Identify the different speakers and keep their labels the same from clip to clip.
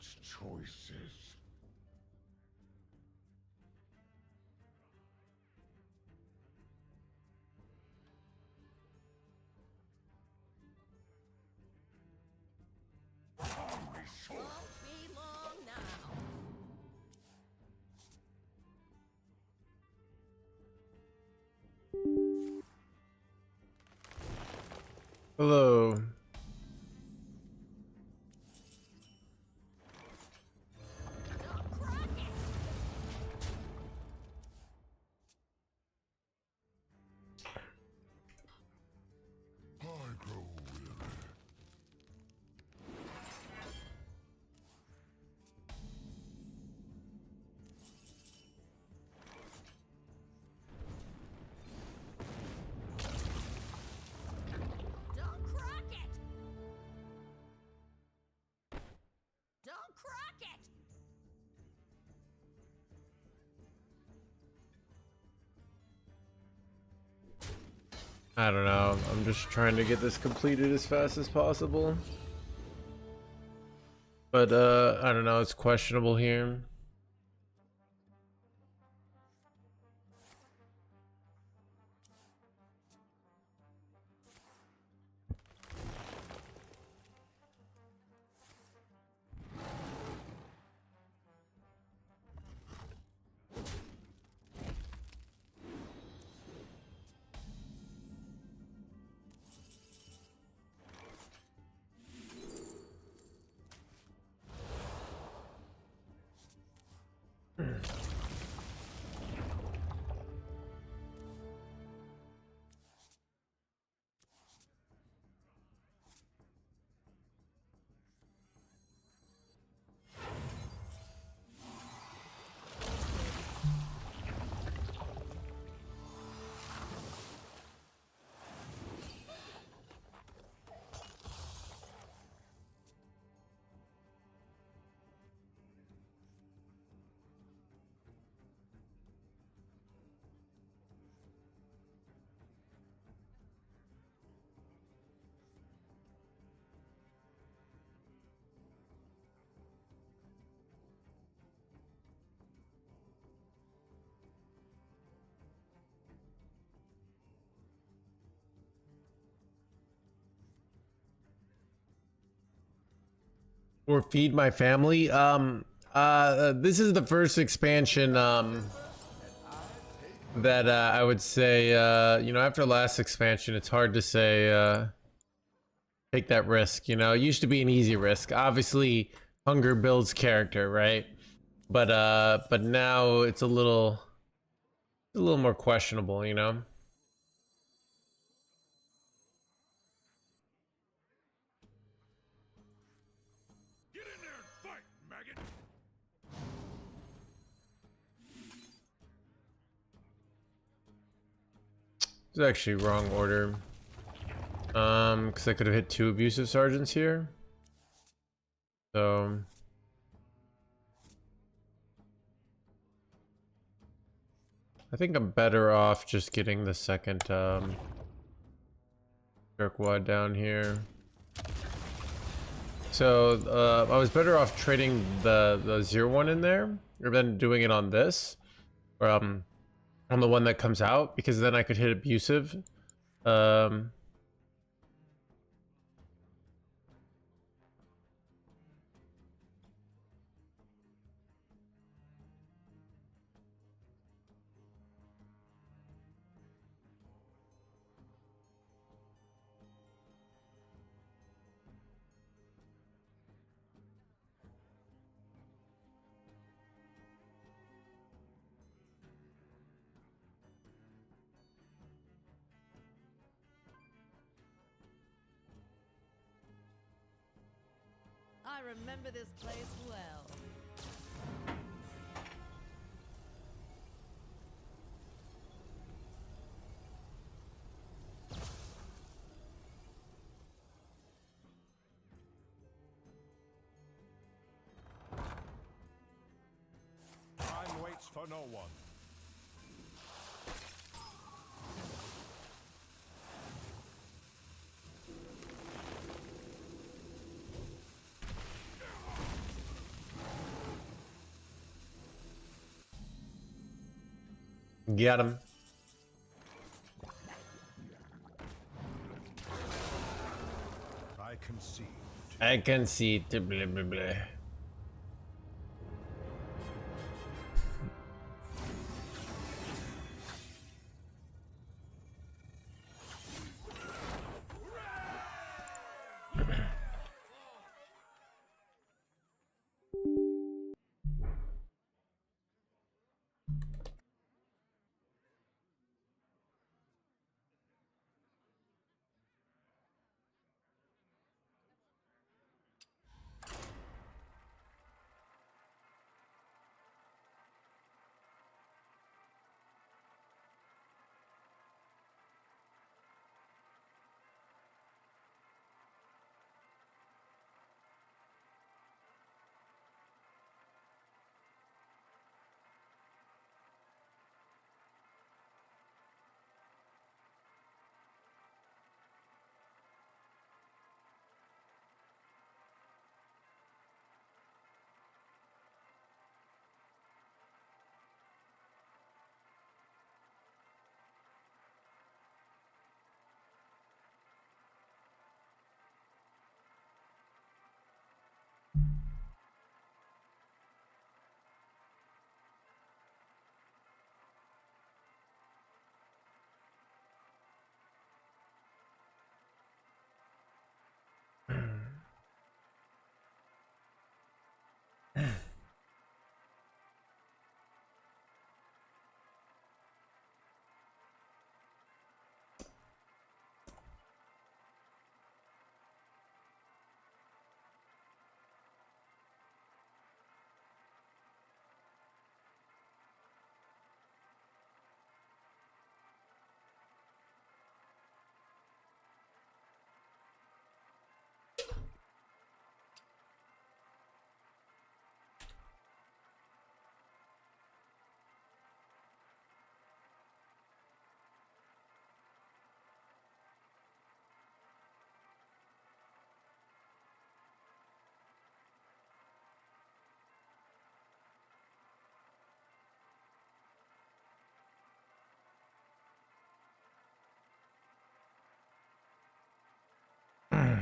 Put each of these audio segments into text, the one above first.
Speaker 1: such choices.
Speaker 2: Won't be long now.
Speaker 3: Hello.
Speaker 2: Don't crack it.
Speaker 1: I grow weary.
Speaker 2: Don't crack it. Don't crack it.
Speaker 3: I don't know. I'm just trying to get this completed as fast as possible. But I don't know, it's questionable here. Or feed my family. This is the first expansion that I would say you know, after last expansion it's hard to say take that risk, you know. It used to be an easy risk. Obviously hunger builds character, right? But now it's a little more questionable, you know.
Speaker 1: Get in there and fight, maggot!
Speaker 3: It's actually wrong order. Because I could have hit 2 abusive sergeants here. So I think I'm better off just getting the second jerkwad down here. So I was better off trading the 0-1 in there, or then doing it on this, or on the one that comes out, because then I could hit abusive.
Speaker 2: I remember this place well.
Speaker 1: Time waits for no one.
Speaker 3: Get him.
Speaker 1: I concede.
Speaker 3: I can see to blah blah blah.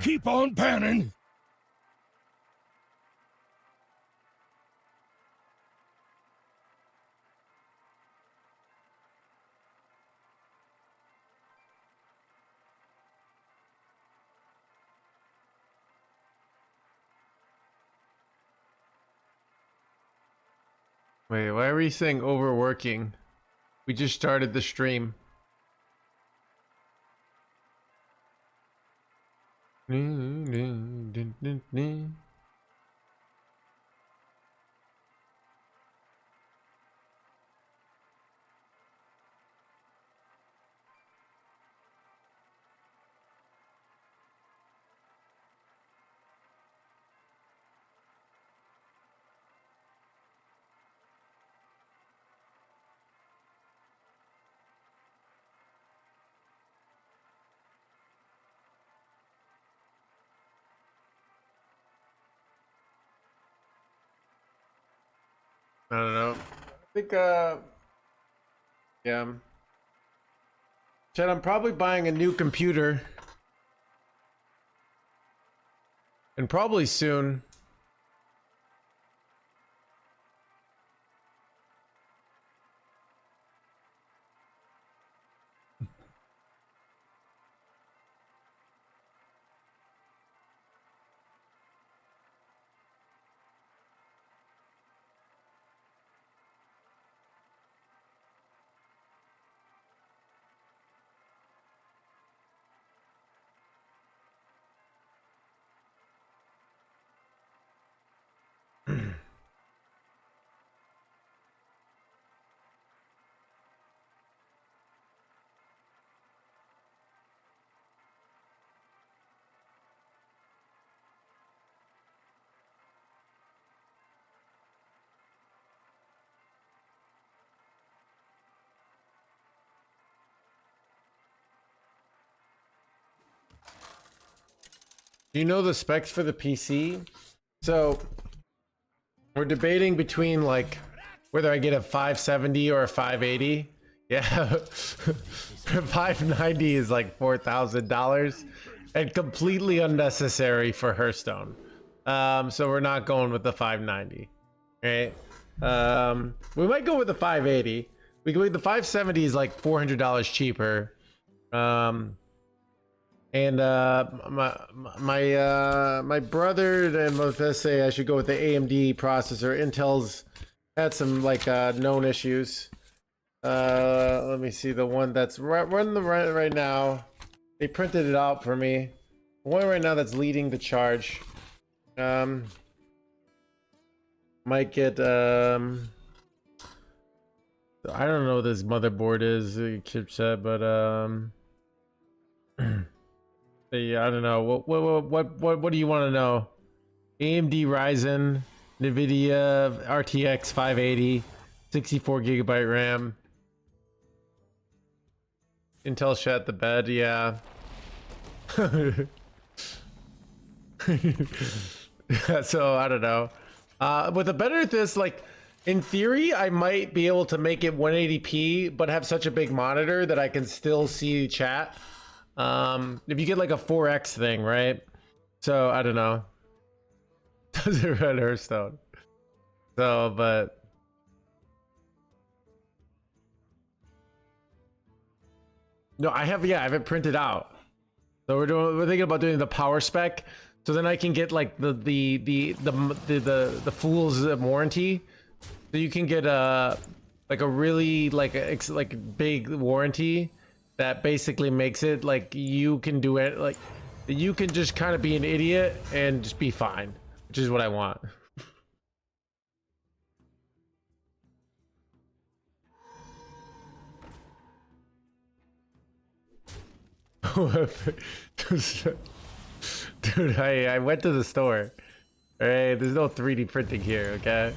Speaker 1: Keep on panning.
Speaker 3: Wait, why are we saying overworking? We just started the stream. I don't know. I think, yeah. Chad, I'm probably buying a new computer. And probably soon. Do you know the specs for the PC? So we're debating between like whether I get a 570 or a 580. Yeah, 590 is like $4,000 and completely unnecessary for Hearthstone. So we're not going with the 590, right? We might go with the 580. We can. The 570 is like $400 cheaper. And my brother and let's say I should go with the AMD processor. Intel's had some like known issues. Let me see the one that's running right now. They printed it out for me. The one right now that's leading the charge. Might get I don't know what this motherboard is, chipset, but yeah, I don't know. What do you want to know? AMD Ryzen, NVIDIA RTX 580, 64 gigabyte RAM. Intel shut the bed, yeah. So I don't know. With a better this, like in theory, I might be able to make it 180p, but have such a big monitor that I can still see chat. If you get like a 4x thing, right? So I don't know. Does it run Hearthstone? So, but no, I have it printed out. So we're thinking about doing the power spec. So then I can get like the fool's warranty. So you can get like a really like big warranty that basically makes it like you can do it, like you can just kind of be an idiot and just be fine, which is what I want. Dude, I went to the store. All right, there's no 3D printing here, okay?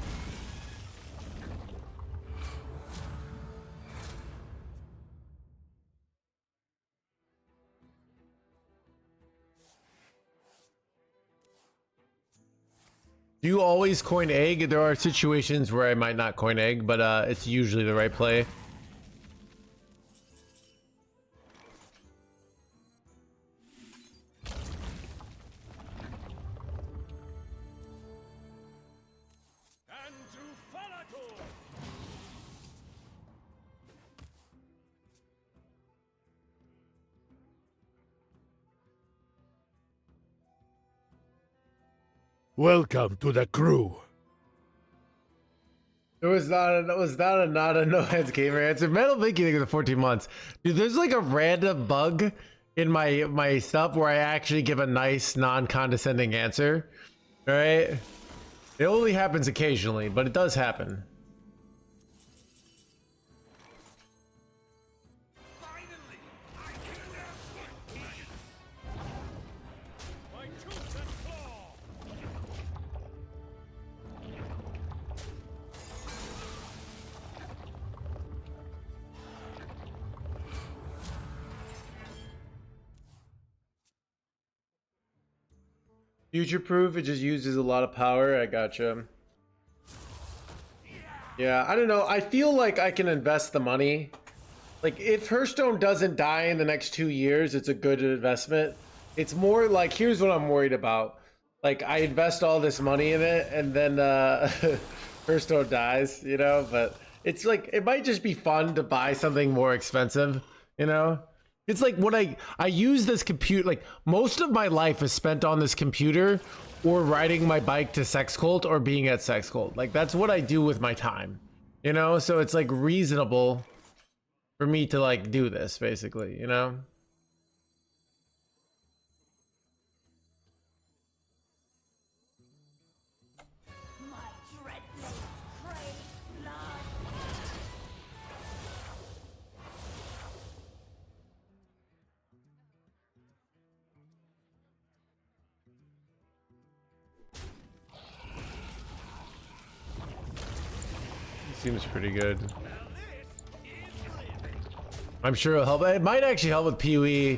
Speaker 3: Do you always coin egg? There are situations where I might not coin egg, but it's usually the right play.
Speaker 1: Welcome to the crew.
Speaker 3: It was not a NoHandsGamer answer. Metal Vicky thing in the 14 months. Dude, there's like a random bug in my stuff where I actually give a nice non-condescending answer. All right? It only happens occasionally, but it does happen. Future proof, it just uses a lot of power. I gotcha. Yeah, I don't know. I feel like I can invest the money. Like if Hearthstone doesn't die in the next 2 years, it's a good investment. It's more like, here's what I'm worried about. Like I invest all this money in it and then Hearthstone dies, you know, but it's like, it might just be fun to buy something more expensive, you know? It's like what I use this computer, like most of my life is spent on this computer or riding my bike to Sex Cult or being at Sex Cult. Like that's what I do with my time, you know? So it's like reasonable for me to like do this basically, you know?
Speaker 2: My dread blades crave blood.
Speaker 3: Seems pretty good. I'm sure it'll help. It might actually help with PoE,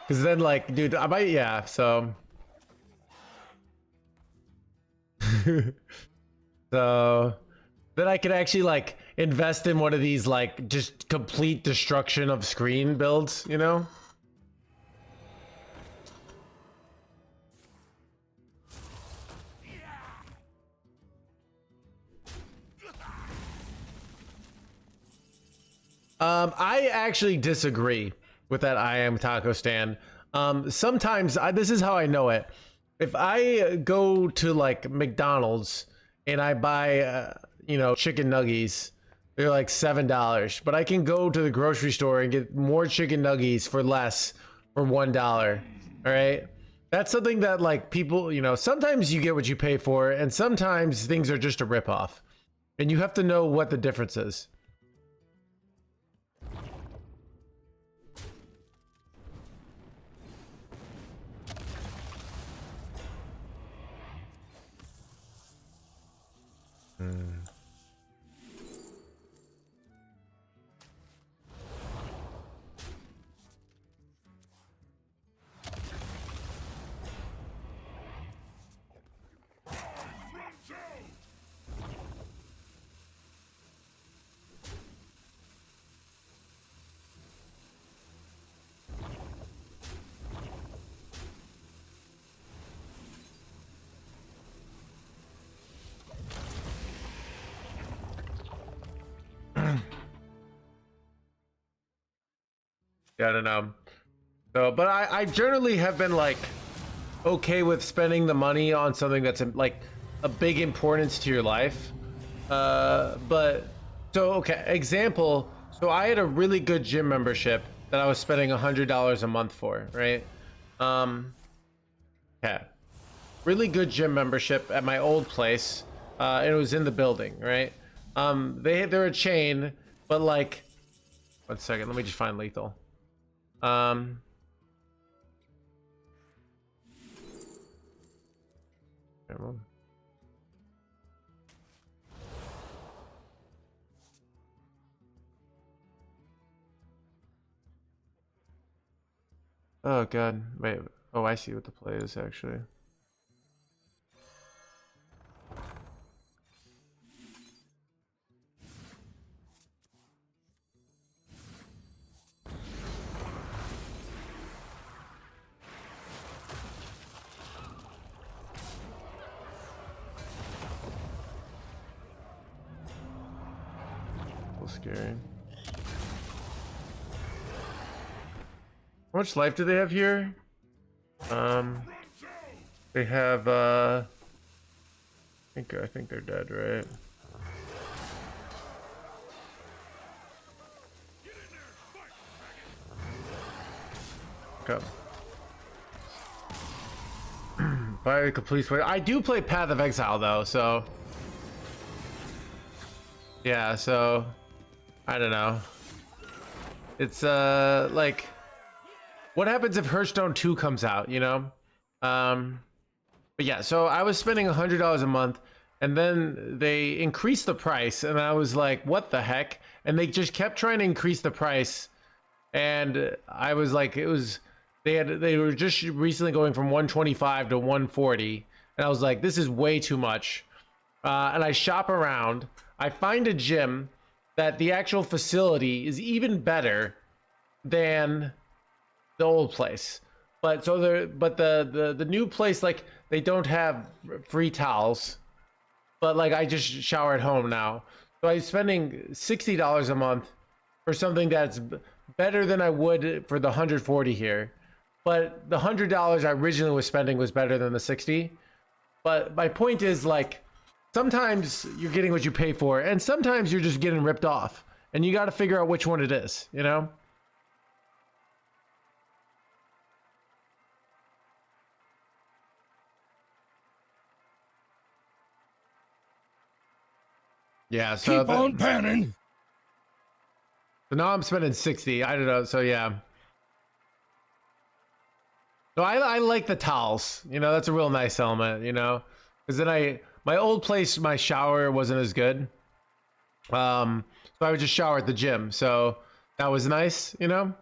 Speaker 3: because then like, dude, I might, yeah. So, so then I can actually like, invest in one of these like just complete destruction of screen builds, you know? I actually disagree with that I am taco stand. Sometimes this is how I know it. If I go to like McDonald's and I buy, you know, chicken nuggies, they're like $7, but I can go to the grocery store and get more chicken nuggies for less for $1. All right. That's something that like people, you know, sometimes you get what you pay for and sometimes things are just a ripoff and you have to know what the difference is. I don't know. So, but I generally have been like okay with spending the money on something that's like a big importance to your life. But so okay, example. So I had a really good gym membership that I was spending $100 a month for, right? Yeah, really good gym membership at my old place. It was in the building, right? They're a chain, but like, 1 second, let me just find lethal. Oh god, wait. Oh, I see what the play is actually. Scary. How much life do they have here? They have I think they're dead, right? Okay. Buy a complete play. I do play Path of Exile though, so yeah, so I don't know. It's like what happens if Hearthstone 2 comes out, you know? But yeah, so I was spending $100 a month and then they increased the price and I was like, what the heck? And they just kept trying to increase the price and I was like, they were just recently going from 125 to 140 and I was like, this is way too much. And I shop around, I find a gym that the actual facility is even better than the old place. But so the new place, like they don't have free towels, but like I just shower at home now. So I'm spending $60 a month for something that's better than I would for the 140 here. But the $100 I originally was spending was better than the 60. But my point is like, sometimes you're getting what you pay for, and sometimes you're just getting ripped off, and you got to figure out which one it is, you know? Yeah, so
Speaker 1: Keep on panning.
Speaker 3: So now I'm spending 60. I don't know. So yeah. No, I like the towels. You know, that's a real nice element. You know, because then my old place, my shower wasn't as good. So I would just shower at the gym. So that was nice. You know.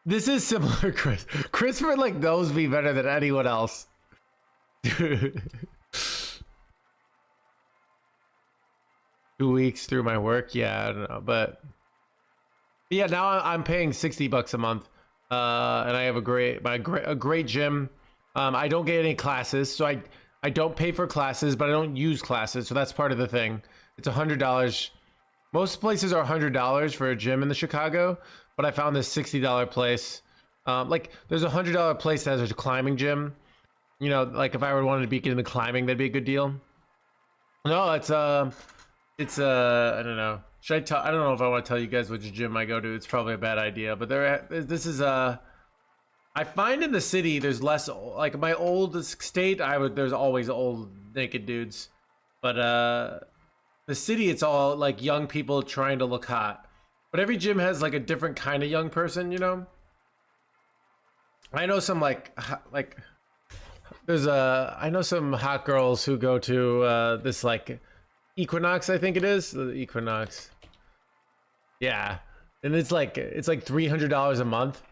Speaker 3: This is similar, Chris. Christopher like knows me better than anyone else. Dude. 2 weeks through my work. Yeah, I don't know, but yeah, now I'm paying $60 a month, and I have a great gym. I don't get any classes, so I don't pay for classes, but I don't use classes, so that's part of the thing. It's $100. Most places are $100 for a gym in the Chicago, but I found this $60 place. Like there's $100 place that has a climbing gym. You know, like if I were wanted to be into climbing, that'd be a good deal. No, it's I don't know. Should I tell? I don't know if I want to tell you guys which gym I go to. It's probably a bad idea, but this is I find in the city there's less, like my old state. There's always old naked dudes, but the city it's all like young people trying to look hot. But every gym has like a different kind of young person, you know. I know some like there's I know some hot girls who go to this like Equinox, I think it is the Equinox. Yeah, and it's like $300 a month,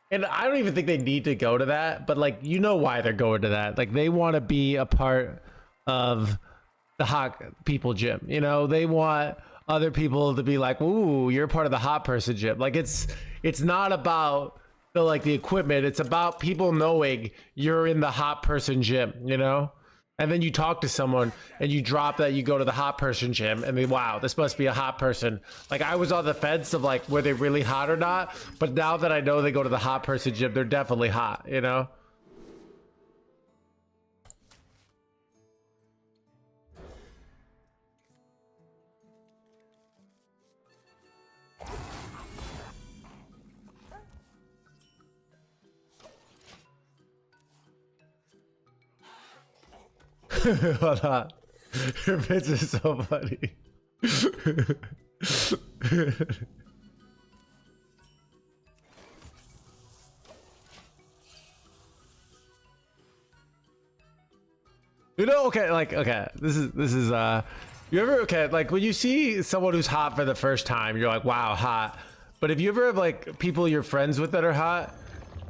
Speaker 3: and I don't even think they need to go to that. But like, you know why they're going to that? Like they want to be a part of the hot people gym. You know, they want other people to be like, "Ooh, you're part of the hot person gym." Like it's not about the equipment. It's about people knowing you're in the hot person gym. You know. And then you talk to someone and you drop that you go to the hot person gym and they, wow, this must be a hot person. Like I was on the fence of like, were they really hot or not? But now that I know they go to the hot person gym, they're definitely hot, you know? Hold on. Your bitch is so funny. You know, okay, like, okay, this is you ever, okay, like when you see someone who's hot for the first time, you're like, wow, hot. But if you ever have like people you're friends with that are hot,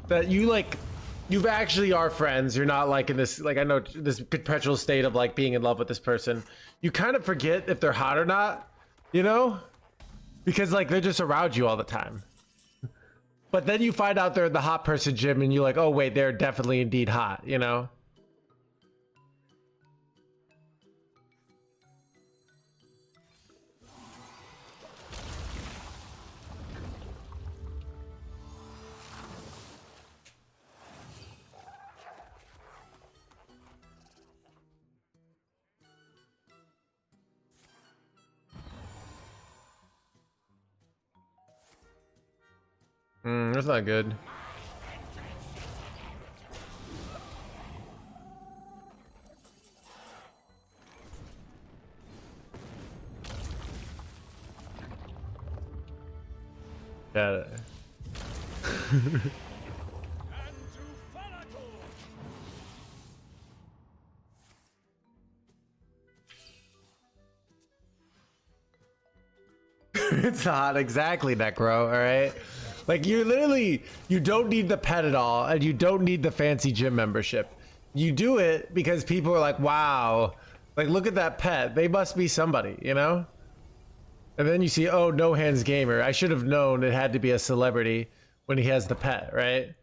Speaker 3: that you like, you actually are friends, you're not like in this, like, I know this perpetual state of like being in love with this person, you kind of forget if they're hot or not, you know, because like they're just around you all the time. But then you find out they're in the hot person gym and you're like, oh wait, they're definitely indeed hot, you know. That's not good. Got it. It's hot, exactly, Necro. All right, like you literally, you don't need the pet at all, and you don't need the fancy gym membership. You do it because people are like, wow, like look at that pet. They must be somebody, you know. And then you see, oh, NoHandsGamer. I should have known it had to be a celebrity when he has the pet, right?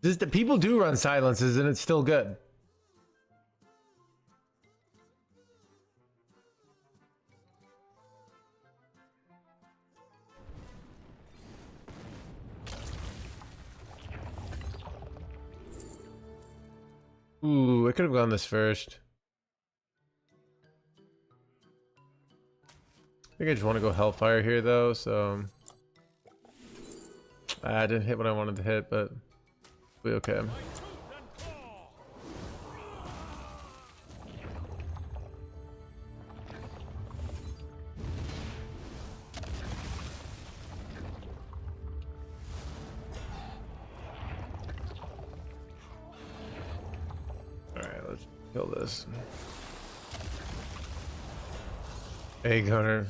Speaker 3: The people do run silences, and it's still good. Ooh, I could have gone this first. I think I just want to go Hellfire here, though, so... I didn't hit what I wanted to hit, but... we'll be okay. Alright, let's kill this. Hey, Gunner.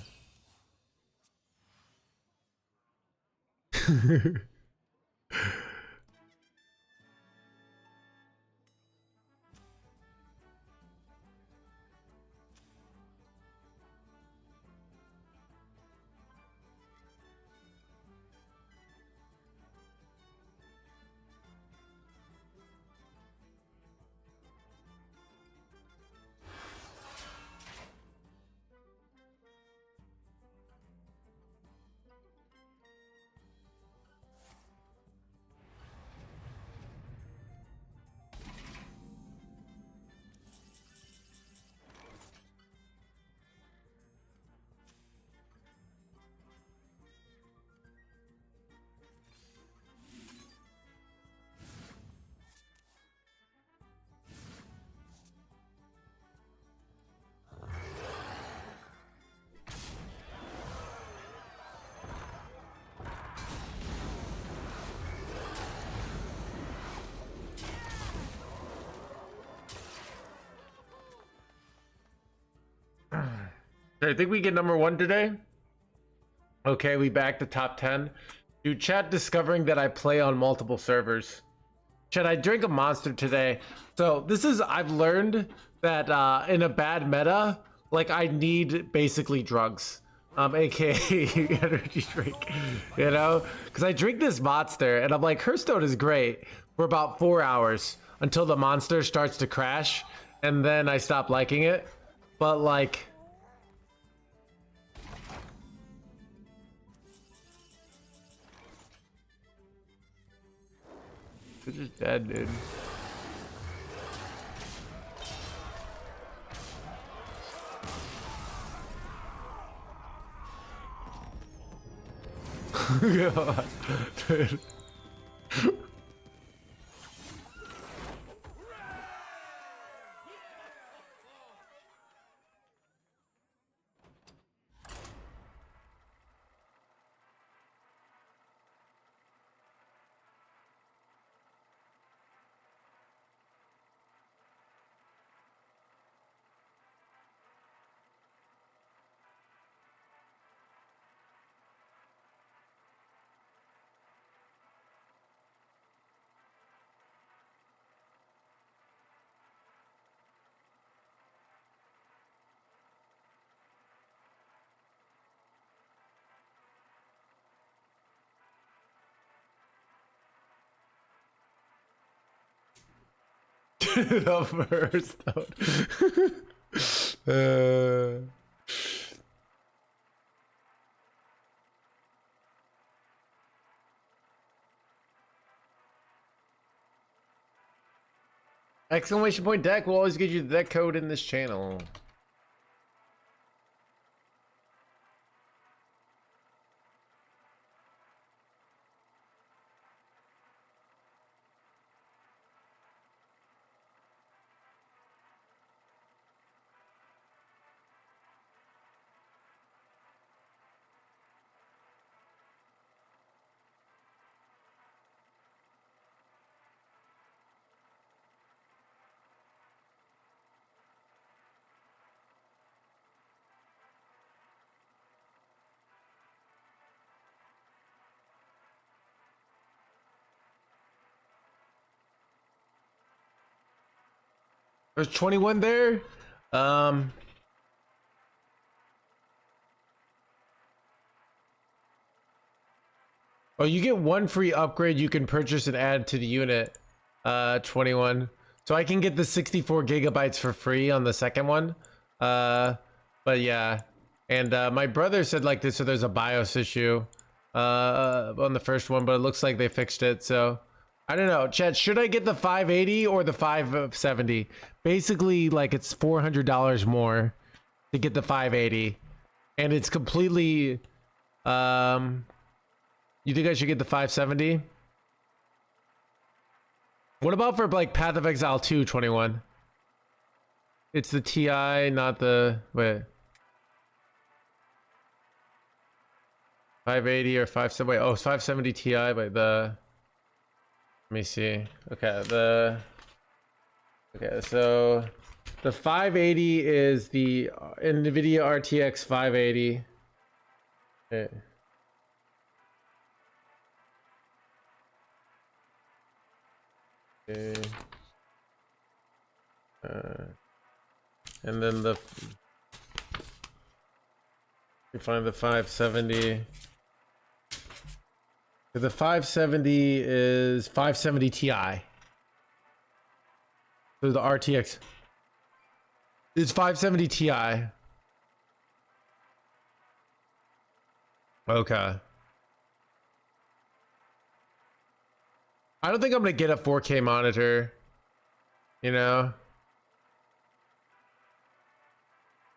Speaker 3: I think we get number 1 today. Okay, we back to top 10. Dude, chat discovering that I play on multiple servers. Chat, I drank a monster today. So this is, I've learned that in a bad meta, like I need basically drugs. AKA energy drink, you know? Because I drink this monster and I'm like, Hearthstone is great for about 4 hours until the monster starts to crash and then I stop liking it. But like... This is dead, dude. God, dude. The first note. Exclamation point deck will always get you the deck code in this channel. There's 21 there. Oh, you get 1 free upgrade you can purchase and add to the unit. 21. So I can get the 64 gigabytes for free on the second one. But yeah. And my brother said like this, so there's a BIOS issue on the first one, but it looks like they fixed it. So I don't know. Chat, should I get the 580 or the 570? Basically, like it's $400 more to get the 580, and it's completely. You think I should get the 570? What about for like Path of Exile 2 21? It's the TI, not the wait. 580 or 570. Wait, oh, it's 570 Ti, but the. Let me see. Okay, so the 580 is the NVIDIA RTX 580. Okay. Okay. And then you find the 570. The 570 is 570 Ti. So the RTX is 570 Ti. Okay. I don't think I'm gonna get a 4K monitor. You know,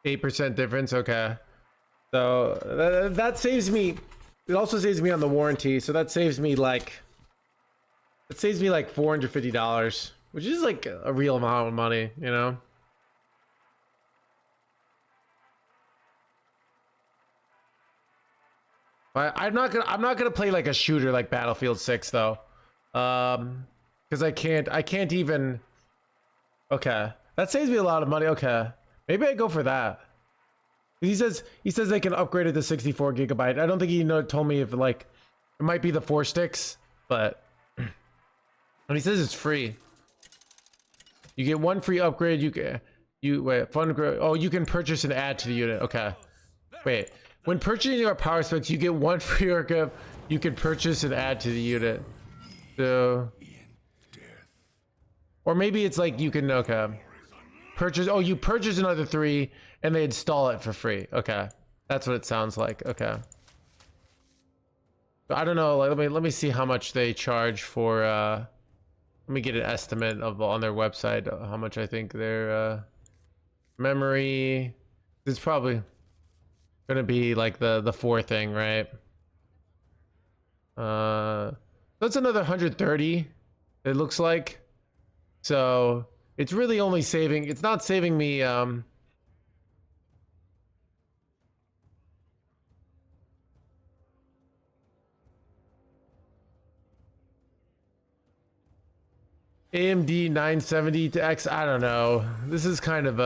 Speaker 3: 8% difference. Okay. So that saves me. It also saves me on the warranty, so that saves me like $450, which is like a real amount of money, you know. But I'm not gonna play like a shooter like Battlefield 6 though, because I can't even. Okay, that saves me a lot of money. Okay, maybe I go for that. He says they can upgrade it to 64 gigabyte. I don't think he told me if like it might be the 4 sticks, but and he says it's free. You get 1 free upgrade. Wait, fun. Oh, you can purchase and add to the unit. Okay. Wait. When purchasing your power specs, you get 1 free archive. You can purchase and add to the unit. So, or maybe it's like you can purchase. Oh, you purchase another 3, and they install it for free. Okay, that's what it sounds like. Okay. But I don't know. Like, let me see how much they charge for. Let me get an estimate of on their website how much I think their memory. It's probably gonna be like the 4 thing, right? That's another 130. It looks like. So it's really only saving. It's not saving me. AMD 970 to X. I don't know. This is kind of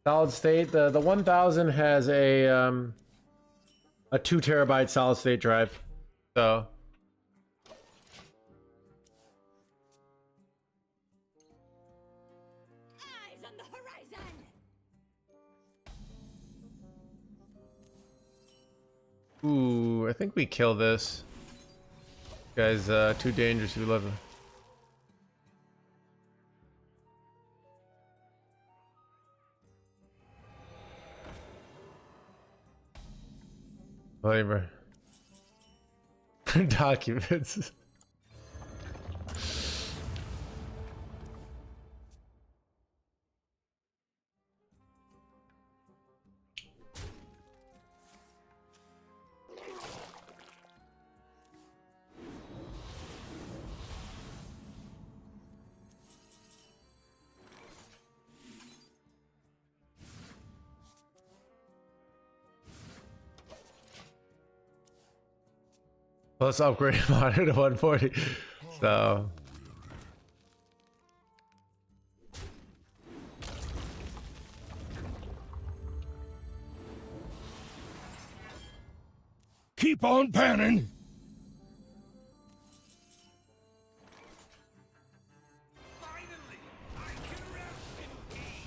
Speaker 3: solid state. The 1000 has a 2 terabyte solid state drive. So
Speaker 2: Eyes on the horizon.
Speaker 3: ooh, I think we kill this. Guy's too dangerous to be living. Labor. Documents. Plus upgrade monitor to 140. So
Speaker 1: Keep on panning.
Speaker 4: Finally, I can rest in peace.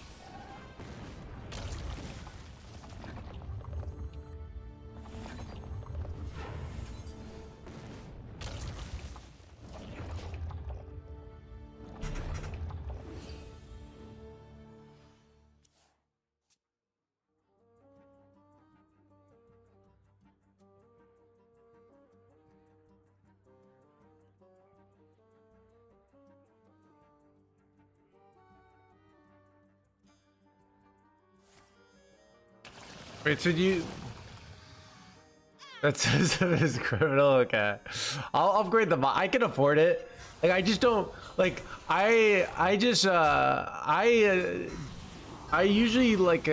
Speaker 3: wait, so you that says it is criminal. Okay, I'll upgrade the I can afford it. Like I just don't like I usually like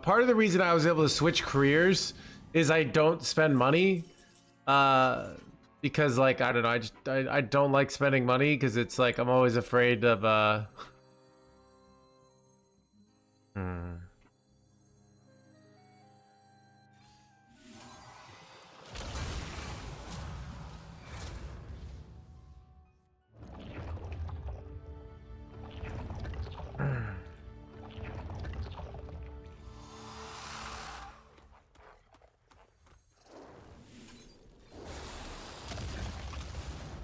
Speaker 3: part of the reason I was able to switch careers is I don't spend money because like I don't know, I don't like spending money because it's like I'm always afraid of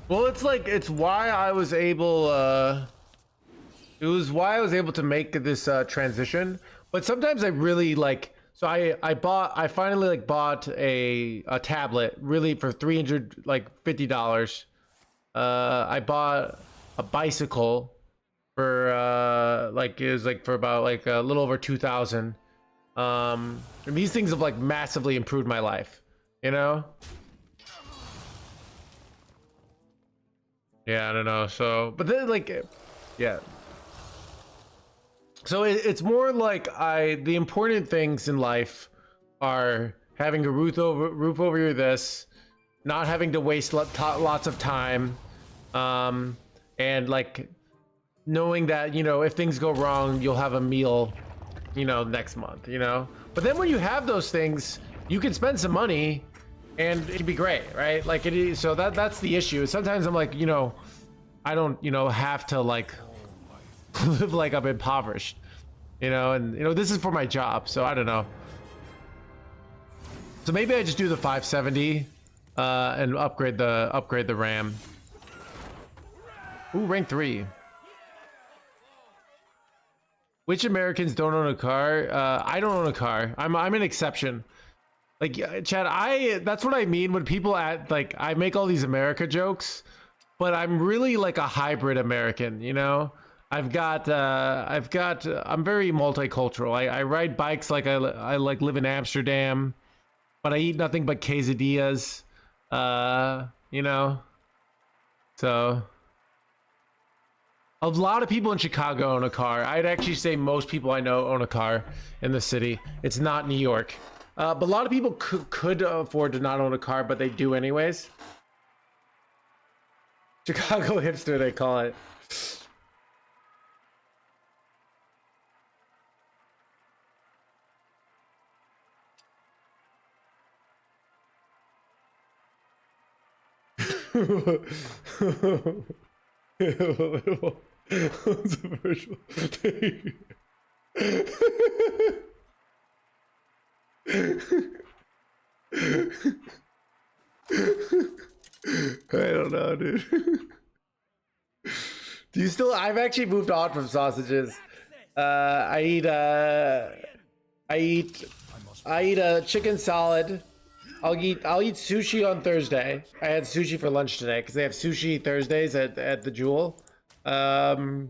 Speaker 3: well, it's why I was able it was why I was able to make this transition. But sometimes I really like so I finally like bought a tablet really for $350. I bought a bicycle for like it was like for about like a little over 2,000. And these things have like massively improved my life, you know? Yeah, I don't know. So, but then like, yeah. So it's more like the important things in life are having a roof over your this, not having to waste lots of time, and like knowing that, you know, if things go wrong, you'll have a meal, you know, next month, you know. But then when you have those things, you can spend some money and it can be great, right? Like it is. So that's the issue. Sometimes I'm like, you know, I don't, you know, have to like live like I'm impoverished, you know, and you know, this is for my job, so I don't know. So maybe I just do the 570 and upgrade the RAM. Ooh, rank 3. Which Americans don't own a car? I don't own a car. I'm an exception. Like, Chad, that's what I mean when people like, I make all these America jokes, but I'm really like a hybrid American, you know? I'm very multicultural. I ride bikes like I like live in Amsterdam, but I eat nothing but quesadillas, you know? So a lot of people in Chicago own a car. I'd actually say most people I know own a car in the city. It's not New York. But a lot of people could afford to not own a car, but they do anyways. Chicago hipster, they call it. I don't know, dude. Do you still? I've actually moved on from sausages. I eat a chicken salad. I'll eat sushi on Thursday. I had sushi for lunch today because they have sushi Thursdays at the Jewel. No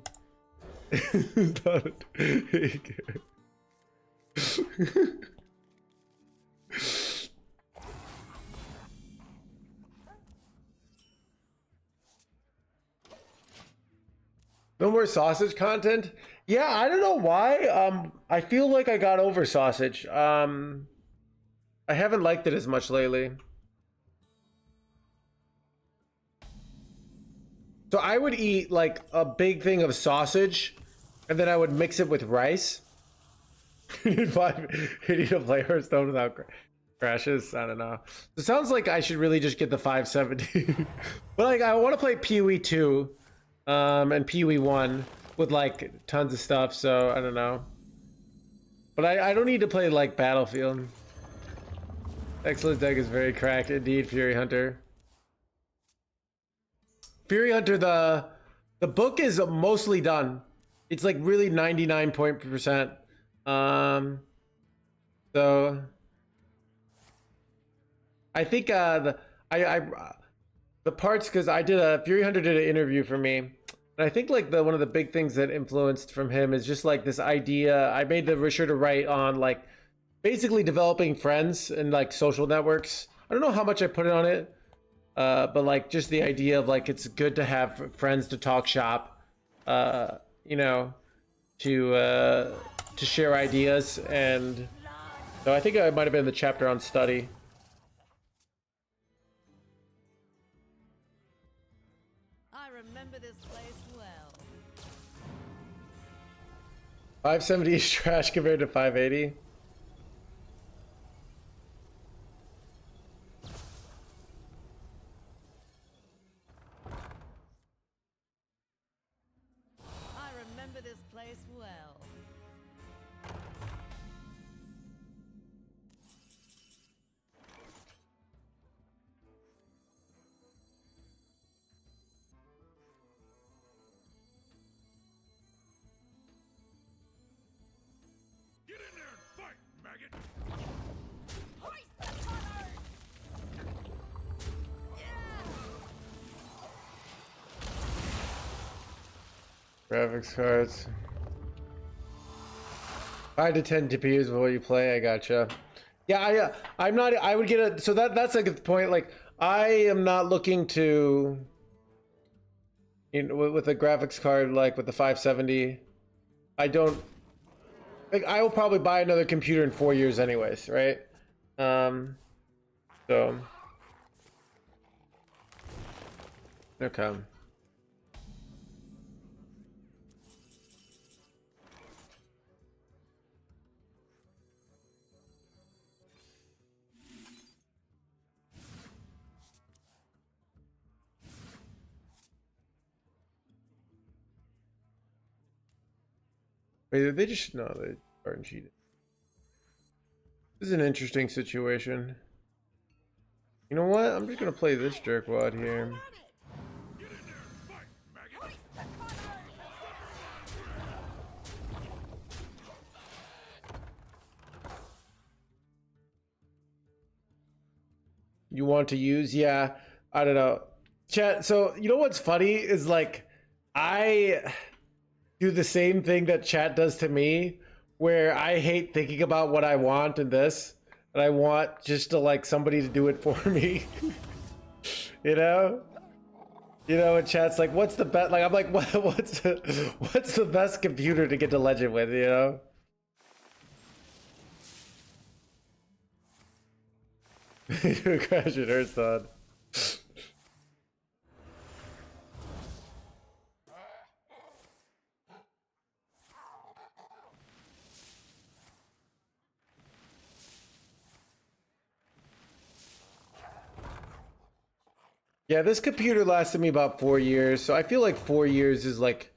Speaker 3: more sausage content? Yeah, I don't know why. I feel like I got over sausage. I haven't liked it as much lately. So I would eat like a big thing of sausage, and then I would mix it with rice. You need to play Hearthstone without crashes. I don't know. It sounds like I should really just get the 570. But like, I want to play PoE 2, and PoE 1 with like tons of stuff. So I don't know. But I don't need to play like Battlefield. Excellent deck is very cracked indeed, Fury Hunter. Fury Hunter, the book is mostly done. It's like really 99%. So I think the parts, because Fury Hunter did an interview for me, and I think like one of the big things that influenced from him is just like this idea. I made the sure to write on like basically developing friends and like social networks. I don't know how much I put it on it, but like just the idea of like it's good to have friends to talk shop, you know, to share ideas. And so I think I might have been in the chapter on study.
Speaker 2: I remember this place well.
Speaker 3: 570 is trash compared to 580.
Speaker 2: I remember this place well.
Speaker 1: Get in there and fight, maggot!
Speaker 2: Hoist the colors!
Speaker 3: Graphics cards. 5 to 10 TPUs before you play. I gotcha. Yeah, I'm not. I would get a. So that's like the point. Like I am not looking to. You know, with a graphics card like with the 570, I don't. Like I will probably buy another computer in 4 years, anyways, right? So. Okay. Wait, they just no, they aren't cheating. This is an interesting situation. You know what? I'm just gonna play this jerkwad here.
Speaker 1: Get in there and fight, maggot!
Speaker 3: You want to use? Yeah, I don't know. Chat, so you know what's funny is like I do the same thing that chat does to me, where I hate thinking about what I want in this, and I want just to like somebody to do it for me. You know? You know, and chat's like, what's the best? Like, I'm like, what's the best computer to get to legend with? You know? You're crashing Hearthstone. Yeah, this computer lasted me about 4 years, so I feel like 4 years is like,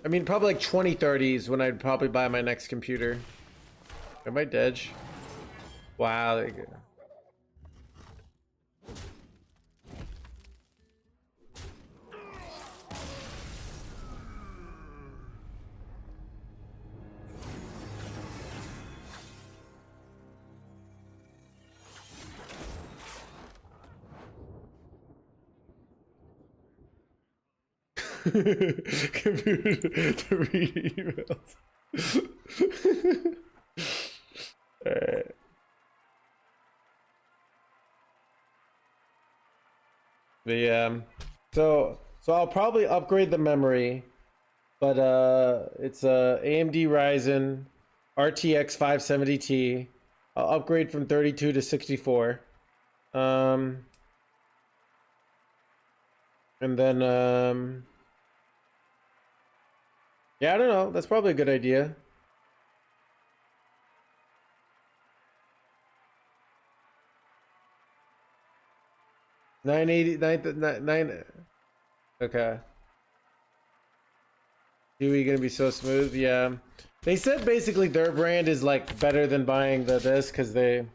Speaker 3: I mean, probably like 2030s when I'd probably buy my next computer. Am I dead? Wow, there you go. Computer to read emails. Alright. So I'll probably upgrade the memory, but it's a AMD Ryzen RTX 570 Ti. I'll upgrade from 32 to 64. And then yeah, I don't know. That's probably a good idea. Nine. Okay. Dewey gonna be so smooth? Yeah. They said basically their brand is like better than buying this because they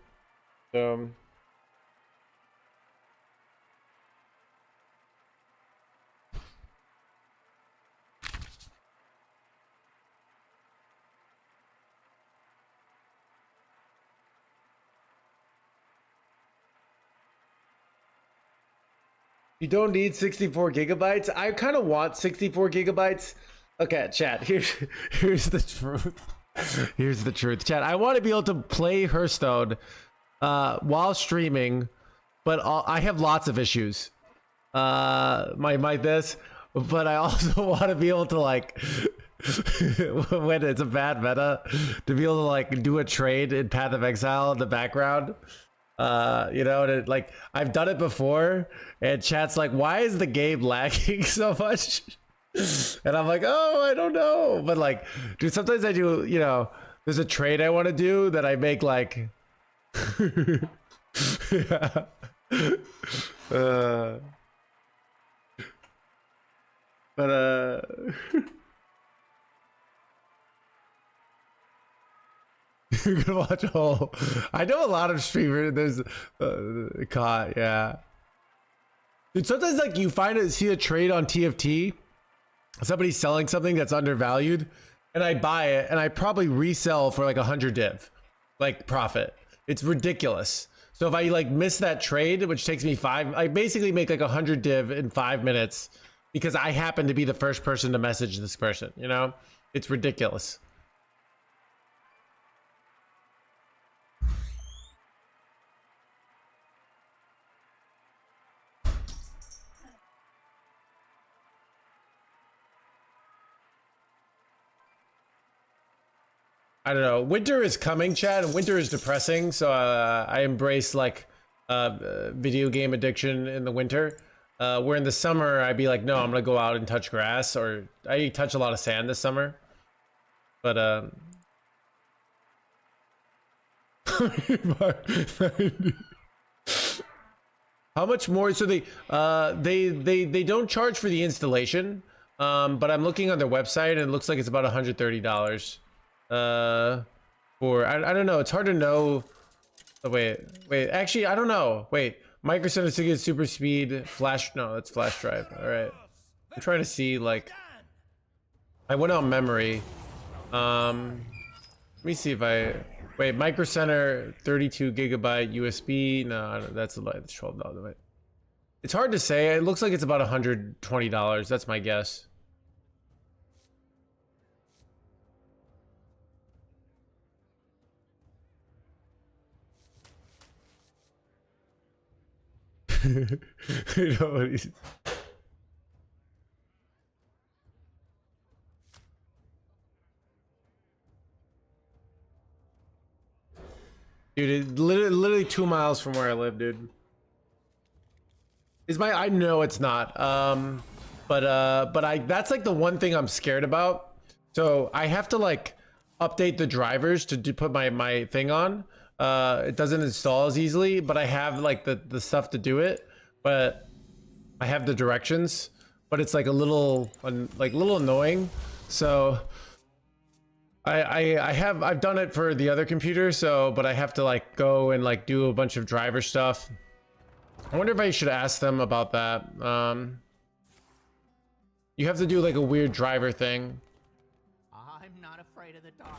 Speaker 3: you don't need 64 gigabytes. I kind of want 64 gigabytes. Okay, chat. Here's the truth. Here's the truth, chat. I want to be able to play Hearthstone while streaming, but I have lots of issues. My this, but I also want to be able to like when it's a bad meta, to be able to like do a trade in Path of Exile in the background. You know, and it, like I've done it before, and chat's like, why is the game lagging so much? And I'm like, oh, I don't know. But like, dude, sometimes I do, you know, there's a trade I want to do that I make like yeah. But you're gonna watch a whole. I know a lot of streamers. There's caught, yeah. Dude, sometimes like you see a trade on TFT, somebody's selling something that's undervalued, and I buy it, and I probably resell for like 100 div, like profit. It's ridiculous. So if I like miss that trade, which takes me I basically make like 100 div in 5 minutes because I happen to be the first person to message this person. You know, it's ridiculous. I don't know. Winter is coming, Chad, and winter is depressing. So I embrace like video game addiction in the winter. Where in the summer, I'd be like, no, I'm gonna go out and touch grass, or I touch a lot of sand this summer. But how much more? So they don't charge for the installation. But I'm looking on their website and it looks like it's about $130. For I don't know. It's hard to know. Oh, wait. Actually, I don't know. Wait. Micro Center to get super speed flash. No, that's flash drive. All right. I'm trying to see like. I went on memory. Let me see if I wait. Micro Center 32 gigabyte USB. No, I don't, that's a lot. It's $12. Wait. It's hard to say. It looks like it's about $120. That's my guess. You know what he's... Dude, it's literally 2 miles from where I live, dude. Is my... I know it's not. But that's like the one thing I'm scared about. So I have to like update the drivers to put my thing on. It doesn't install as easily, but I have like the stuff to do it. But I have the directions, but it's like a little annoying. So I've done it for the other computer, so but I have to like go and like do a bunch of driver stuff. I wonder if I should ask them about that. You have to do like a weird driver thing.
Speaker 5: I'm not afraid of the dark.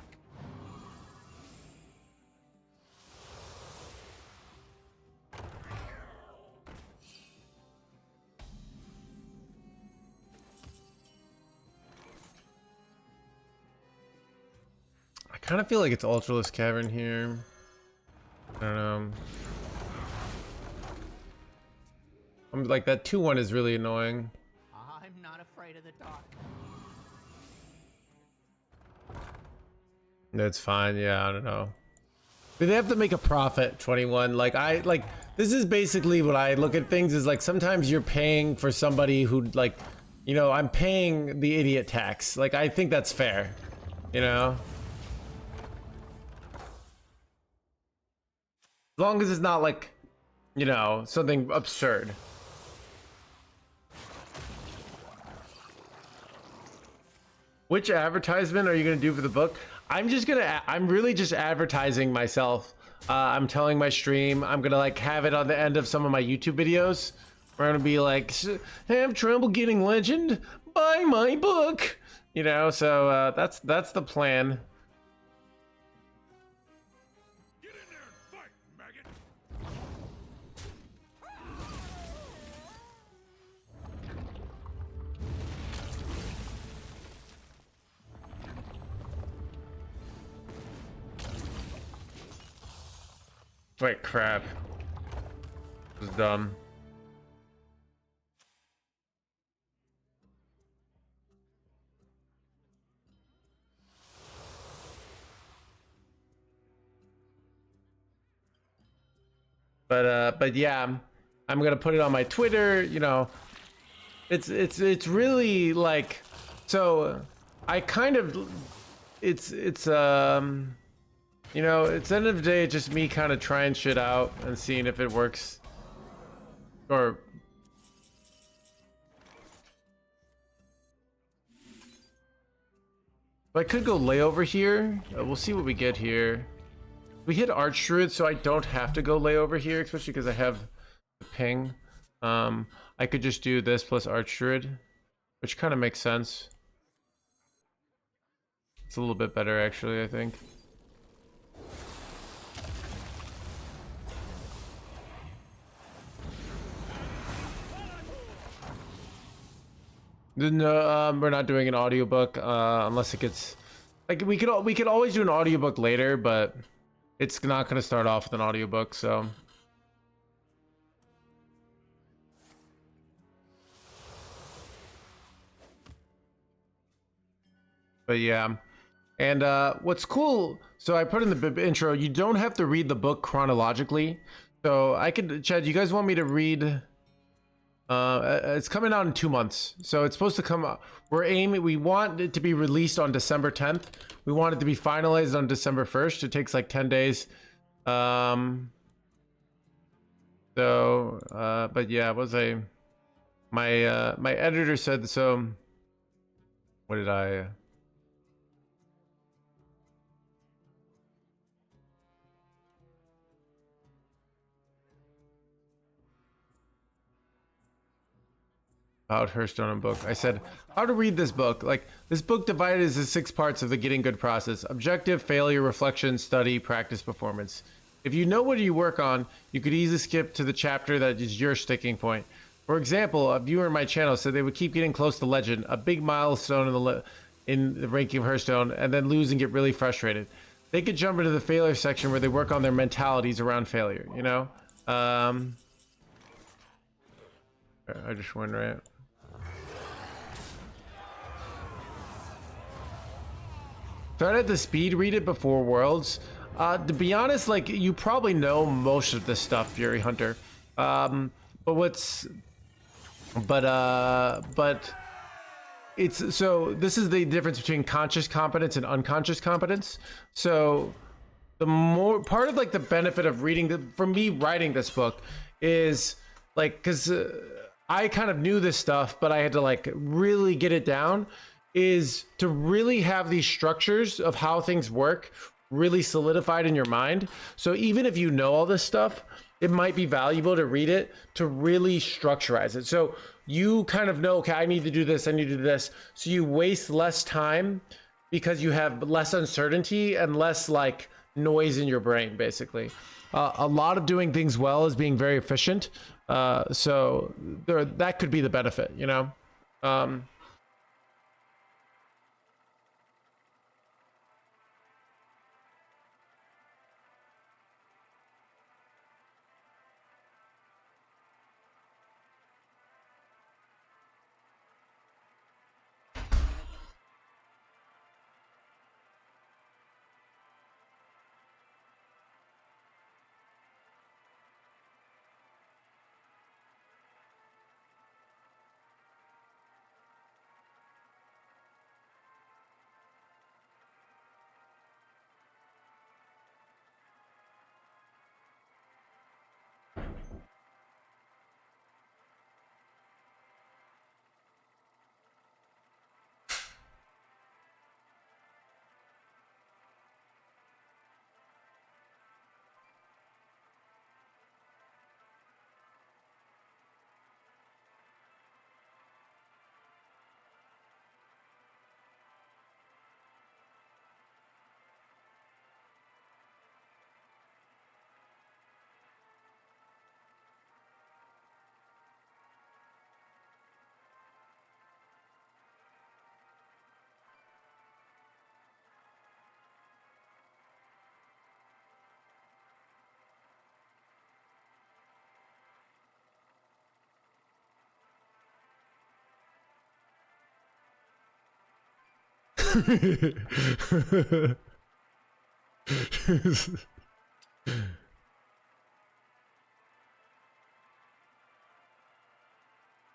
Speaker 3: I kind of feel like it's Ultraless Cavern here. I don't know. I'm like that 2-1 is really annoying.
Speaker 5: I'm not afraid of the dark.
Speaker 3: It's fine. Yeah, I don't know. But they have to make a profit, 21. Like this is basically what I look at things is like sometimes you're paying for somebody who like, you know, I'm paying the idiot tax. Like I think that's fair, you know? As long as it's not like, you know, something absurd. Which advertisement are you gonna do for the book? I'm really just advertising myself. I'm telling my stream, I'm gonna like have it on the end of some of my YouTube videos. We're gonna be like, have trouble getting legend? Buy my book. You know, so that's the plan.
Speaker 1: Get in there and fight, maggot!
Speaker 3: Wait, crap. This is dumb. But yeah, I'm gonna put it on my Twitter. You know, it's really like, so I kind of, it's you know, it's the end of the day, it's just me kind of trying shit out and seeing if it works. Or I could go layover here. We'll see what we get here. We hit Arch Druid, so I don't have to go layover here, especially because I have the ping. I could just do this plus Arch Druid, which kind of makes sense. It's a little bit better, actually, I think. No, we're not doing an audiobook unless it gets like we could always do an audiobook later, but it's not going to start off with an audiobook, so but yeah. And what's cool, so I put in the intro, you don't have to read the book chronologically. So I could, Chad, you guys want me to read? It's coming out in 2 months, so it's supposed to come out. We want it to be released on December 10th. We want it to be finalized on December 1st. It takes like 10 days. But yeah, my editor said so. What did I... About Hearthstone and book. I said, how to read this book. Like, this book divided into 6 parts of the getting good process. Objective, failure, reflection, study, practice, performance. If you know what you work on, you could easily skip to the chapter that is your sticking point. For example, a viewer in my channel said they would keep getting close to legend, a big milestone in the ranking of Hearthstone, and then lose and get really frustrated. They could jump into the failure section where they work on their mentalities around failure, you know? I just went right. Start at the speed read it before Worlds. To be honest, like, you probably know most of this stuff, Fury Hunter. But it's, so this is the difference between conscious competence and unconscious competence. So the more part of like the benefit of reading for me writing this book is like, because I kind of knew this stuff, but I had to like really get it down, is to really have these structures of how things work really solidified in your mind. So even if you know all this stuff, it might be valuable to read it to really structurize it. So you kind of know, okay, I need to do this, I need to do this. So you waste less time because you have less uncertainty and less like noise in your brain, basically. A lot of doing things well is being very efficient. So that could be the benefit, you know?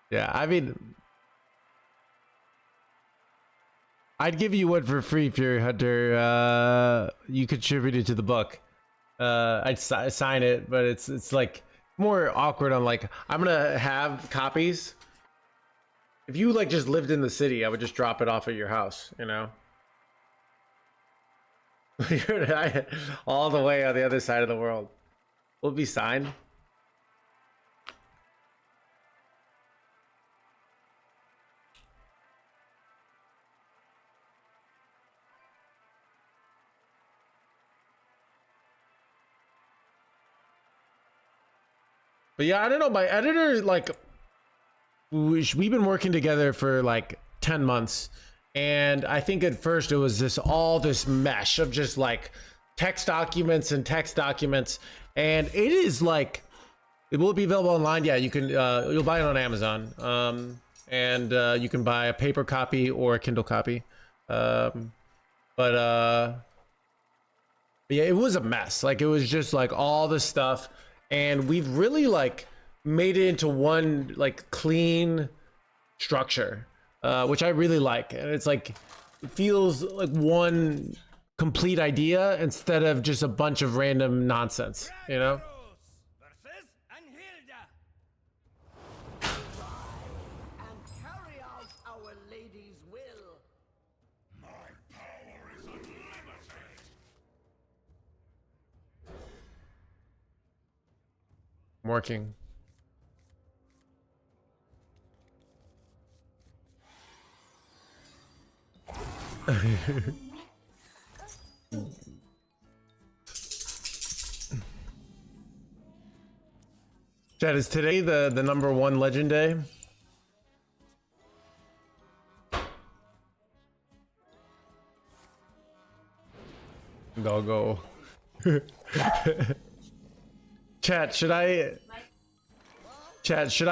Speaker 3: Yeah, I mean, I'd give you one for free, Fury Hunter. You contributed to the book. I'd sign it, but it's like more awkward on like, I'm gonna have copies. If you like just lived in the city, I would just drop it off at your house, you know? All the way on the other side of the world. Will it be signed? But yeah, I don't know. My editor, like, we've been working together for like 10 months. And I think at first it was all this mesh of just like text documents. And it is like, it will be available online. Yeah, you can, you'll buy it on Amazon. You can buy a paper copy or a Kindle copy. But yeah, it was a mess. Like, it was just like all this stuff. And we've really like made it into one like clean structure, which I really like. And it's like, it feels like one complete idea instead of just a bunch of random nonsense, you know?
Speaker 4: Versus Anhilda.
Speaker 5: And carry out our lady's will.
Speaker 3: I'm working. Chad, is today the number 1 legend day? Doggo. Chat, should I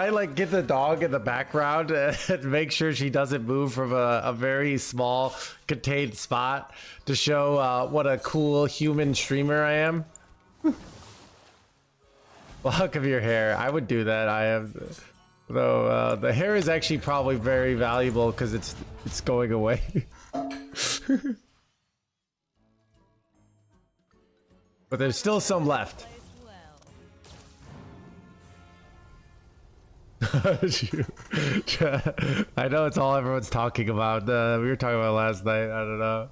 Speaker 3: like get the dog in the background and make sure she doesn't move from a very small contained spot to show what a cool human streamer I am? Lock of your hair. I would do that. I have, though the hair is actually probably very valuable because it's going away. But there's still some left. I know it's all everyone's talking about. We were talking about last night. I don't know.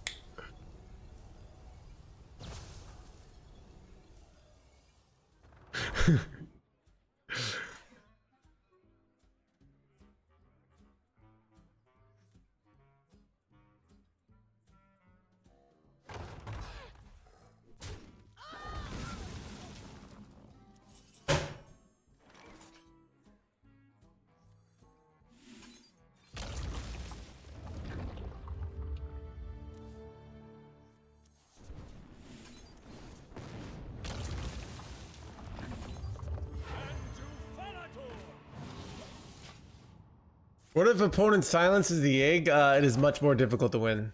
Speaker 3: What if opponent silences the egg? It is much more difficult to win.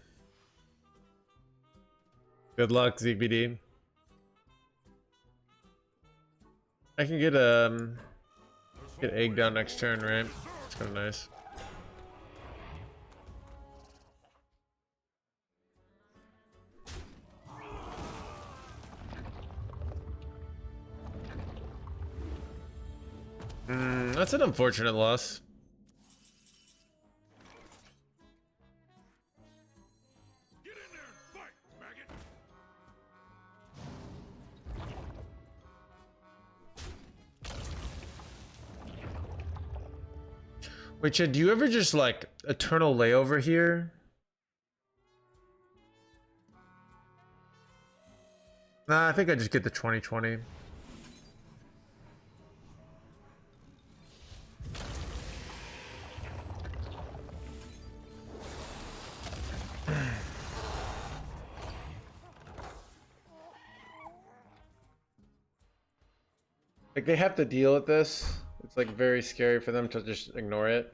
Speaker 3: Good luck, ZBD. I can get egg down next turn, right? It's kind of nice. That's an unfortunate loss. Wait, Chad, do you ever just like eternal layover here? Nah, I think I just get the 2020. Like they have to deal with this. It's like very scary for them to just ignore it.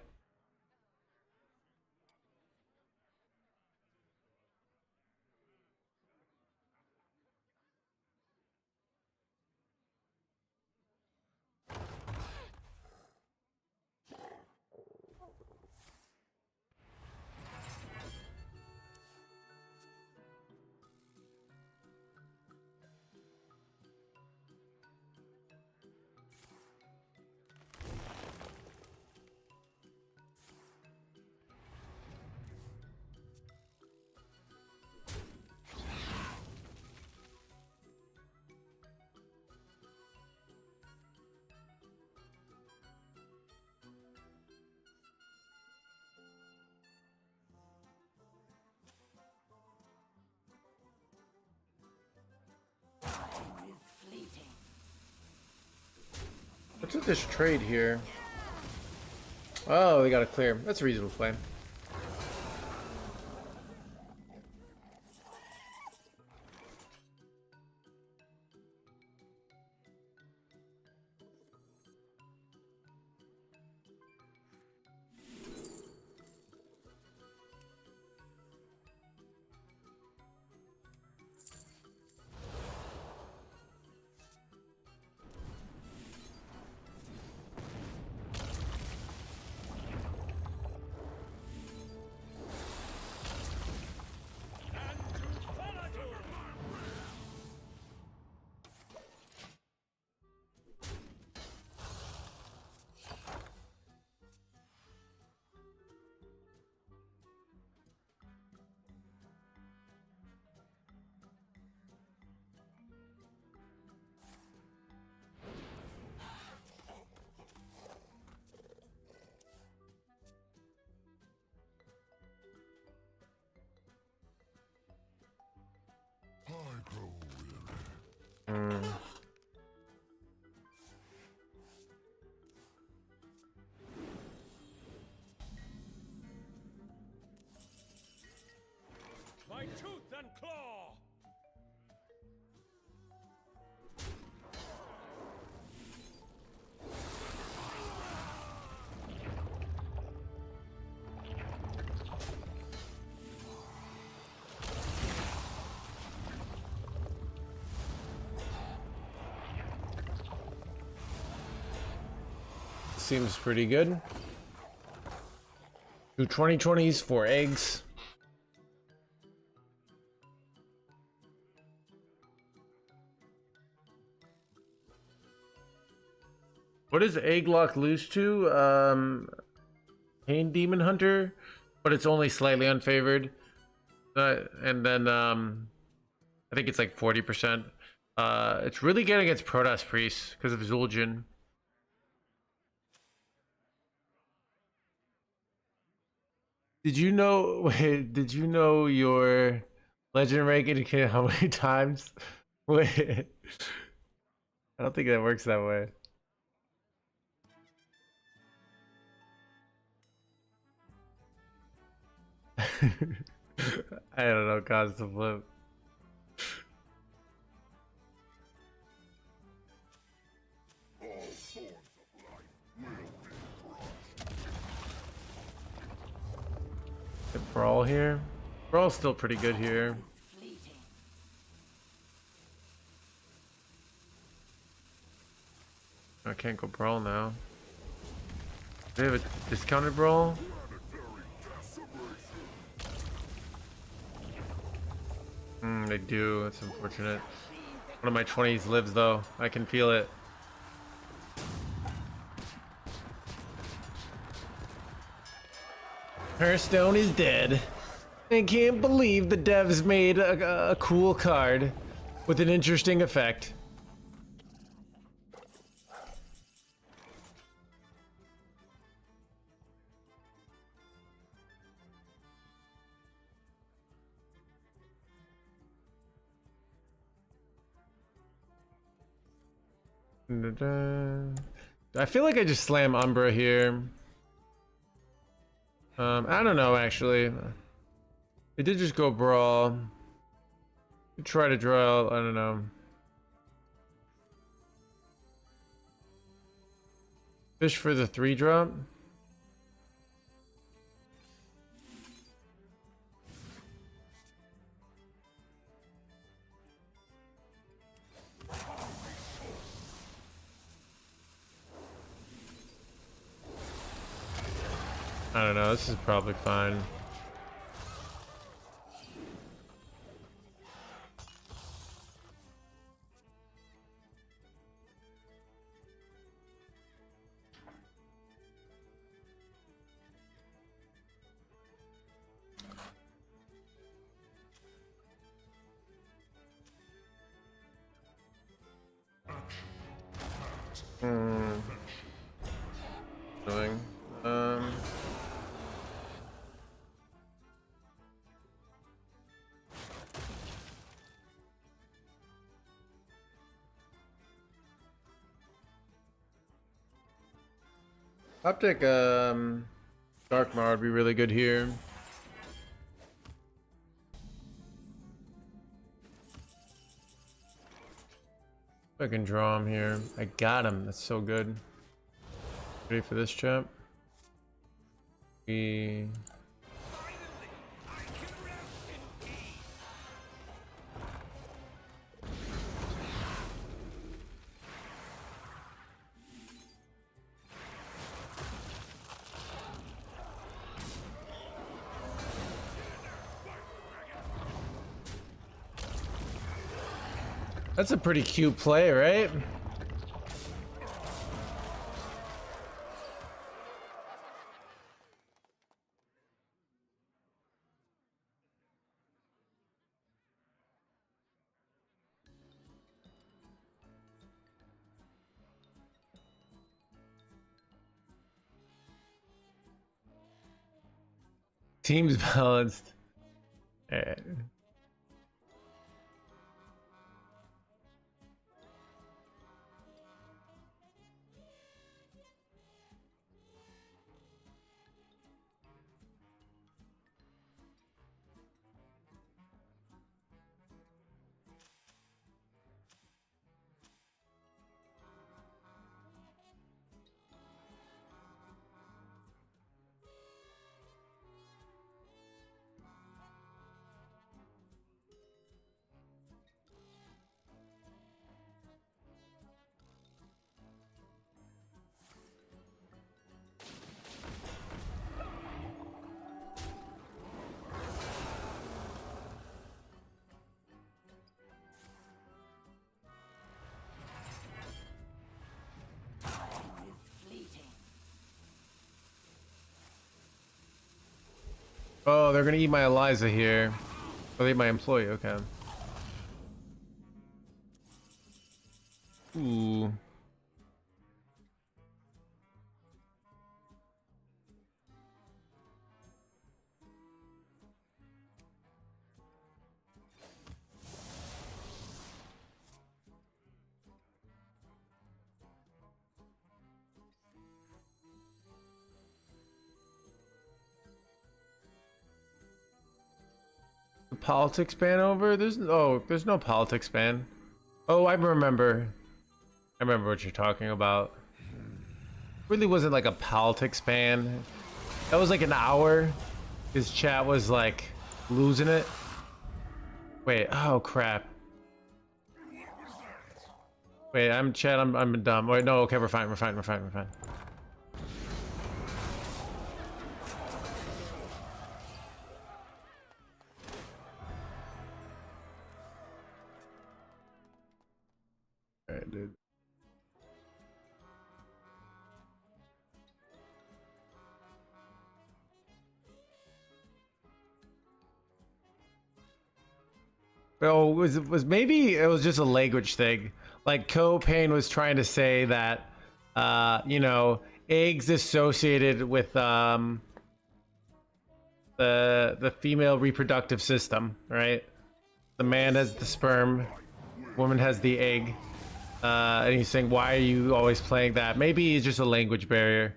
Speaker 3: What's with this trade here? Oh, they got to clear. That's a reasonable play.
Speaker 1: claw.
Speaker 3: Seems pretty good. 2 2020s, 4 eggs. What does egg lock lose to? Pain Demon Hunter, but it's only slightly unfavored. And then I think it's like 40%. It's really good against Protoss Priest because of Zul'jin. Did you know? Wait, did you know your legend rank indicated how many times? Wait, I don't think that works that way. I don't know, cause the flip.
Speaker 1: All forms of life will be crushed.
Speaker 3: Get Brawl here. Brawl's still pretty good here. I can't go Brawl now. Do they have a discounted Brawl? They do. That's unfortunate. One of my 20s lives though. I can feel it. Hearthstone is dead. I can't believe the devs made a cool card with an interesting effect. I feel like I just slam Umbra here. I don't know actually. It did just go Brawl. Try to draw, I don't know. Fish for the 3-drop. I don't know, this is probably fine. Doing. Optic, Darkmar would be really good here. I can draw him here. I got him. That's so good. Ready for this chap? We... That's a pretty cute play, right? Team's balanced. Eh. Oh, they're gonna eat my Eliza here. Oh, they eat my employee. Okay. Ooh. The politics ban over? There's no politics ban. Oh, I remember. I remember what you're talking about. Really wasn't like a politics ban. That was like an hour. His chat was like losing it. Wait, oh crap. Wait, I'm dumb. Wait, no, okay, we're fine. Alright, dude. Oh, was maybe it was just a language thing. Like Copain was trying to say that you know, eggs associated with the female reproductive system, right? The man has the sperm, woman has the egg. And he's saying, why are you always playing that? Maybe it's just a language barrier.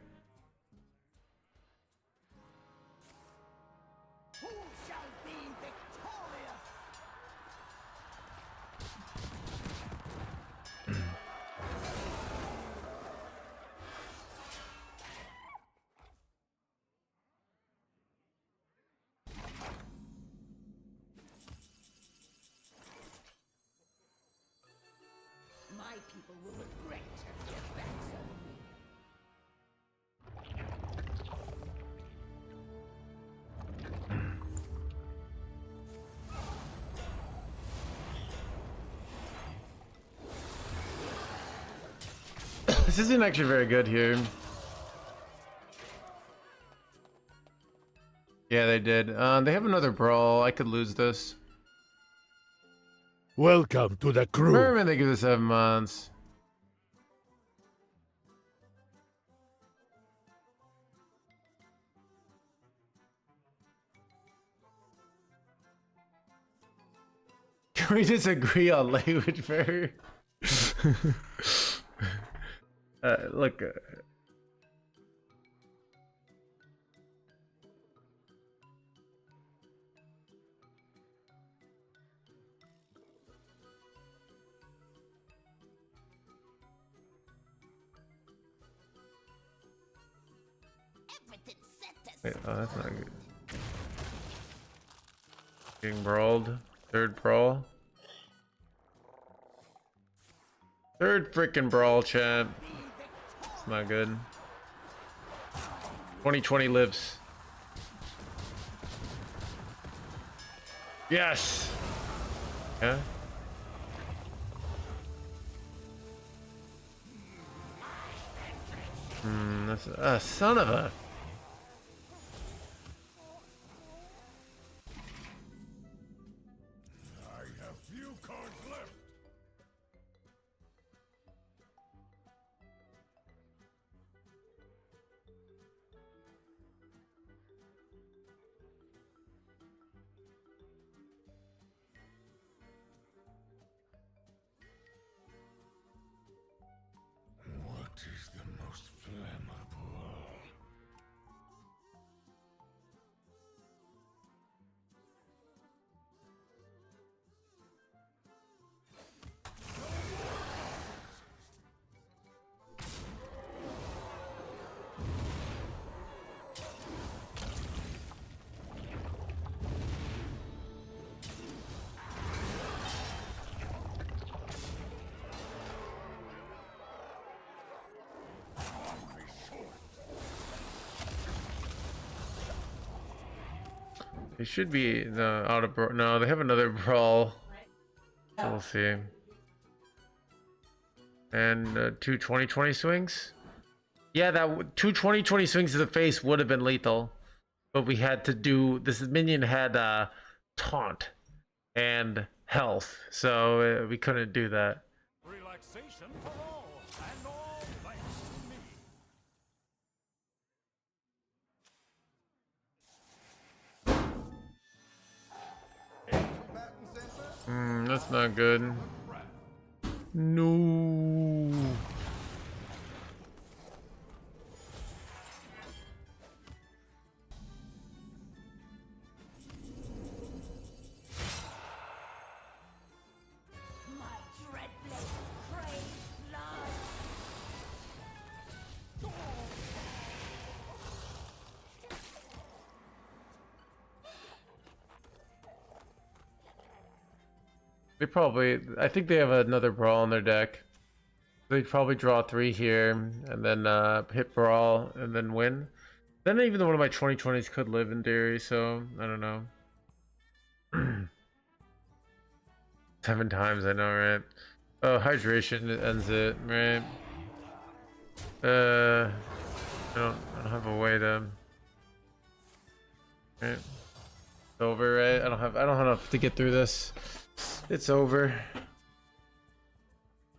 Speaker 4: Who shall be victorious? My people will regret turning their backs on me.
Speaker 3: This isn't actually very good here. Yeah, they did. They have another brawl. I could lose this.
Speaker 1: Welcome to the crew.
Speaker 3: Remember when they give it 7 months? Can we disagree on language barrier? Look.
Speaker 4: Everything set to
Speaker 3: Wait, oh, that's not good. Getting brawled. Third brawl. Third freaking brawl, chat. It's not good. 2020 lives. Yes! Yeah? That's a son of a...
Speaker 1: I have few cards left. What is the most flammable?
Speaker 3: They should be the out of brawl. No, they have another brawl. So we'll see. And two 2020 swings. Yeah, that two 2020 swings to the face would have been lethal. but we had to do this. Minion had taunt and health, so we couldn't do that.
Speaker 1: Relaxation for all, and all thanks to me.
Speaker 3: That's not good. No.
Speaker 4: My dread blades crave blood.
Speaker 3: They probably, I think they have another brawl on their deck. They'd probably draw 3 here and then hit brawl and then win. Then even one of my 2020s could live in theory, so I don't know. 7 times, I know, right? Oh, hydration ends it, right? I don't have a way to. Right. It's over, right? I don't have enough to get through this. It's over.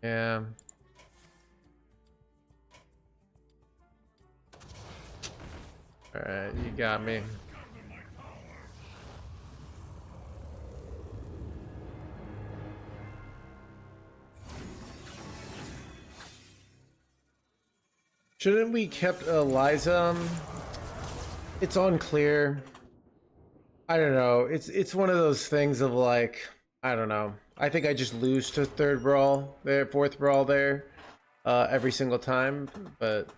Speaker 3: Yeah. Alright, you got me. Shouldn't we kept Eliza? It's unclear. I don't know. It's one of those things of like, I don't know. I think I just lose to 3rd brawl there, 4th brawl there, every single time, but.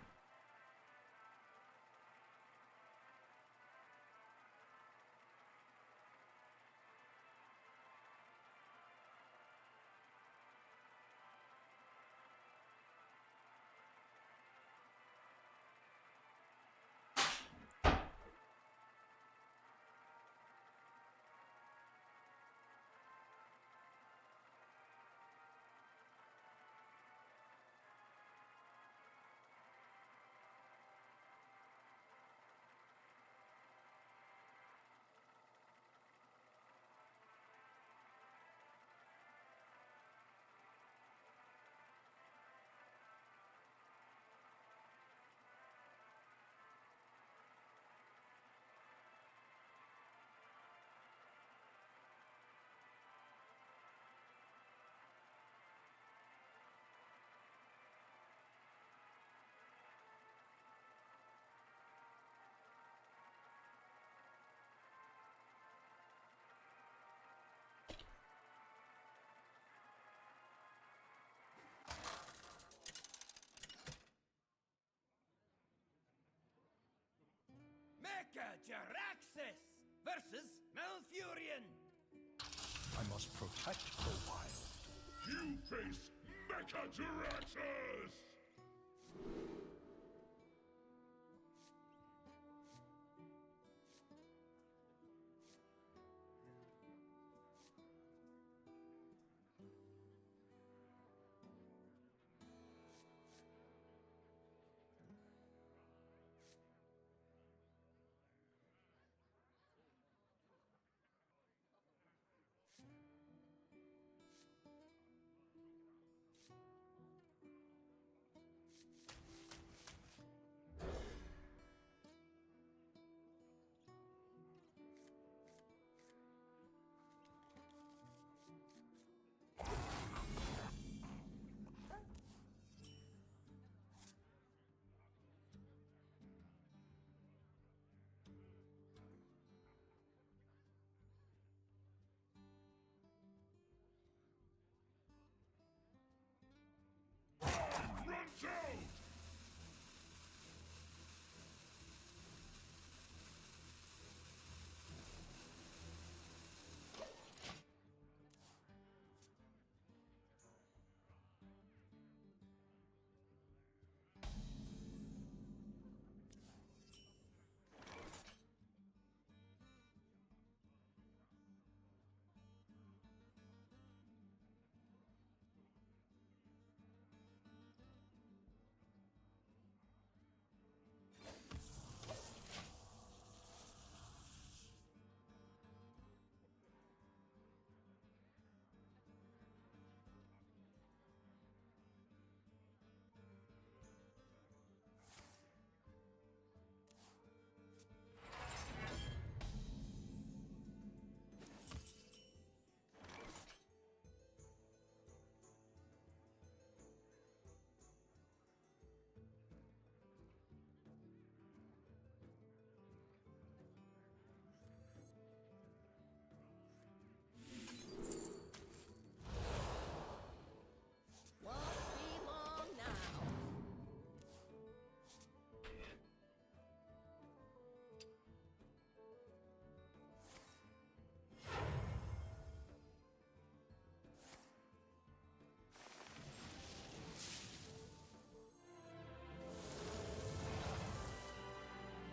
Speaker 6: Mecha Jaraxxus versus Malfurion.
Speaker 1: I must protect the wild. You face Mechajaraxxus!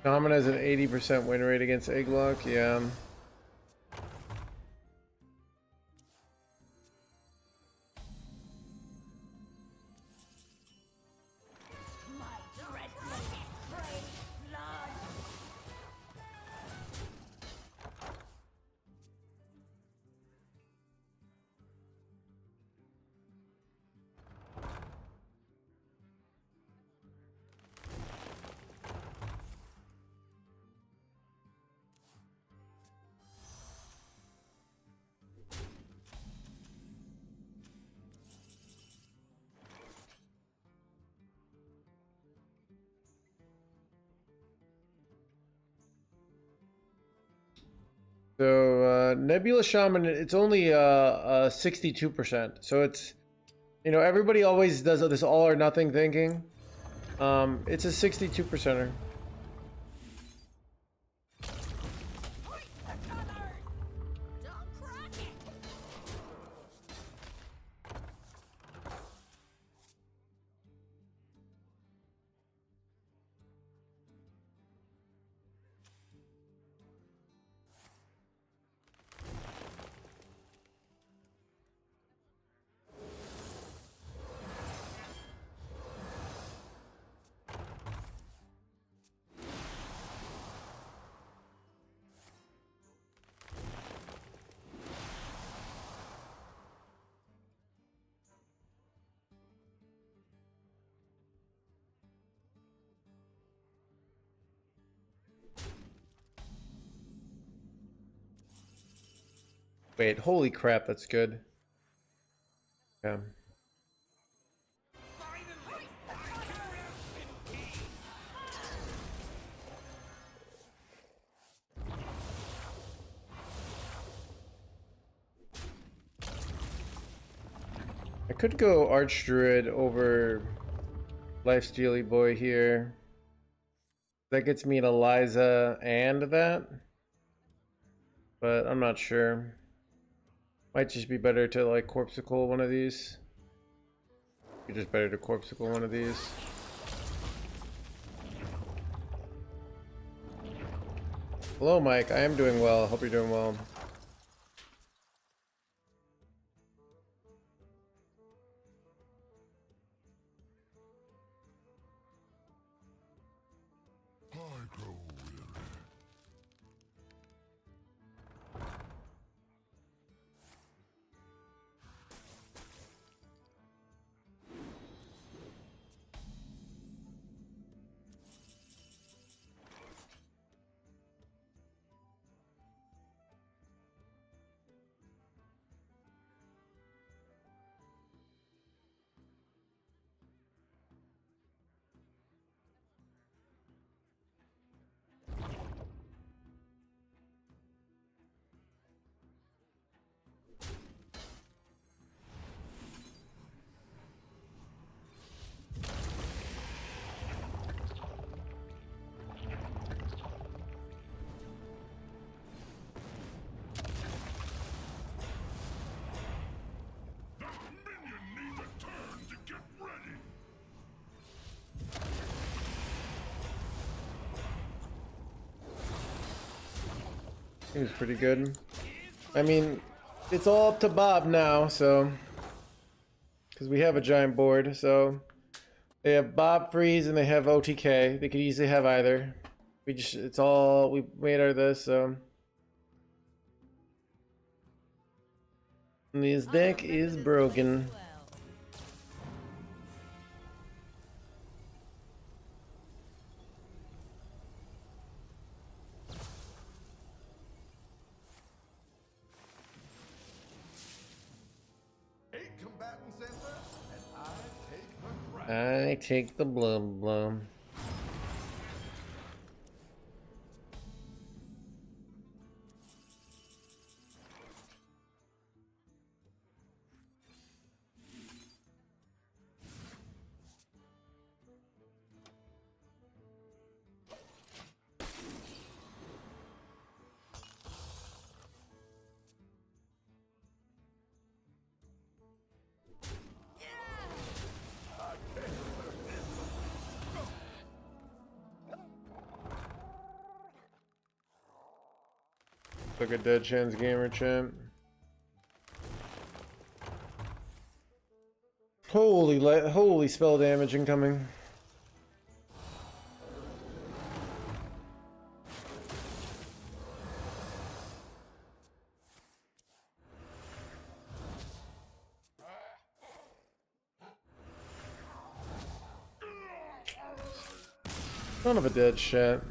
Speaker 3: Shaman has an 80% win rate against Egglock, yeah.
Speaker 4: My dreadful brave blood.
Speaker 3: So Nebula Shaman, it's only 62%. So it's, you know, everybody always does this all or nothing thinking. It's a 62%er.
Speaker 4: Hoist the colors. Don't crack it.
Speaker 3: Wait, holy crap, that's good. Yeah.
Speaker 6: Finally, I can rest in peace.
Speaker 3: I could go Archdruid over Lifestealy Boy here. That gets me an Eliza and that. But I'm not sure. Might just be better to like Corpsicle one of these. Be just better to Corpsicle one of these. Hello, Mike. I am doing well. Hope you're doing well.
Speaker 1: I grow weary.
Speaker 3: He was pretty good. I mean, it's all up to Bob now, so. Because we have a giant board, so. They have Bob Freeze and they have OTK. They could easily have either. It's all, we made our this, so. And this
Speaker 2: I
Speaker 3: deck
Speaker 2: remember
Speaker 3: is
Speaker 2: this
Speaker 3: broken.
Speaker 2: place well.
Speaker 1: Eight combatants enter, and I take the crown.
Speaker 3: I take the blow. Like a dead chance gamer champ. Holy spell damage incoming. Son of a dead shit.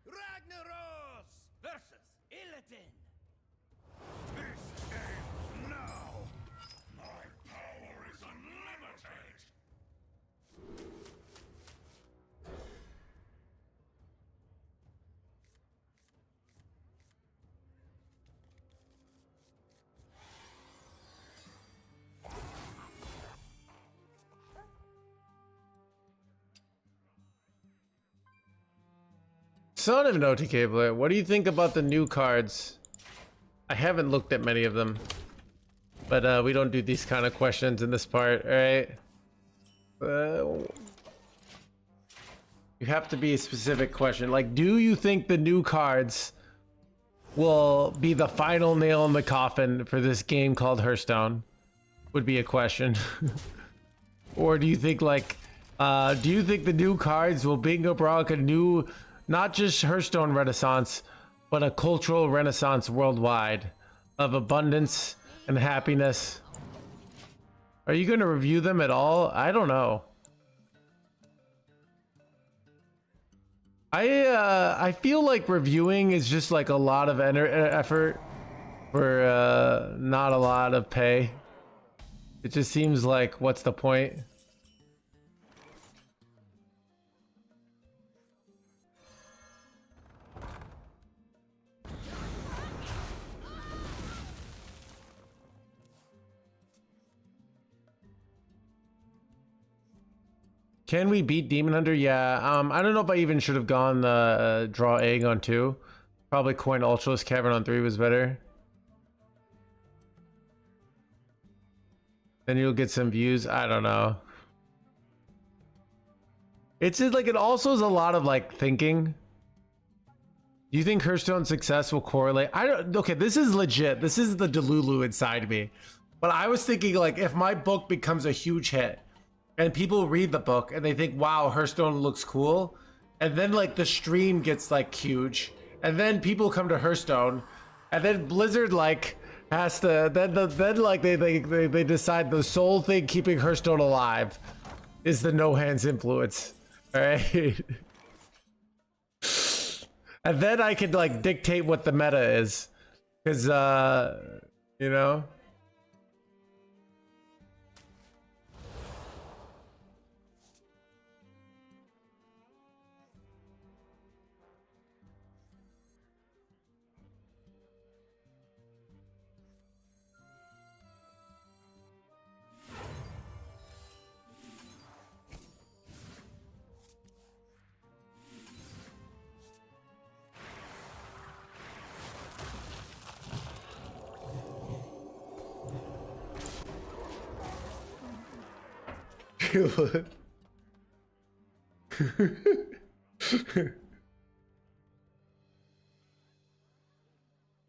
Speaker 6: Ragnaros versus Illidan. This ends now. My power is unlimited.
Speaker 3: Son of an OTK player, what do you think about the new cards? I haven't looked at many of them, but we don't do these kind of questions in this part, alright? You have to be a specific question. Like, do you think the new cards will be the final nail in the coffin for this game called Hearthstone? Would be a question. Or do you think like, do you think the new cards will bring about a new, not just Hearthstone renaissance, but a cultural renaissance worldwide of abundance and happiness? Are you going to review them at all? I don't know. I feel like reviewing is just like a lot of effort for not a lot of pay. It just seems like, what's the point? Can we beat Demon Hunter? Yeah. I don't know if I even should have gone draw egg on 2. Probably coin Ultralis Cavern on 3 was better. Then you'll get some views. I don't know. It's just like, it also is a lot of like thinking. Do you think Hearthstone's success will correlate? I don't. Okay, this is legit. This is the Delulu inside me. But I was thinking, like, if my book becomes a huge hit and people read the book and they think, wow, Hearthstone looks cool, and then like the stream gets like huge, and then people come to Hearthstone, and then Blizzard like has to then like they decide the sole thing keeping Hearthstone alive is the no hands influence. All right. And then I could like dictate what the meta is, because you know.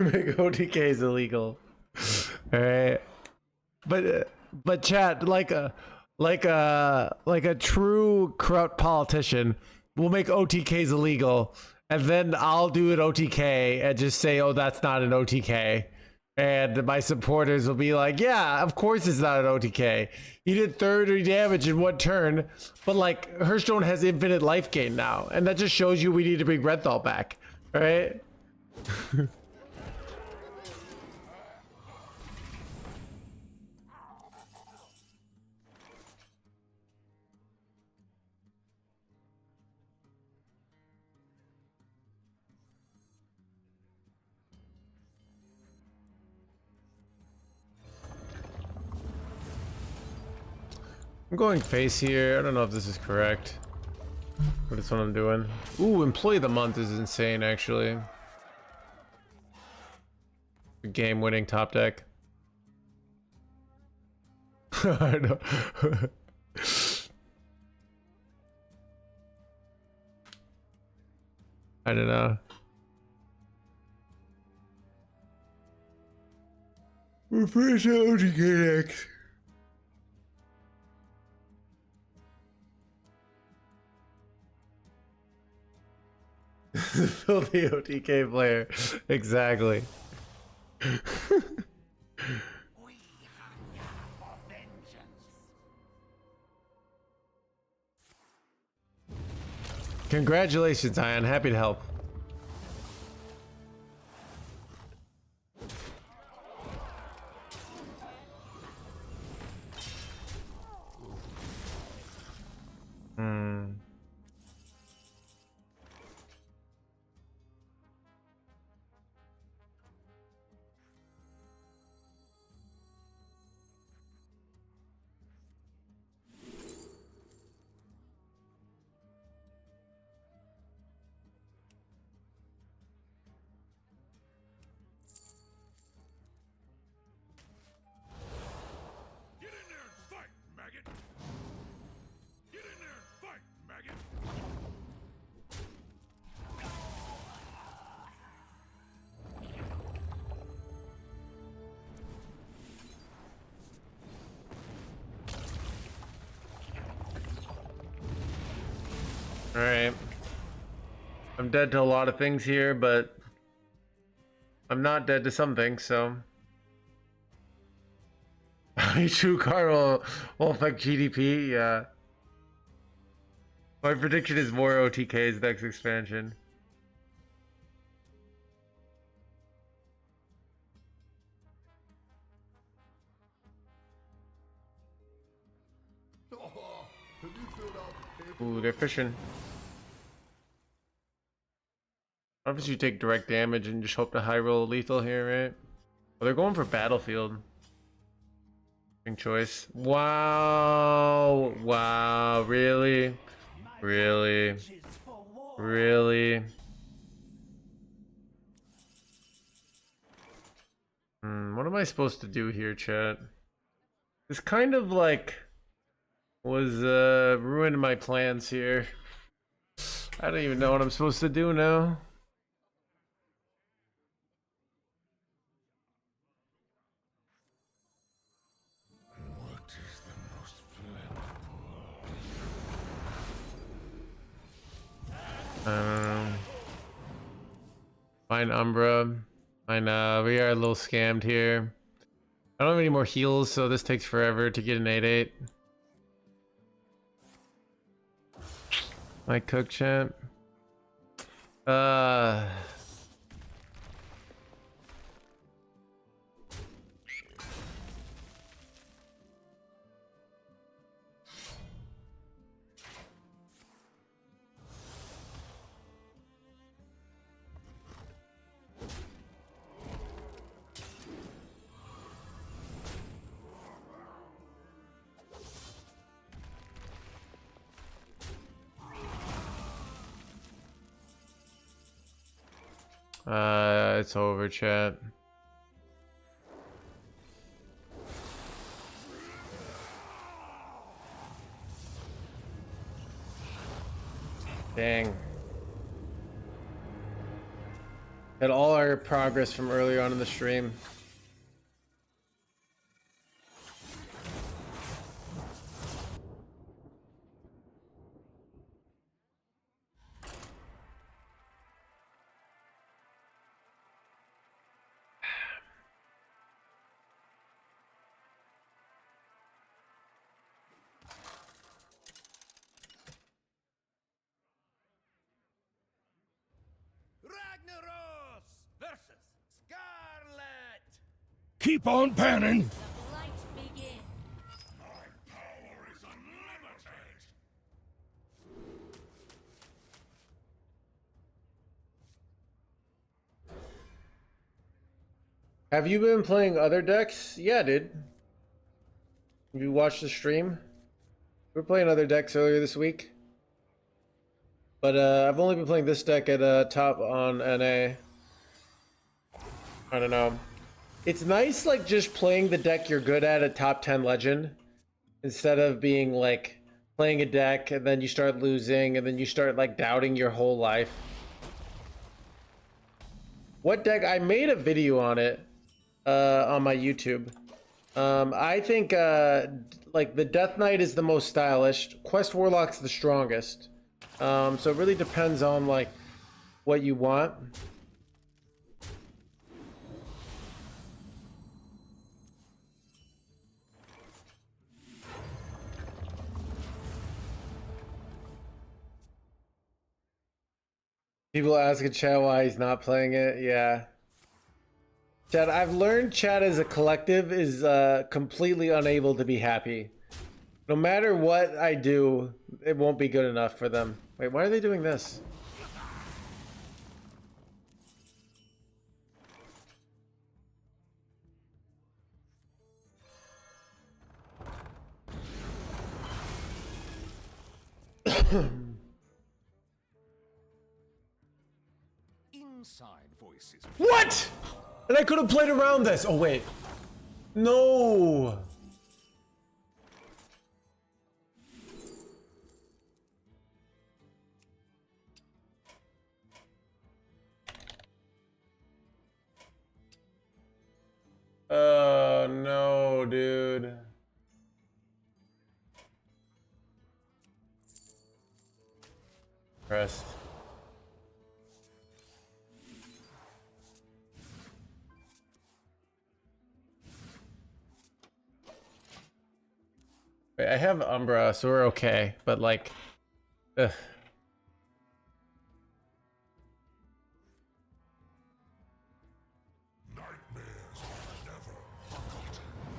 Speaker 3: Make OTKs illegal. All right, but chat, like a true corrupt politician will make OTKs illegal, and then I'll do an OTK and just say, oh, that's not an OTK. And my supporters will be like, yeah, of course it's not an OTK. He did 30 damage in one turn, but like Hearthstone has infinite life gain now. And that just shows you we need to bring Renthal back, all right? I'm going face here. I don't know if this is correct, but it's what I'm doing. Ooh, employee of the month is insane, actually. Game winning top deck. I know. I don't know. We're first OTK next. The filthy OTK player. Exactly.
Speaker 6: We hunger for vengeance.
Speaker 3: Congratulations, Ion. Happy to help.
Speaker 6: Get in there and fight, maggot! Get in there and fight, maggot!
Speaker 3: Alright. I'm dead to a lot of things here, but I'm not dead to some things, so. True car will affect GDP, yeah. My prediction is more OTKs next expansion. Ooh, they're fishing. Obviously, you take direct damage and just hope to high roll lethal here, right? Well, they're going for battlefield. Interesting choice. Wow. Wow. Really? Really? Really? What am I supposed to do here, chat? This kind of like was ruined my plans here. I don't even know what I'm supposed to do now.
Speaker 6: What is the most plentiful?
Speaker 3: Fine, Umbra. Fine, we are a little scammed here. I don't have any more heals, so this takes forever to get an 8-8. My cook champ. It's over, chat. Dang. Had all our progress from earlier on in the stream.
Speaker 6: Ragnaros versus Scarlet.
Speaker 1: Keep on panning.
Speaker 4: The blight begin.
Speaker 6: My power is unlimited.
Speaker 3: Have you been playing other decks? Yeah, dude. Have you watched the stream? We were playing other decks earlier this week. But I've only been playing this deck at top on NA. I don't know. It's nice like just playing the deck you're good at top 10 legend. Instead of being like playing a deck and then you start losing and then you start like doubting your whole life. What deck? I made a video on it on my YouTube. I think like the Death Knight is the most stylish. Quest Warlock's the strongest. So it really depends on like what you want. People asking Chad why he's not playing it. Yeah. Chad, I've learned Chad as a collective is completely unable to be happy. No matter what I do, it won't be good enough for them. Wait, why are they doing this?
Speaker 1: Inside voices.
Speaker 3: What? And I could have played around this. Oh, wait. No. Oh, no, dude. Pressed. Wait, I have Umbra, so we're okay, but like, ugh.
Speaker 6: Nightmares are never forgotten.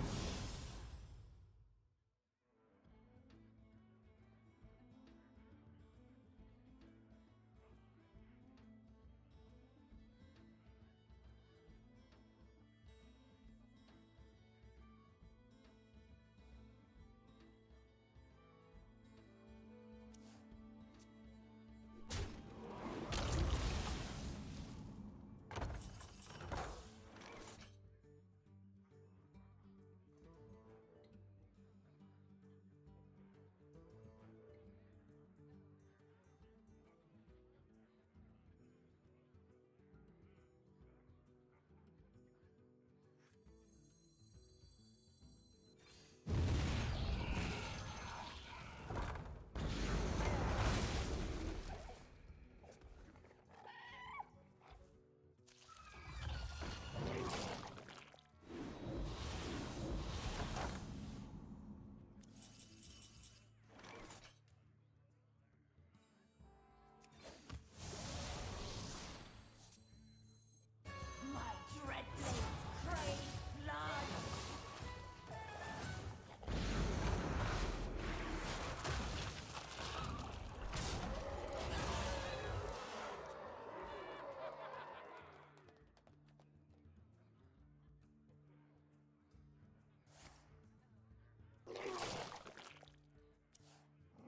Speaker 4: My dread blades crave blood.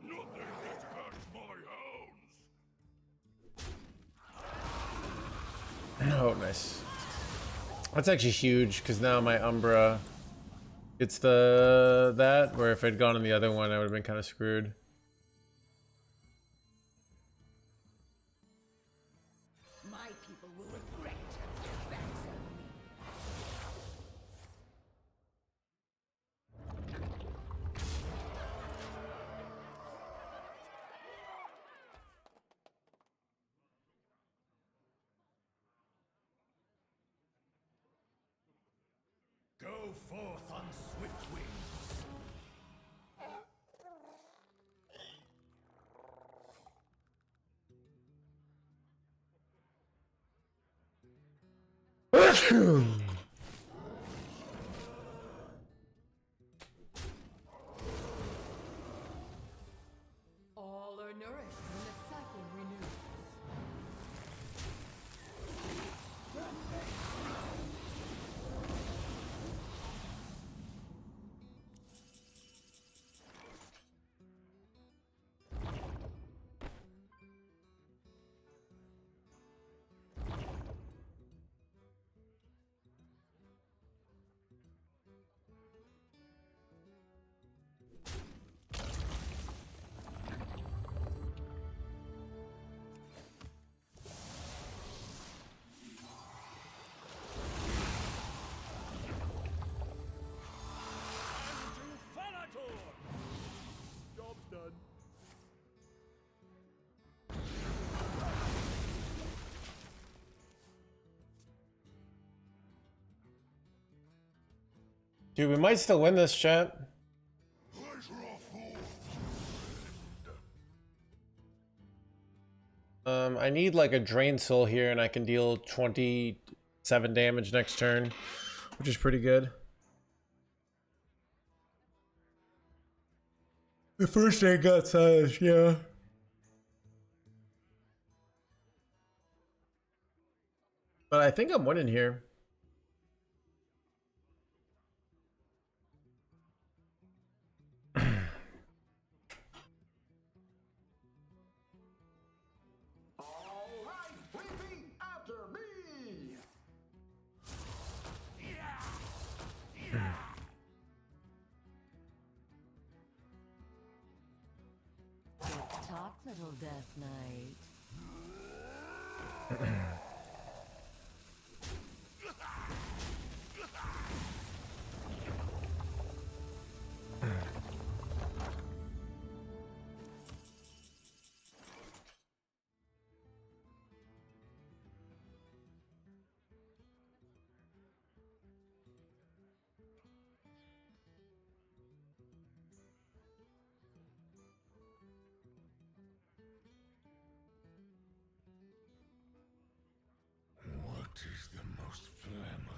Speaker 6: Nothing gets past my hounds.
Speaker 3: Oh, nice. That's actually huge because now my Umbra gets that. Where if I'd gone on the other one, I would have been kind of screwed.
Speaker 6: forth on swift wings.
Speaker 4: All are nourished when the cycle renews.
Speaker 6: Job's done.
Speaker 3: Dude, we might still win this, chat. I need like a Drain Soul here, and I can deal 27 damage next turn, which is pretty good. The first aid got size, yeah. But I think I'm winning here.
Speaker 2: Talk, little Death Knight.
Speaker 6: What is the most flammable?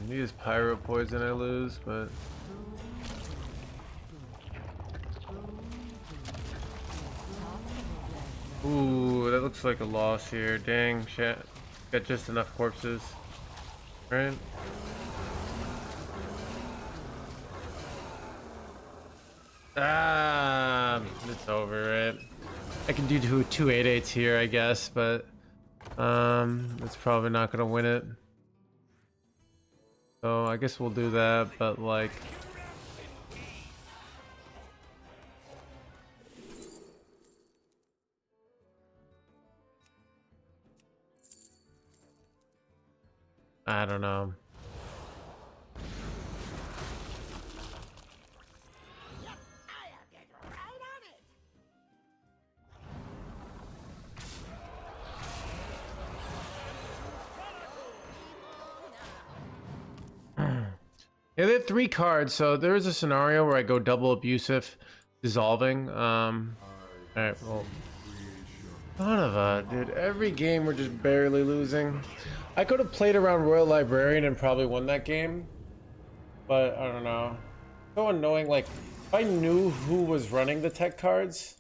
Speaker 3: Use Pyro Poison, I lose, but ooh, that looks like a loss here. Dang, shit. Got just enough corpses. Right? Ah, it's over, right? I can do two 8/8s here, I guess, but that's probably not gonna win it. So I guess we'll do that, but like... I don't know.
Speaker 4: I'll get right on it.
Speaker 3: Yeah, they have 3 cards, so there is a scenario where I go double abusive, dissolving. Alright, well... Son of a... Dude, every game we're just barely losing. I could have played around Royal Librarian and probably won that game. But, I don't know. So annoying, like, if I knew who was running the tech cards,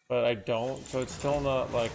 Speaker 3: but I don't, so it's still not, like...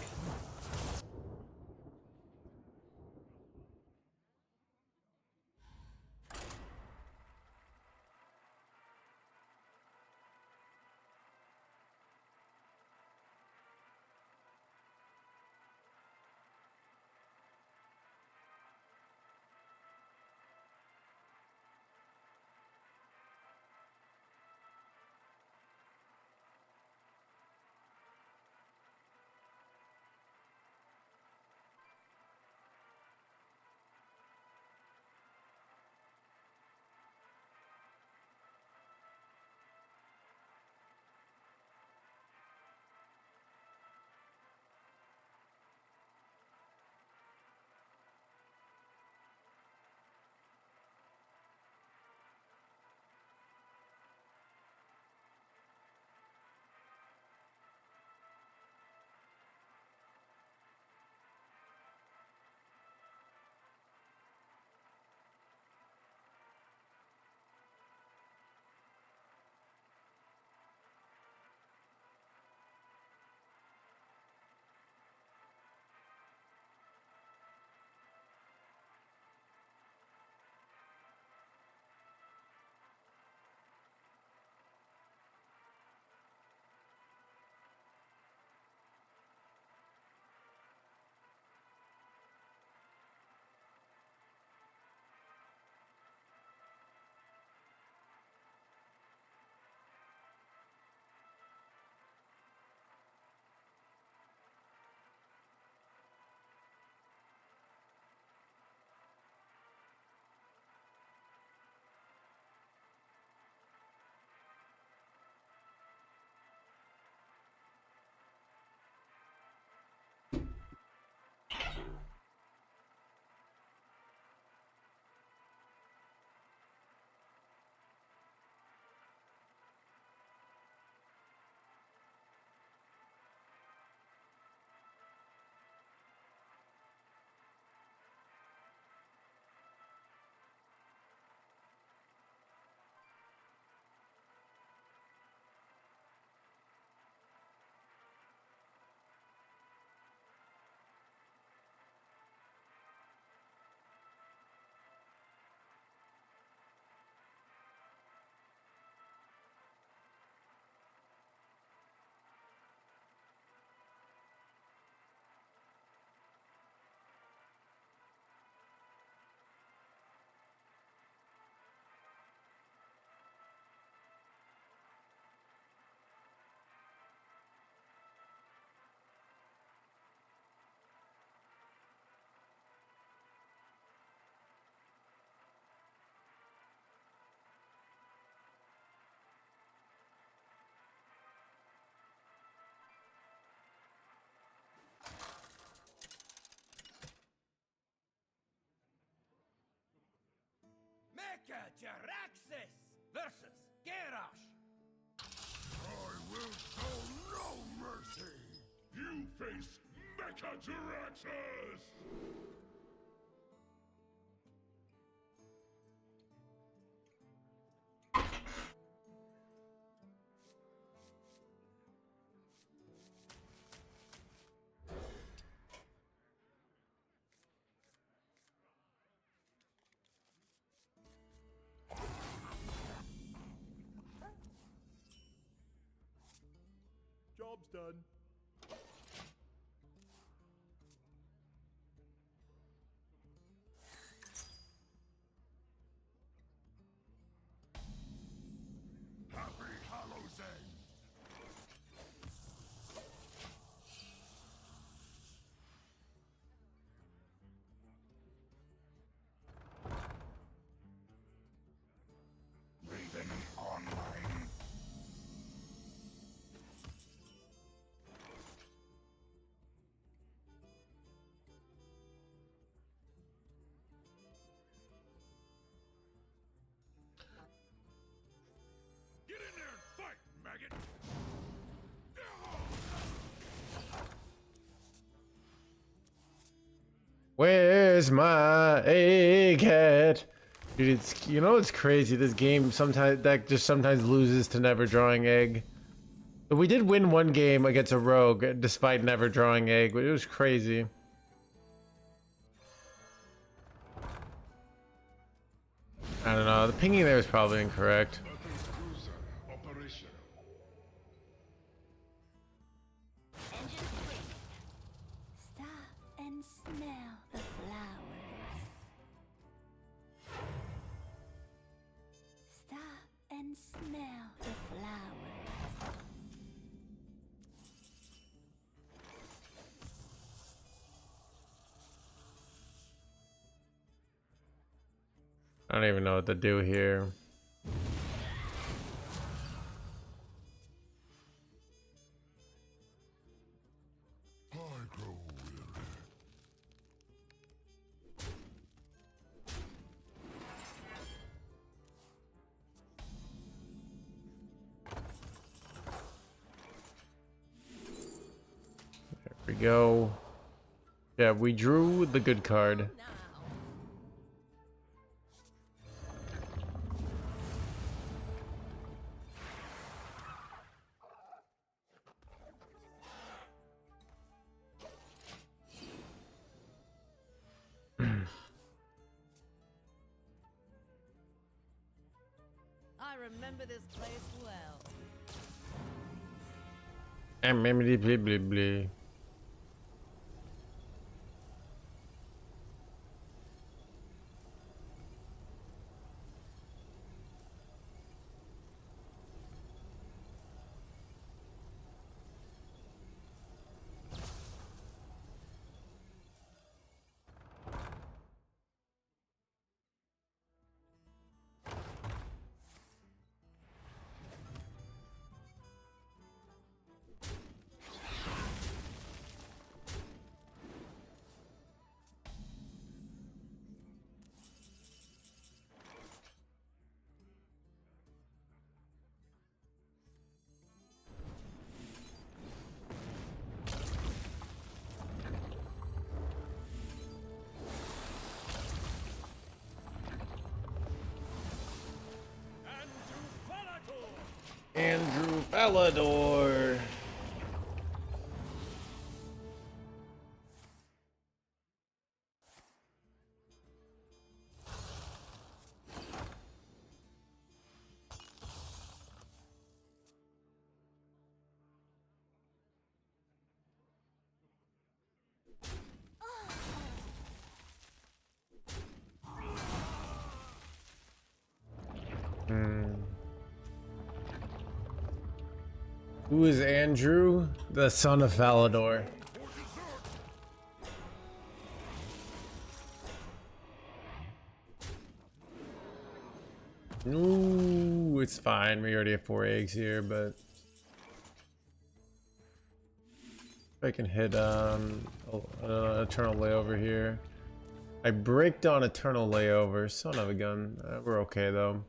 Speaker 7: Mecha Jaraxxus versus Garrosh.
Speaker 6: I will show no mercy! You face Mechajaraxxus!
Speaker 1: Job's done.
Speaker 3: Where's my egghead? Dude, it's, you know, it's crazy. This game sometimes loses to never drawing egg. But we did win one game against a rogue despite never drawing egg, but it was crazy. I don't know. The pinging there is probably incorrect.
Speaker 4: Stop and smell the flowers. Stop and smell the flowers.
Speaker 3: I don't even know what to do here. There we go. Yeah, we drew the good card.
Speaker 2: I remember this place well.
Speaker 3: Blah, blah, blah. Andrew Falador. Who is Andrew? The son of Falador. Ooh, it's fine. We already have 4 eggs here, but if I can hit Eternal Layover here. I bricked on Eternal Layover. Son of a gun. We're okay though.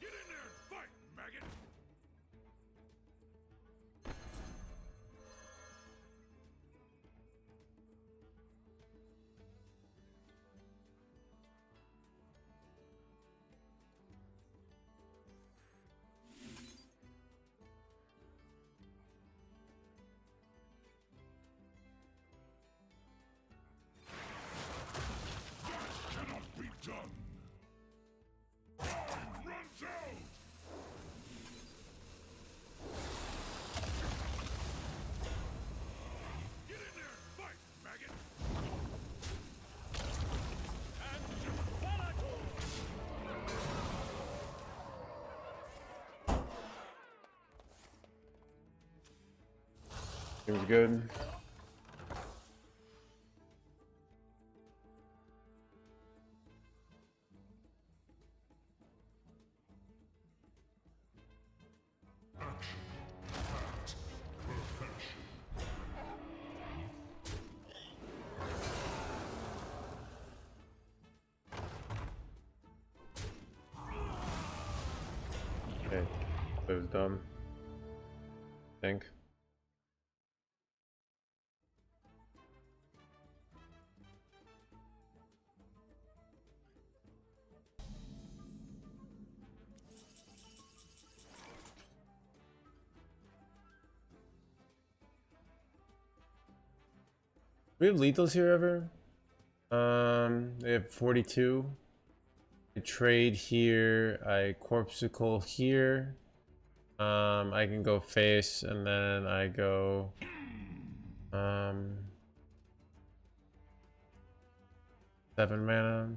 Speaker 6: Get in there and fight, maggot! Cannot be done. Time runs out. Get in there and fight, maggot! And you follow.
Speaker 3: Seems good. It was dumb. I think. We have lethals here ever? They have 42. I trade here. I corpsicle here. I can go face and then I go 7 mana.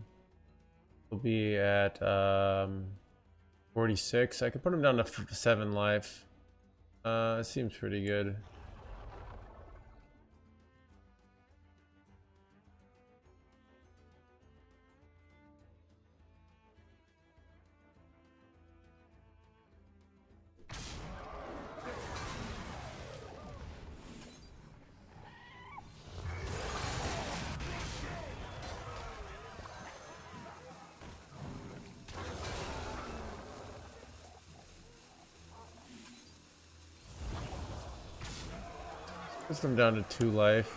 Speaker 3: We'll be at 46. I could put him down to 7 life. It seems pretty good. Puts them down to 2 life.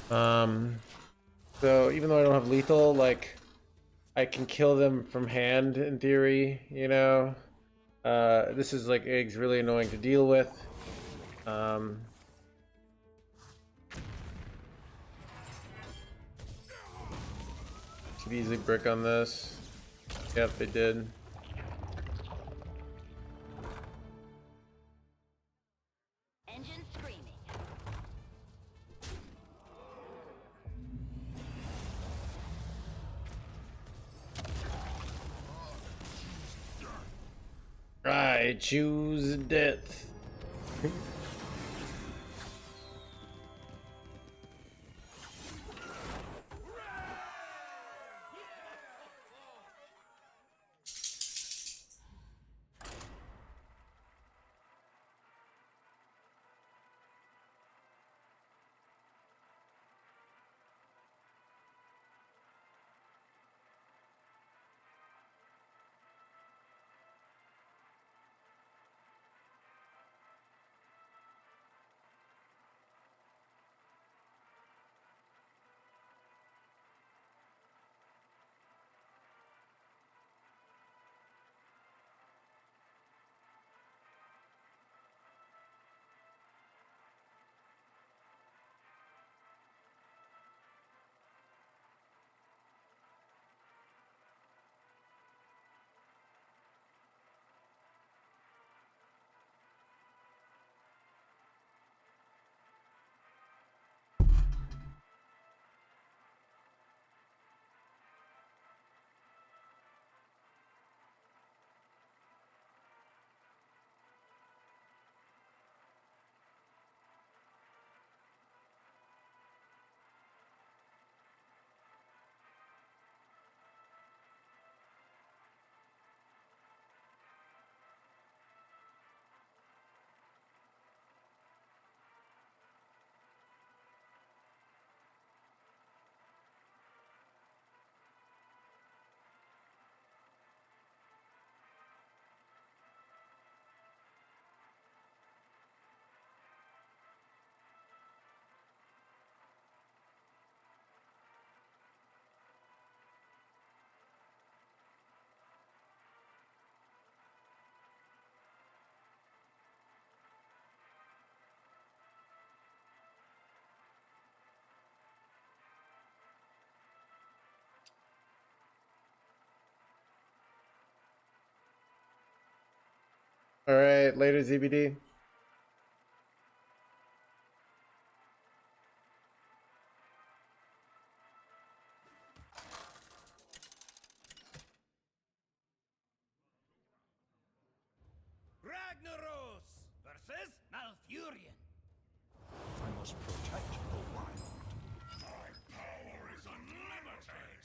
Speaker 3: So even though I don't have lethal, like I can kill them from hand in theory, you know. This is like Egg's really annoying to deal with. Should easily brick on this. Yep, they did.
Speaker 4: Engine screaming.
Speaker 3: I choose death. All right, later ZBD.
Speaker 7: Ragnaros versus Malfurion.
Speaker 1: I must protect the wild.
Speaker 6: My power is unlimited!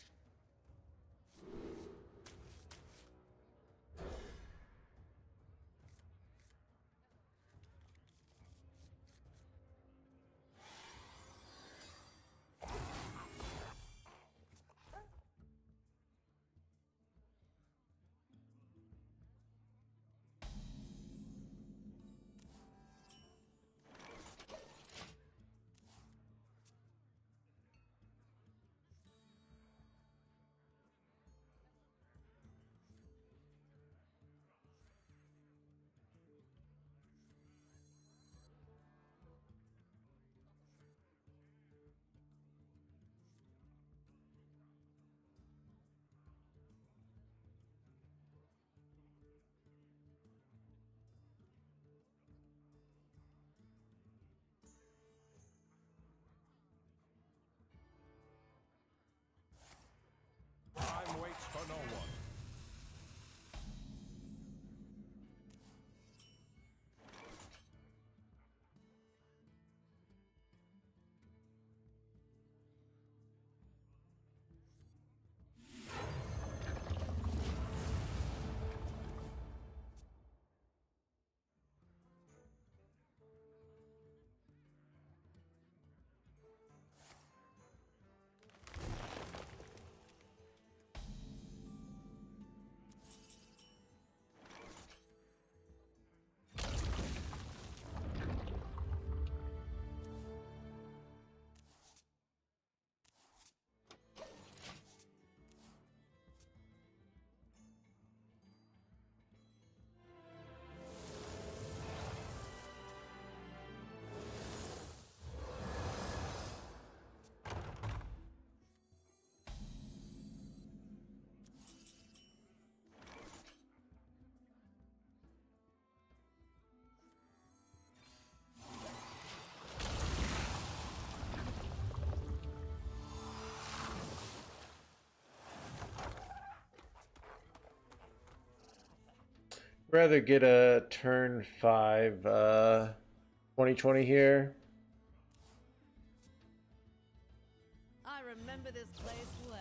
Speaker 3: Rather get a turn 5 2020 here.
Speaker 2: I remember this place well.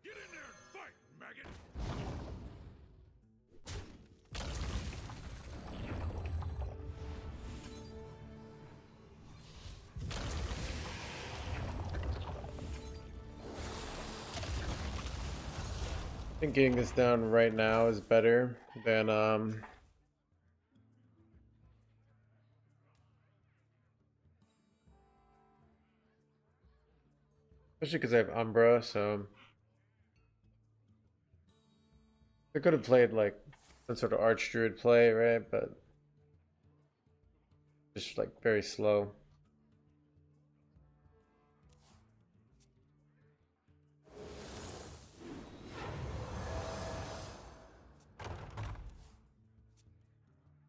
Speaker 6: Get in there and fight, maggot!
Speaker 3: I think getting this down right now is better than especially because I have Umbra, so I could have played like some sort of Archdruid play, right? But just like very slow.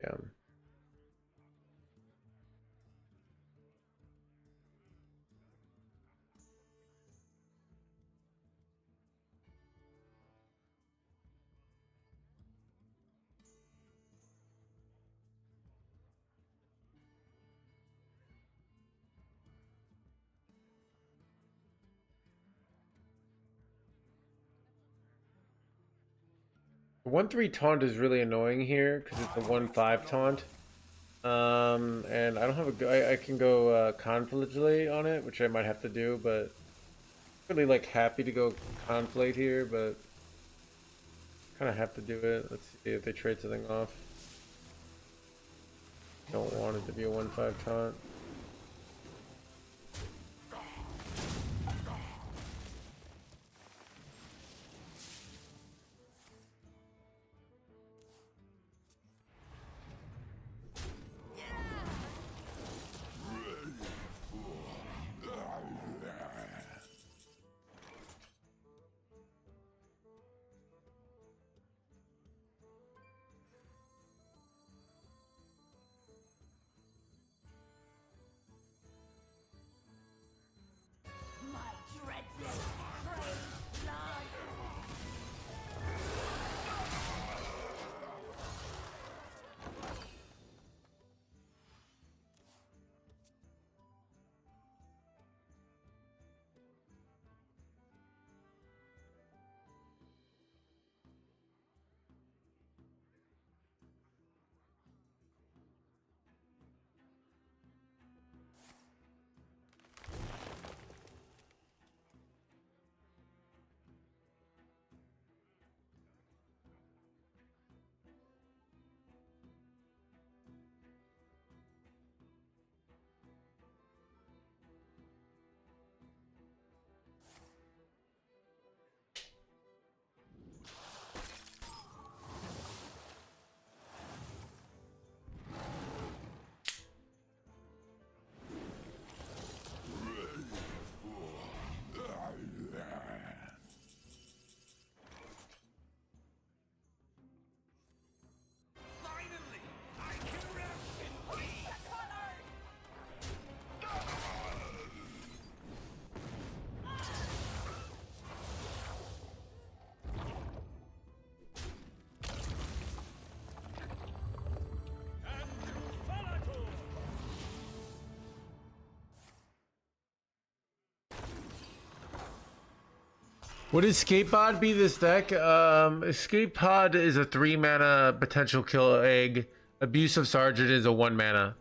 Speaker 3: Yeah. The 1-3 taunt is really annoying here because it's a 1-5 taunt. And I don't have I can go Conflagellate on it, which I might have to do, but really like happy to go Conflate here, but kind of have to do it. Let's see if they trade something off. Don't want it to be a 1-5 taunt.
Speaker 4: My dreadful prey blood.
Speaker 7: Finally, I can rest in peace. And to Falator!
Speaker 3: Would Escape Pod be this deck? Escape Pod is a 3 mana potential kill egg. Abusive Sergeant is a 1 mana.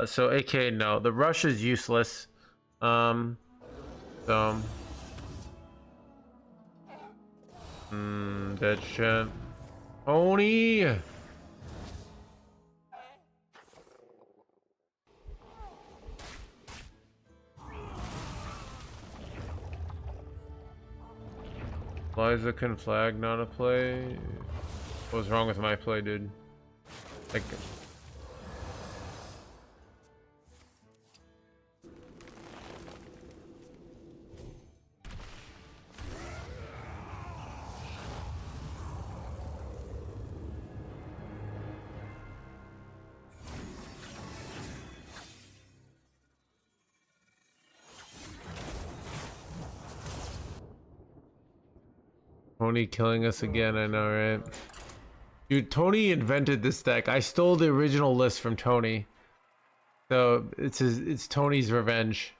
Speaker 3: So aka no. The rush is useless. So dead shit. Oni! Liza can flag not a play. What was wrong with my play, dude? Like, Tony killing us again, I know, right? Dude, Tony invented this deck. I stole the original list from Tony. So it's Tony's revenge.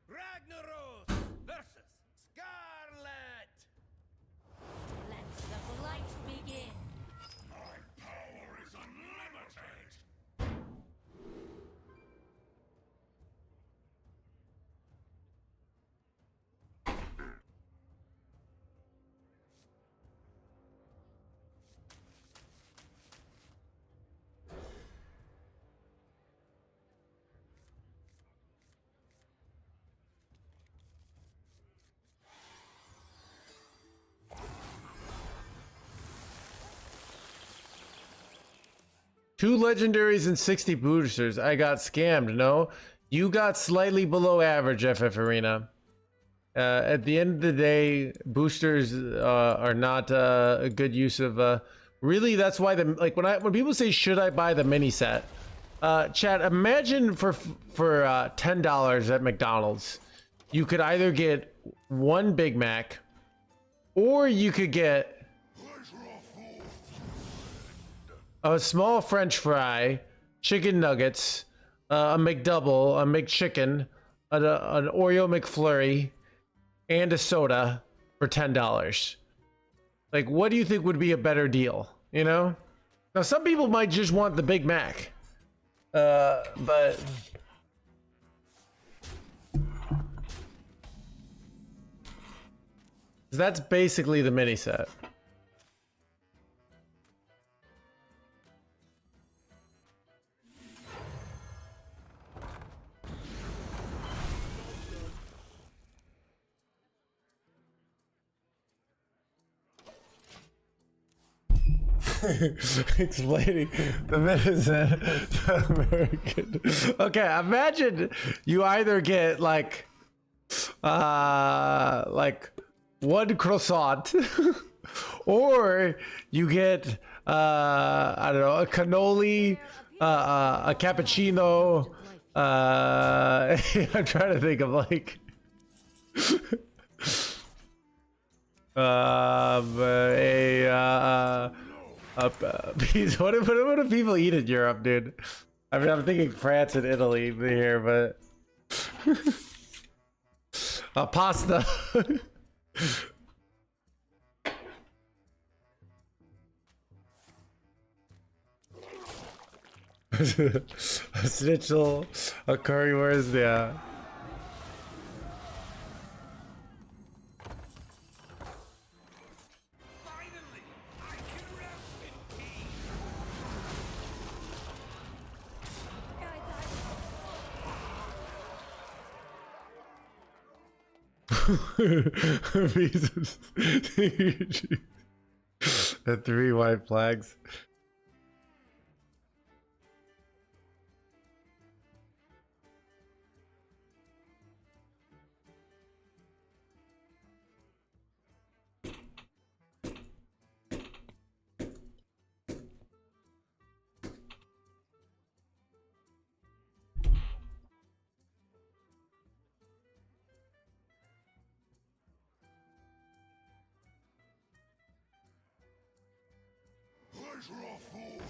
Speaker 7: Ragnaros versus Scarlet.
Speaker 4: Let the blight begin.
Speaker 6: My power is unlimited.
Speaker 3: Two legendaries and 60 boosters. I got scammed, no? You got slightly below average, FF Arena. At the end of the day, boosters are not a good use of... really, that's why when people say, should I buy the mini set? Chat, imagine for $10 at McDonald's, you could either get one Big Mac, or you could get a small French fry, chicken nuggets, a McDouble, a McChicken, an Oreo McFlurry, and a soda for $10. Like, what do you think would be a better deal? You know? Now, some people might just want the Big Mac. But... that's basically the mini set. Explaining the medicine to American. Okay, imagine you either get like one croissant, or you get I don't know, a cannoli, a cappuccino. I'm trying to think of like. What do people eat in Europe, dude? I mean, I'm thinking France and Italy here, but pasta. A schnitzel, a currywurst, yeah.
Speaker 7: Finally, I can rest in
Speaker 3: The 3 white flags.
Speaker 6: Pleasure of fools.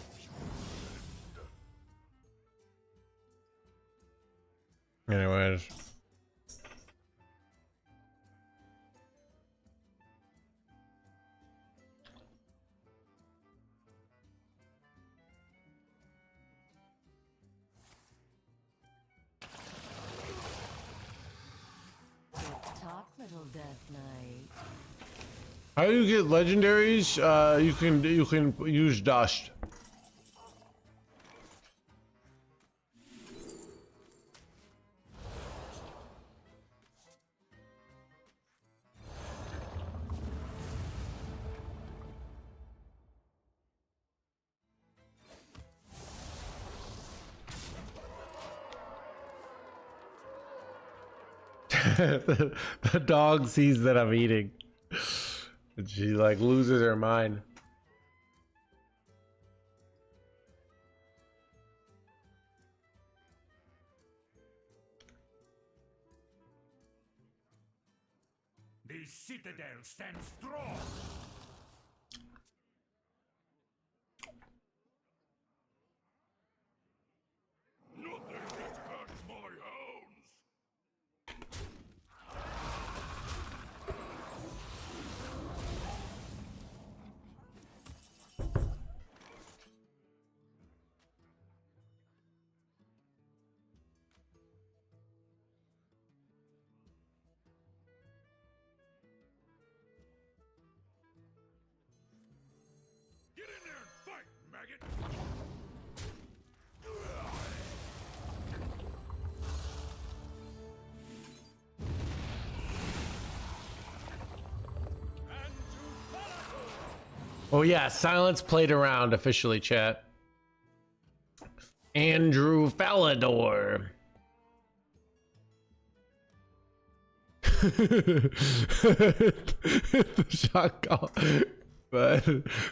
Speaker 3: Anyways.
Speaker 2: Talk, little Death Knight.
Speaker 3: How do you get legendaries? You can use dust. The dog sees that I'm eating. And she like loses her mind.
Speaker 6: The citadel stands strong. Nothing gets past my hounds. Get in there and fight, maggot!
Speaker 3: Oh yeah, Silence played around officially, chat. Andrew Falador. The shot call. But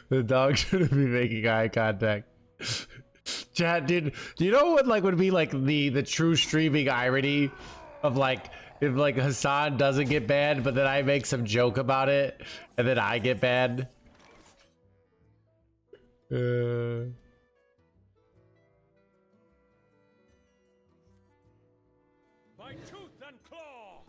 Speaker 3: the dog shouldn't be making eye contact. Chat, dude, do you know what like would be like the true streaming irony of like if like Hassan doesn't get banned, but then I make some joke about it and then I get banned?
Speaker 7: By tooth and claw.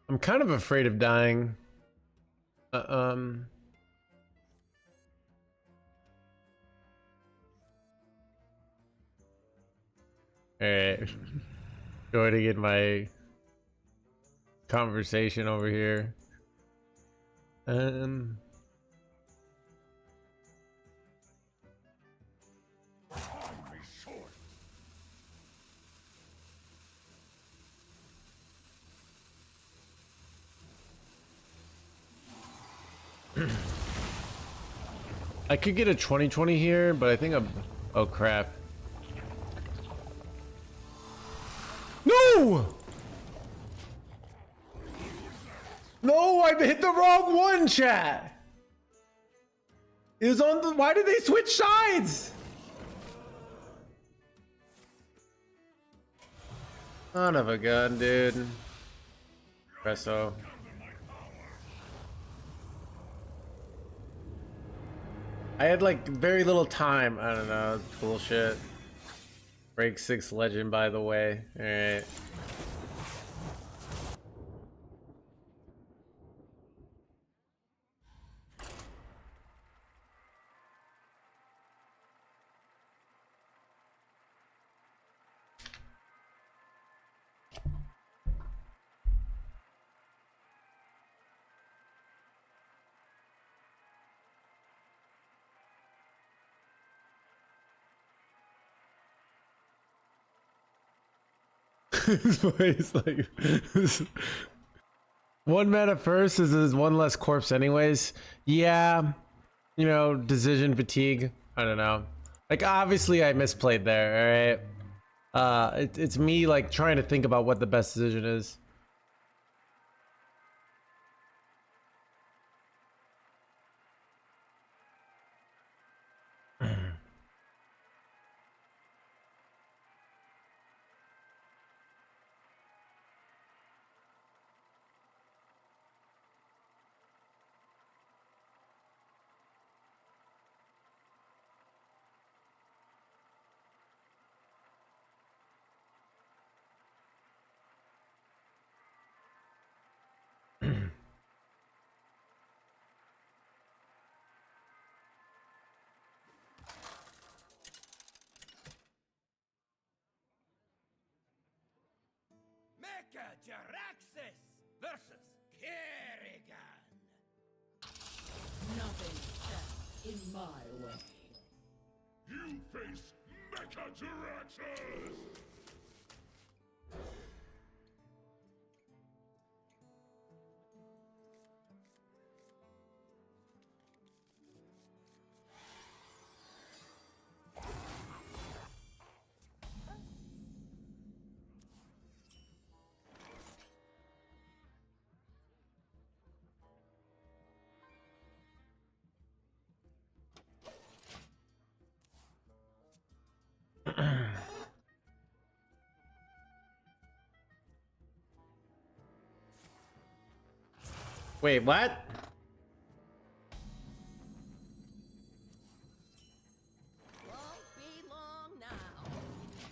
Speaker 3: I'm kind of afraid of dying. Alright. Joining in my conversation over here.
Speaker 6: Time is short.
Speaker 3: I could get a 2020 here, but I think I'm... Oh crap. No! No, I hit the wrong one, chat! It was on the... Why did they switch sides? Son of a gun, dude. Presso. I had like very little time. I don't know. Bullshit. Break 6 legend, by the way. Alright. He's like, one mana first is one less corpse anyways. Yeah, you know, decision fatigue. I don't know. Like obviously I misplayed there, all right? It's me like trying to think about what the best decision is.
Speaker 7: Mecha Jaraxxus versus Kerrigan.
Speaker 4: Nothing stands in my way.
Speaker 6: You face Mecha Jaraxxus!
Speaker 3: Wait, what?
Speaker 4: Won't be long now.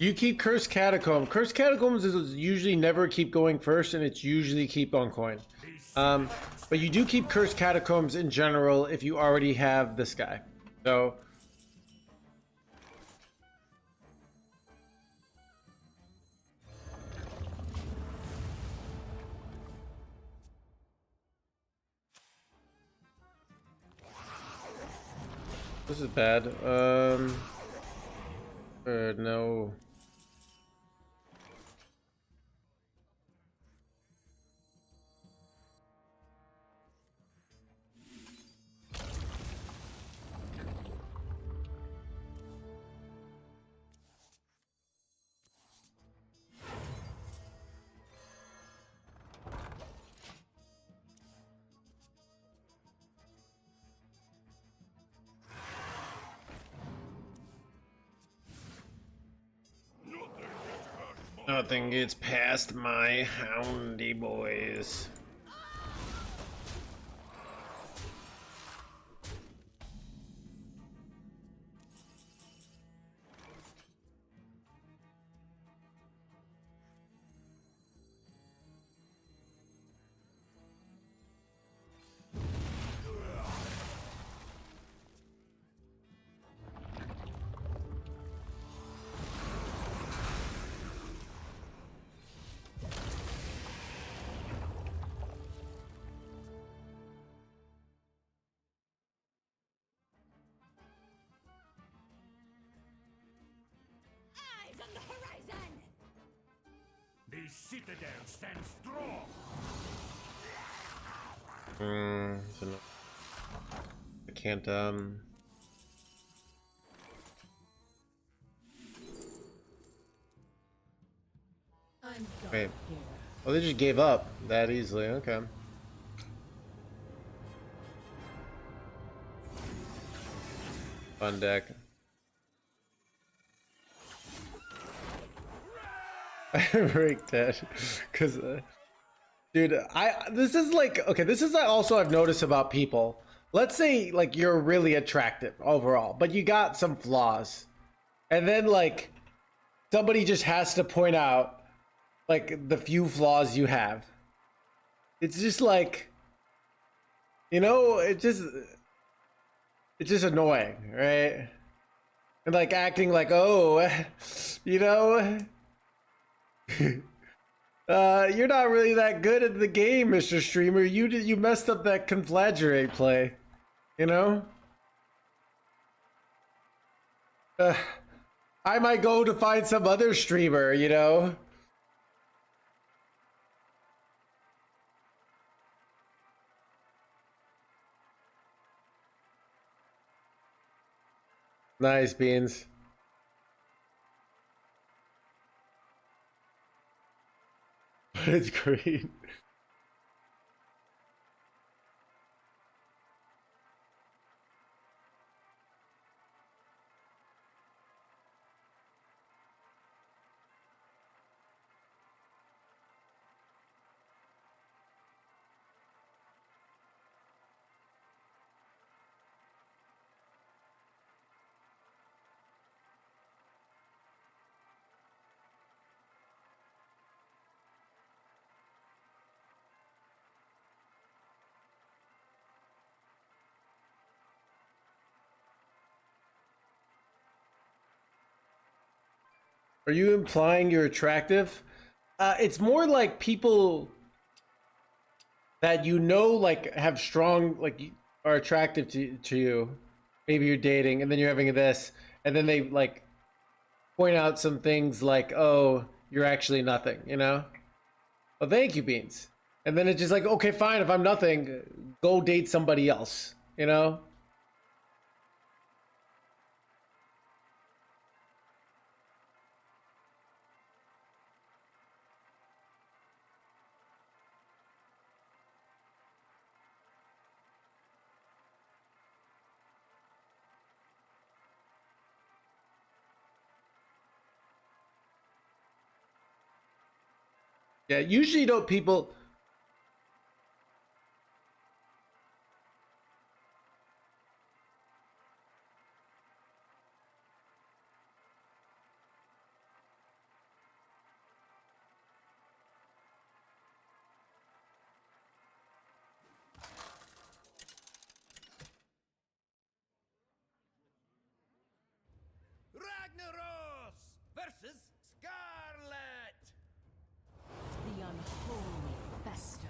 Speaker 3: You keep Cursed Catacomb. Cursed Catacombs is usually never keep going first, and it's usually keep on coin. But you do keep Cursed Catacombs in general if you already have this guy. So this is bad. No. Nothing gets past my houndy boys.
Speaker 4: Eyes on the horizon.
Speaker 6: The Citadel stands strong!
Speaker 3: So no, I can't
Speaker 4: I'm done
Speaker 3: wait.
Speaker 4: here.
Speaker 3: Oh, they just gave up that easily. Okay. Fun deck. I break that because, dude, this is like okay. This is also I've noticed about people. Let's say like you're really attractive overall, but you got some flaws, and then like somebody just has to point out like the few flaws you have. It's just like, you know, it's just annoying, right? And like acting like, oh, you know, you're not really that good at the game, Mr. Streamer. You messed up that conflagrate play, you know? I might go to find some other streamer, you know? Nice, Beans. It's great. Are you implying you're attractive? It's more like people that you know, like have strong, like are attractive to you. Maybe you're dating, and then you're having this, and then they like point out some things like, "Oh, you're actually nothing," you know? Well, thank you, Beans. And then it's just like, okay, fine. If I'm nothing, go date somebody else, you know? Yeah, usually don't people.
Speaker 7: Ragnaros versus Scarlet.
Speaker 4: The unholy fester.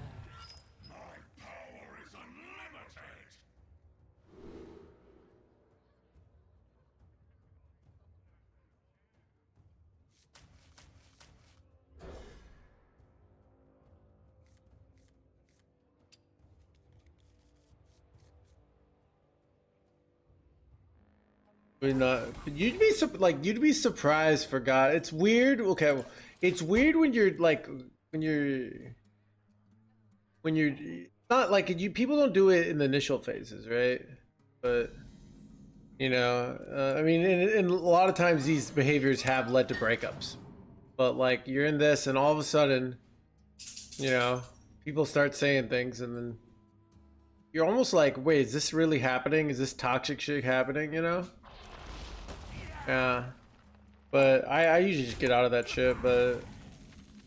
Speaker 6: My power is unlimited.
Speaker 3: We're not. You'd be surprised for God. It's weird. Okay, well, it's weird when you're like when you're not like you. People don't do it in the initial phases, right? But you know, I mean, and a lot of times these behaviors have led to breakups. But like you're in this, and all of a sudden, you know, people start saying things, and then you're almost like, wait, is this really happening? Is this toxic shit happening? You know? Yeah. But I usually just get out of that shit, but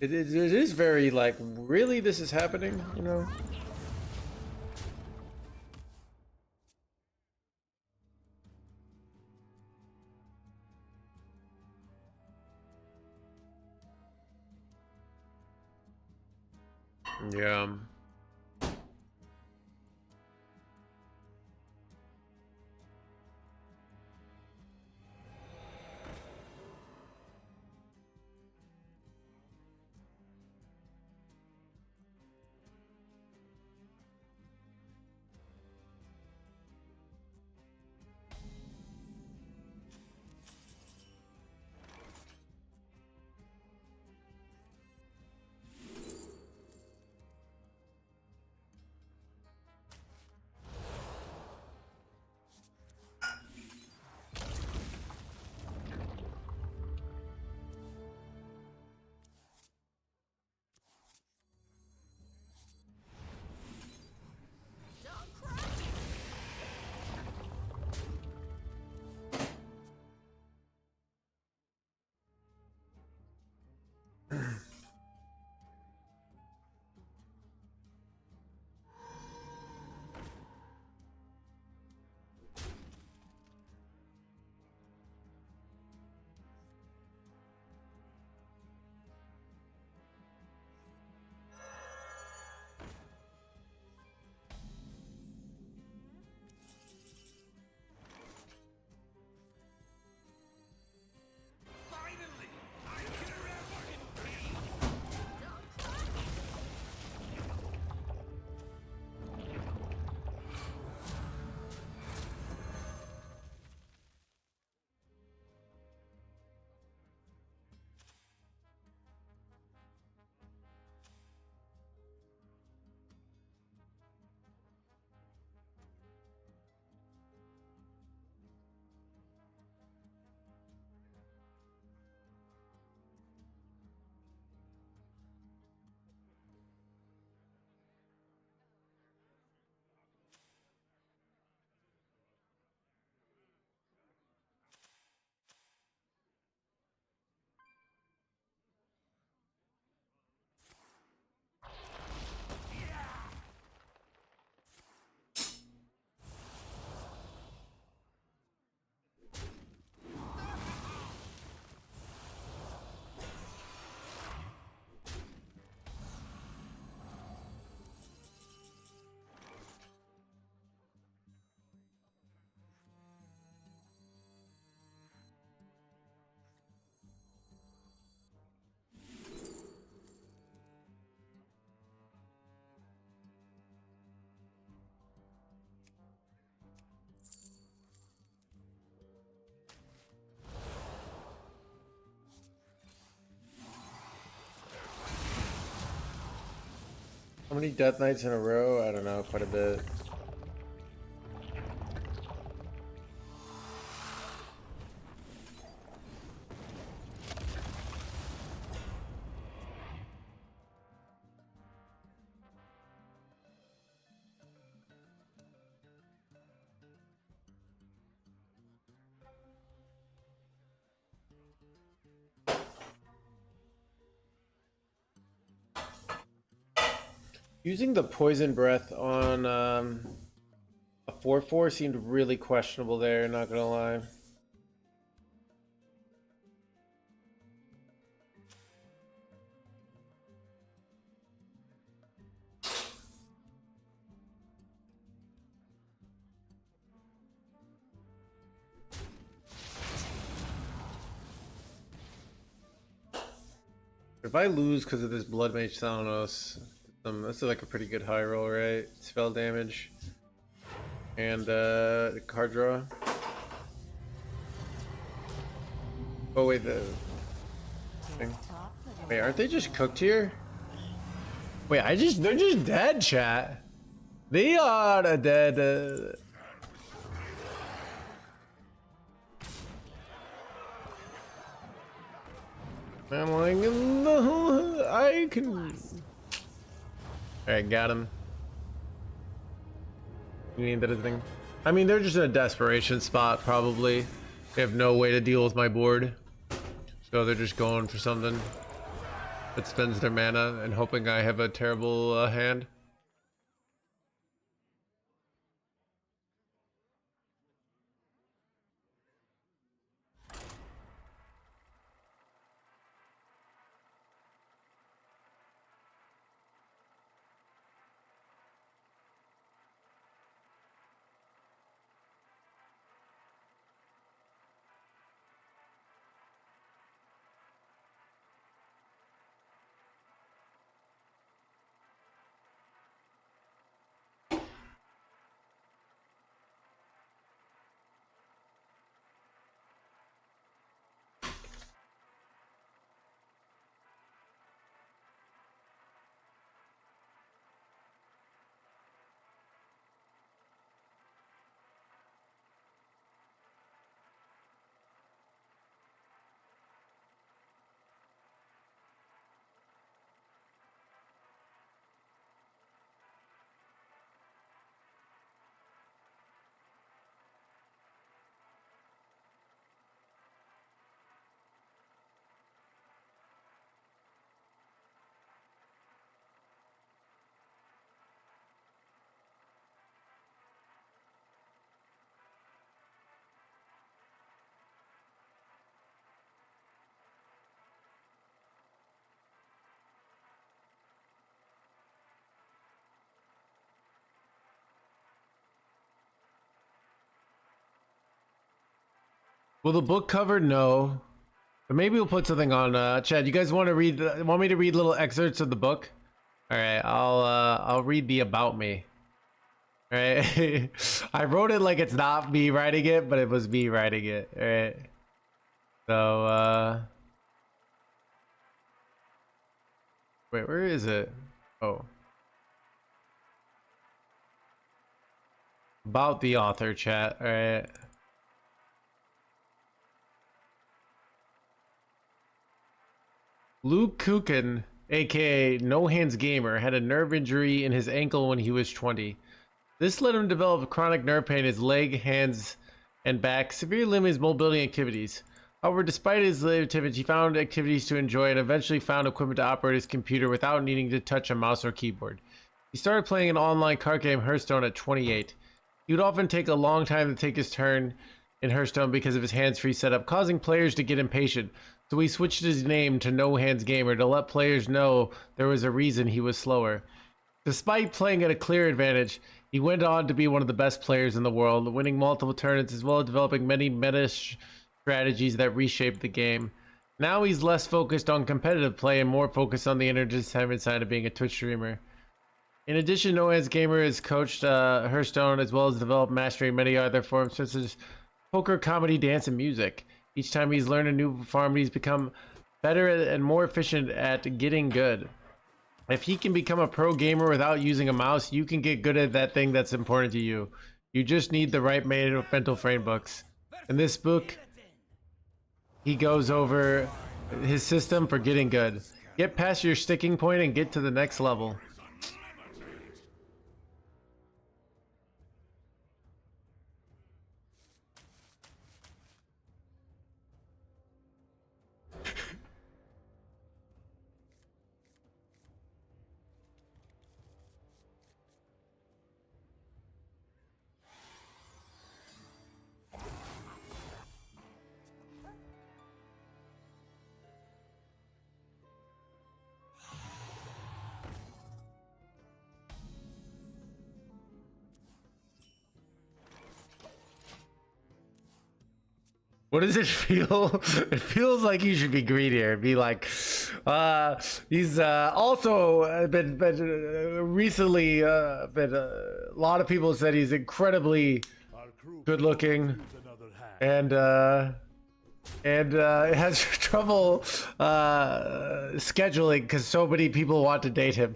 Speaker 3: it is very like, really this is happening, you know? Yeah. How many death knights in a row? I don't know, quite a bit. Using the poison breath on a 4/4 seemed really questionable there, not gonna lie. If I lose because of this Blood Mage Thalanos, this is like a pretty good high roll, right? Spell damage and card draw. Oh wait, wait, aren't they just cooked here? Wait, they're just dead, chat. They are dead. I'm like, no, I can. Alright, got him. You need that thing? I mean, they're just in a desperation spot, probably. They have no way to deal with my board. So they're just going for something that spends their mana and hoping I have a terrible hand. Will the book cover? No. But maybe we'll put something on Chad. You guys want to read want me to read little excerpts of the book? Alright, I'll read the about me. Alright. I wrote it like it's not me writing it, but it was me writing it. Alright. So wait, where is it? Oh. About the author, chat. Alright. Luke Kukin, aka NoHandsGamer, had a nerve injury in his ankle when he was 20. This led him to develop chronic nerve pain in his leg, hands, and back, severely limiting his mobility activities. However, despite his limitations, he found activities to enjoy and eventually found equipment to operate his computer without needing to touch a mouse or keyboard. He started playing an online card game, Hearthstone, at 28. He would often take a long time to take his turn in Hearthstone because of his hands-free setup, causing players to get impatient. So he switched his name to NoHandsGamer to let players know there was a reason he was slower. Despite playing at a clear advantage, he went on to be one of the best players in the world, winning multiple tournaments as well as developing many meta strategies that reshaped the game. Now he's less focused on competitive play and more focused on the entertainment side of being a Twitch streamer. In addition, NoHandsGamer has coached Hearthstone as well as developed mastering many other forms such as poker, comedy, dance, and music. Each time he's learned a new form, he's become better and more efficient at getting good. If he can become a pro gamer without using a mouse, you can get good at that thing that's important to you. You just need the right mental frame books. In this book, he goes over his system for getting good. Get past your sticking point and get to the next level. What does it feel? It feels like you should be greedier. Be like, he's also been recently been a lot of people said he's incredibly good looking, and has trouble scheduling because so many people want to date him.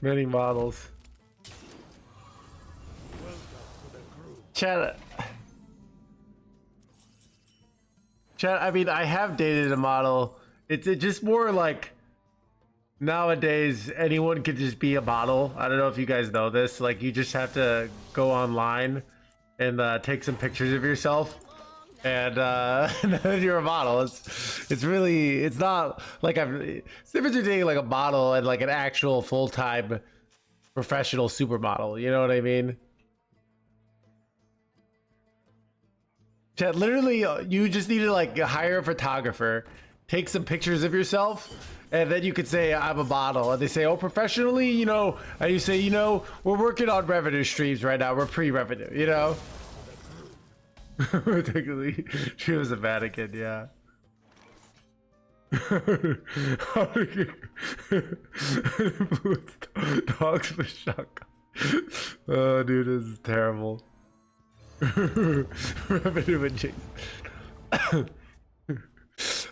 Speaker 3: Many models. Chat. I mean, I have dated a model. It's just more like nowadays anyone could just be a model. I don't know if you guys know this. Like, you just have to go online and take some pictures of yourself, and and then you're a model. It's not like it's different between like a model and like an actual full-time professional supermodel. You know what I mean? Chat, literally, you just need to like hire a photographer, take some pictures of yourself, and then you could say I'm a model, and they say, oh, professionally, you know, and you say, you know, we're working on revenue streams right now, we're pre-revenue, you know. Technically, she was a mannequin, yeah. Dogs with shotgun. Oh, dude, this is terrible. Revenue and jinx.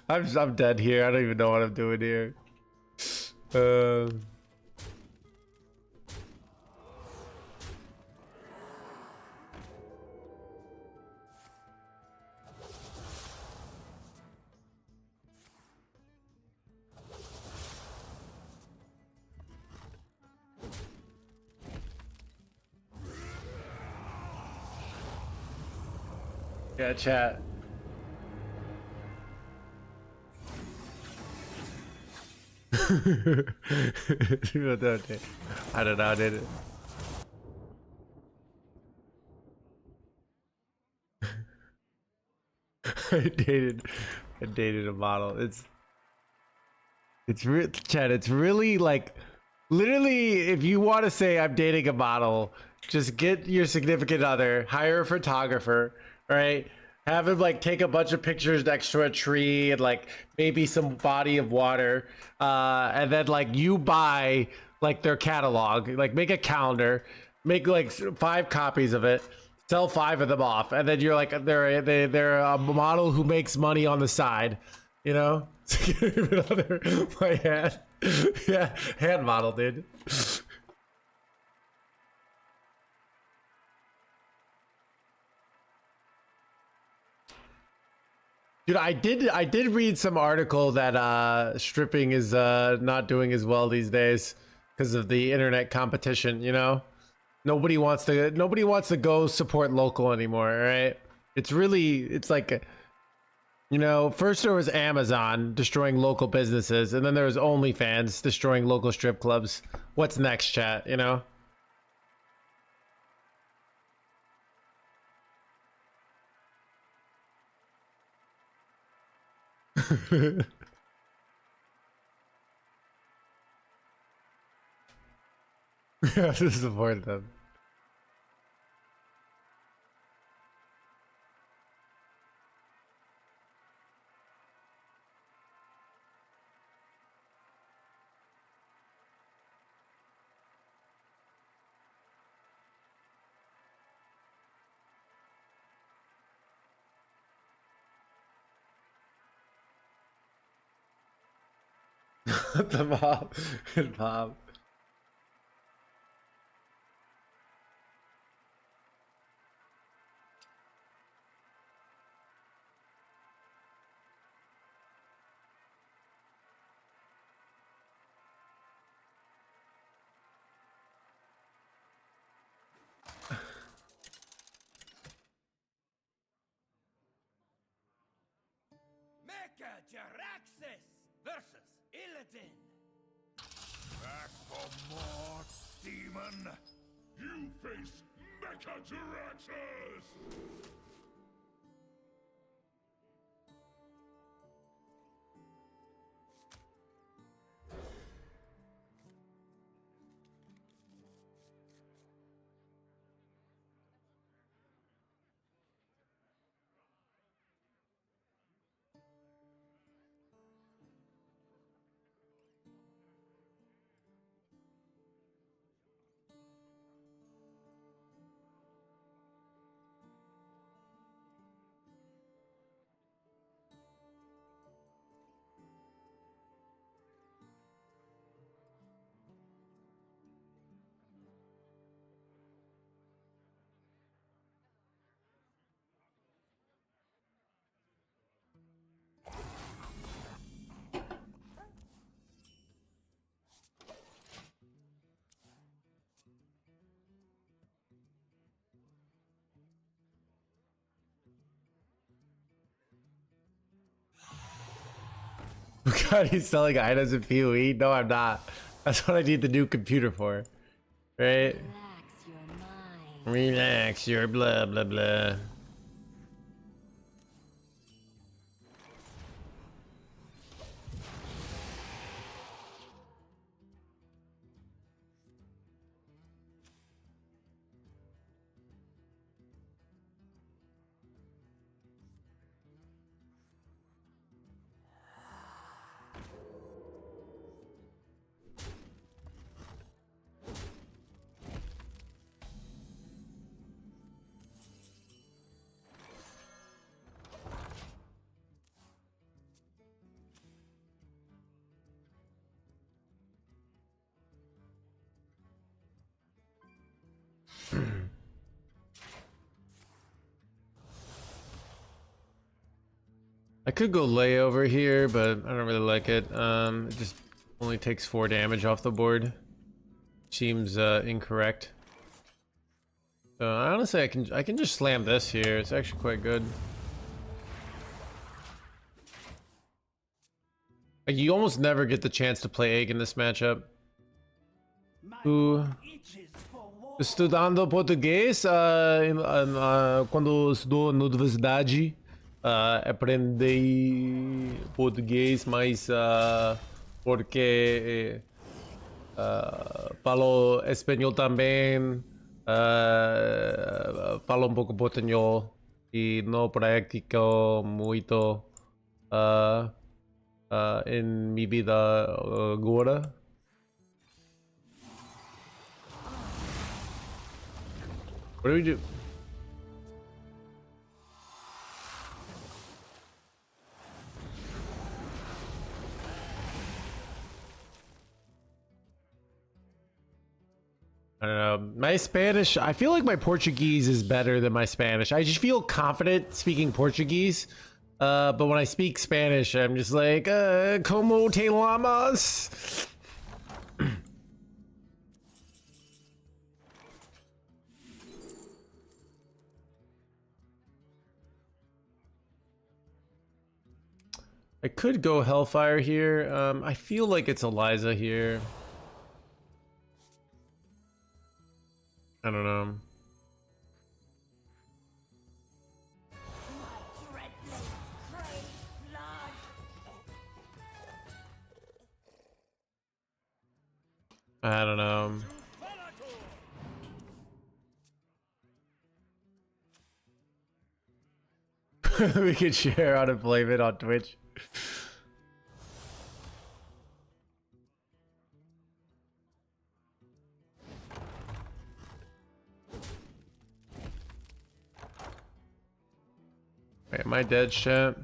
Speaker 3: I'm dead here. I don't even know what I'm doing here. Yeah, chat. I don't know, did it? I dated a model. It's real, Chad. It's really like, literally, if you want to say I'm dating a model, just get your significant other, hire a photographer, right? Have him like take a bunch of pictures next to a tree and like maybe some body of water, and then like you buy like their catalog, like make a calendar, make like 5 copies of it, sell 5 of them off, and then you're like they're a model who makes money on the side, you know. My hand, yeah, hand model, dude. Dude, I did read some article that stripping is not doing as well these days because of the internet competition, you know? Nobody wants to go support local anymore, right? It's like, you know, first there was Amazon destroying local businesses, and then there was OnlyFans destroying local strip clubs. What's next, chat, you know? Yeah, to support them. The mob. Mob.
Speaker 7: Mecha Jaraxxus versus Illidan.
Speaker 6: Back for more, demon! You face Mechajaraxxus!
Speaker 3: God, he's selling items in PoE? No, I'm not. That's what I need the new computer for. Right? Relax your blah blah blah. I could go layover here, but I don't really like it. It just only takes 4 damage off the board. Seems incorrect. So honestly, I can just slam this here. It's actually quite good. Like, you almost never get the chance to play Egg in this matchup. Estudando português, quando estudou na universidade, aprendi português, mas porque falo espanhol também, falo um pouco portunhol e não pratico muito em minha vida agora. What do we do? I don't know. My Spanish, I feel like my Portuguese is better than my Spanish. I just feel confident speaking Portuguese. But when I speak Spanish, I'm just like, como te llamas? I could go Hellfire here. I feel like it's Eliza here. I don't know. I don't know. We could share how to play it on Twitch. Wait, am I dead, chat?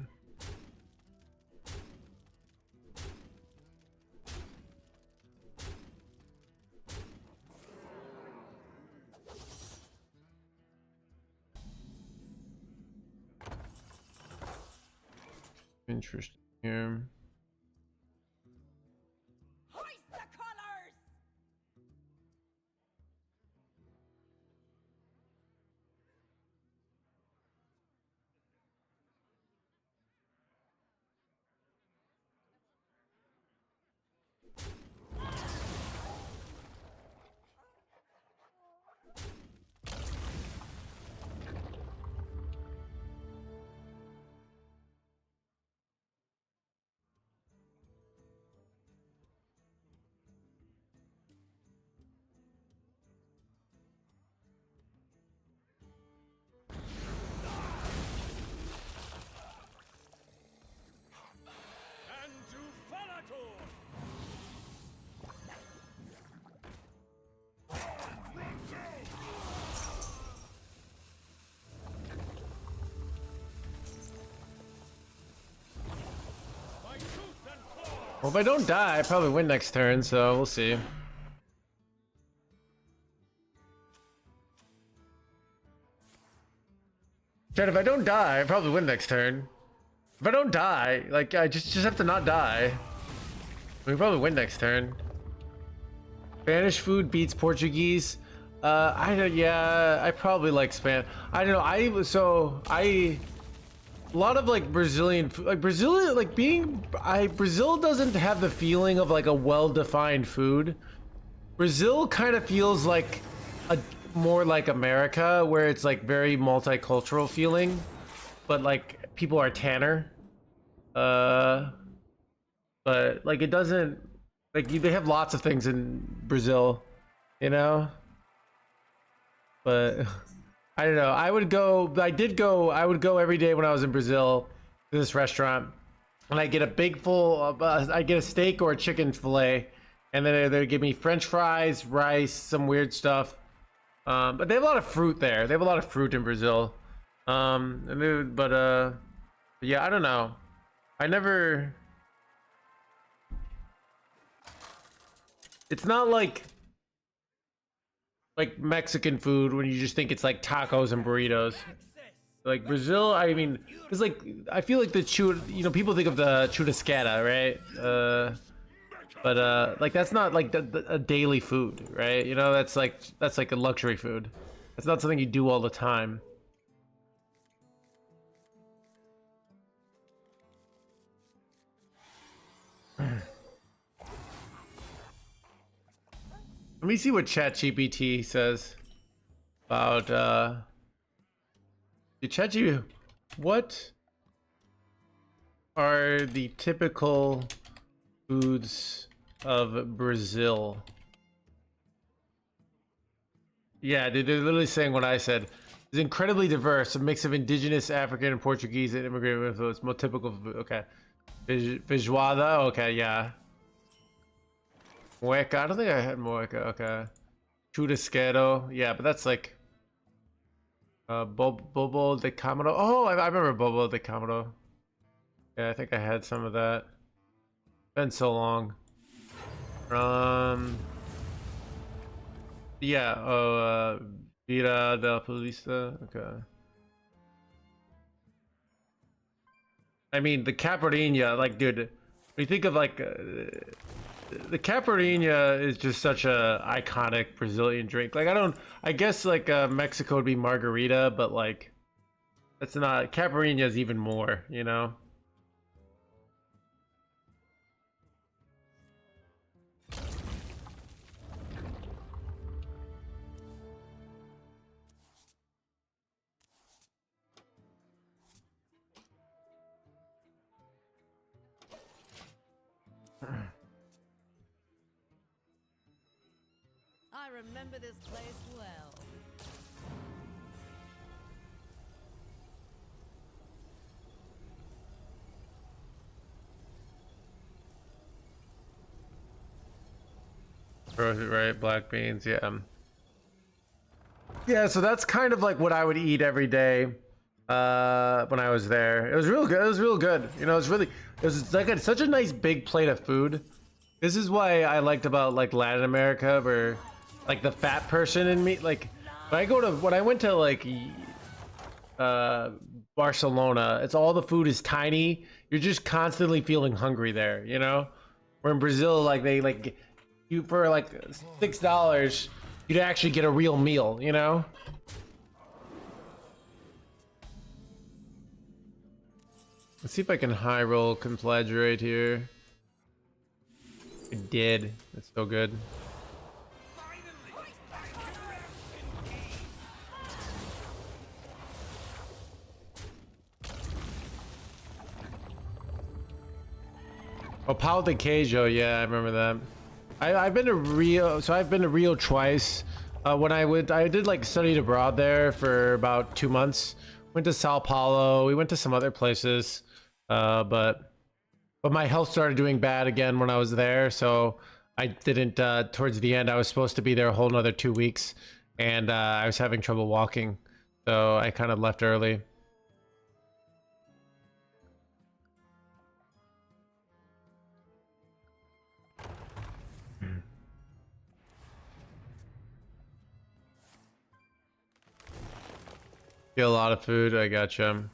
Speaker 3: Interesting here.
Speaker 4: Hoist the colors!
Speaker 7: And to Falator! By tooth and claw!
Speaker 3: Well, if I don't die, I probably win next turn, so we'll see. Chad, if I don't die, I probably win next turn. If I don't die, like, I just have to not die. We probably win next turn. Spanish food beats Portuguese. Yeah, I probably like I don't know. A lot of like Brazilian food, like Brazil, like Brazil doesn't have the feeling of like a well-defined food. Brazil kind of feels like more like America, where it's like very multicultural feeling, but like people are tanner. But like it doesn't, like they have lots of things in Brazil, you know. But I don't know. I would go every day when I was in Brazil to this restaurant, and I get a big full of, I get a steak or a chicken fillet, and then they give me French fries, rice, some weird stuff. But they have a lot of fruit there. They have a lot of fruit in Brazil. Yeah, I don't know. It's not like Mexican food when you just think it's like tacos and burritos. Like Brazil, I mean, it's like, I feel like people think of the churrasqueira, right? Like that's not like a daily food, right? You know, that's like a luxury food. That's not something you do all the time. Let me see what ChatGPT says about ChatGPT. What are the typical foods of Brazil? Yeah, they're literally saying what I said. It's incredibly diverse, a mix of indigenous, African, and Portuguese and immigrant influence. More typical food. Okay. Feijoada. Okay, yeah. Moeca. I don't think I had moeca. Okay. Churrasqueiro. Yeah, but that's like Bobo de Camaro. Oh, I remember Bobo de Camaro. Yeah, I think I had some of that. Been so long. Yeah. Vira da Polista. Okay. I mean, the caipirinha, like, dude, when you think of like the caipirinha is just such a iconic Brazilian drink. Like, I guess like Mexico would be margarita, but like that's not, caipirinha is even more, you know.
Speaker 2: I remember this place well.
Speaker 3: Right, black beans, yeah. Yeah, so that's kind of like what I would eat every day when I was there. It was real good. It was real good. You know, it was like such a nice big plate of food. This is why I liked about like Latin America, where like the fat person in me, like when I went to like Barcelona, it's all the food is tiny. you're just constantly feeling hungry there, you know? Where in Brazil, like they like you for like $6, you'd actually get a real meal, you know? Let's see if I can high roll Conflagrate here. I did. That's so good.
Speaker 7: Finally, I can rest in peace.
Speaker 3: Oh, Pau de Queijo, yeah, I remember that. I've been to Rio, so I've been to Rio twice. When I did like studied abroad there for about 2 months. Went to Sao Paulo. We went to some other places, but my health started doing bad again when I was there, so I didn't. Towards the end, I was supposed to be there a whole another 2 weeks, and I was having trouble walking, so I kind of left early. Get a lot of food. I gotcha.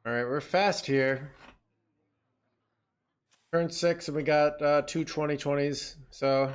Speaker 3: All right, we're fast here. Turn 6 and we got 2 2020s, so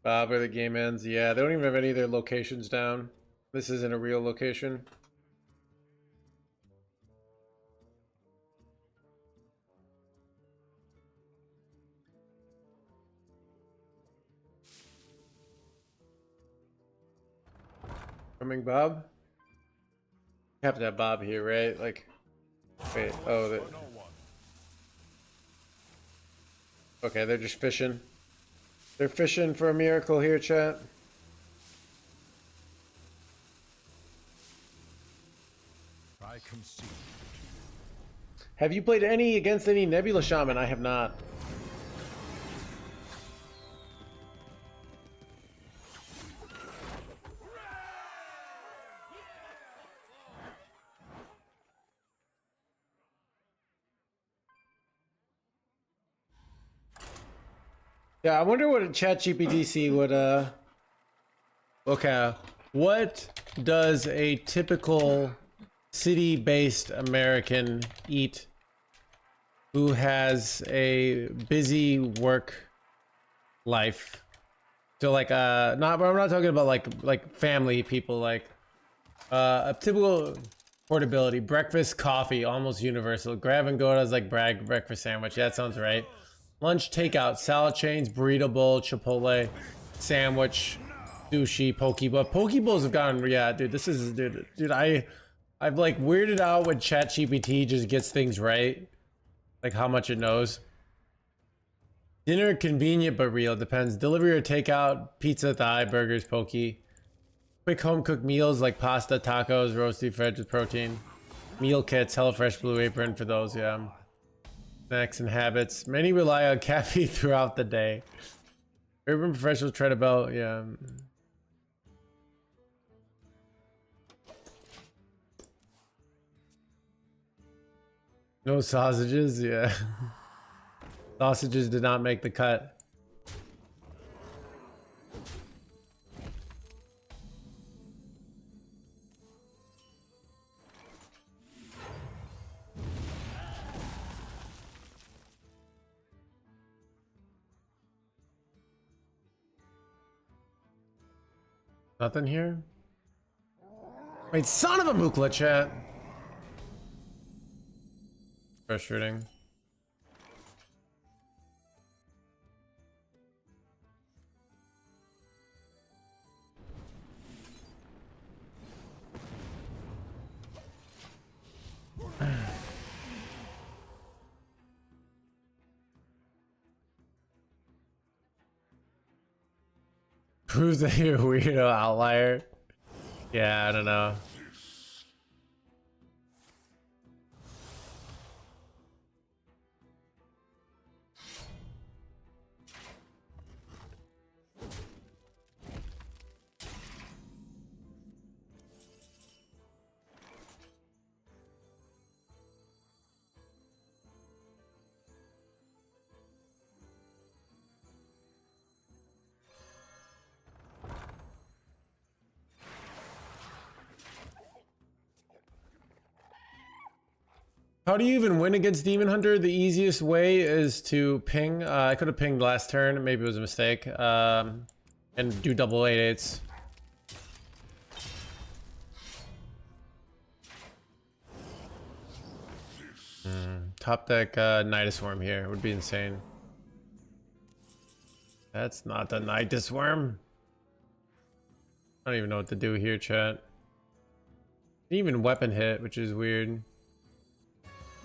Speaker 3: where the game ends. Yeah, they don't even have any of their locations down. This isn't a real location. Coming, Bob? You have to have Bob here, right? Like, wait, oh,
Speaker 1: For no one.
Speaker 3: okay, they're just fishing. They're fishing for a miracle here, chat.
Speaker 1: I concede.
Speaker 3: Have you played any against any Nebula Shaman? I have not. Yeah, I wonder what a ChatGPT would okay. What does a typical city-based American eat who has a busy work life? So like not I'm not talking about like family people, like a typical portability, breakfast, coffee, almost universal. Grab and go does like breakfast sandwich. Yeah, that sounds right. Lunch, takeout, salad chains, burrito bowl, Chipotle, sandwich, sushi, poke bowl. Poke bowls have gotten, yeah, dude, this is, dude, I've like weirded out when ChatGPT just gets things right. Like how much it knows. Dinner, convenient but real, depends. Delivery or takeout, pizza, thigh, burgers, poke. Quick home cooked meals like pasta, tacos, roasted veg with protein. Meal kits, HelloFresh, Blue Apron for those, yeah. Snacks and habits. Many rely on caffeine throughout the day. Urban professionals try to belt, yeah. No sausages, yeah. Sausages did not make the cut. Nothing here? Wait, son of a Mookla, chat. Frustrating. Proves that you're a weirdo outlier. Yeah, I don't know. How do you even win against Demon Hunter? The easiest way is to ping. I could have pinged last turn. Maybe it was a mistake. And do double 8/8s. Top deck Nidus Worm here would be insane. That's not the Nidus Worm. I don't even know what to do here, chat. Didn't even weapon hit, which is weird.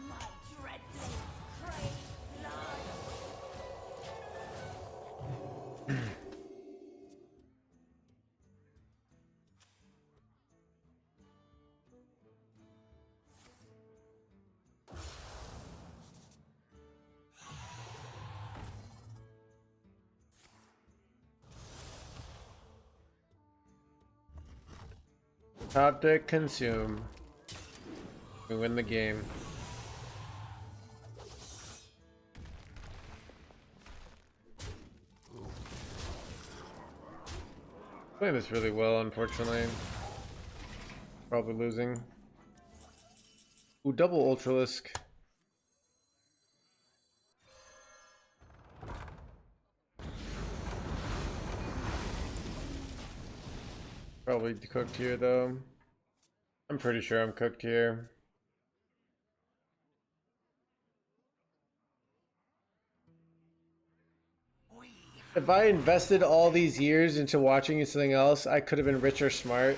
Speaker 4: My dreadnoughts crave blood.
Speaker 3: Top deck consume. We win the game. Playing this really well, unfortunately. Probably losing. Ooh, double Ultralisk. Probably cooked here though. I'm pretty sure I'm cooked here. If I invested all these years into watching something else, I could have been rich or smart.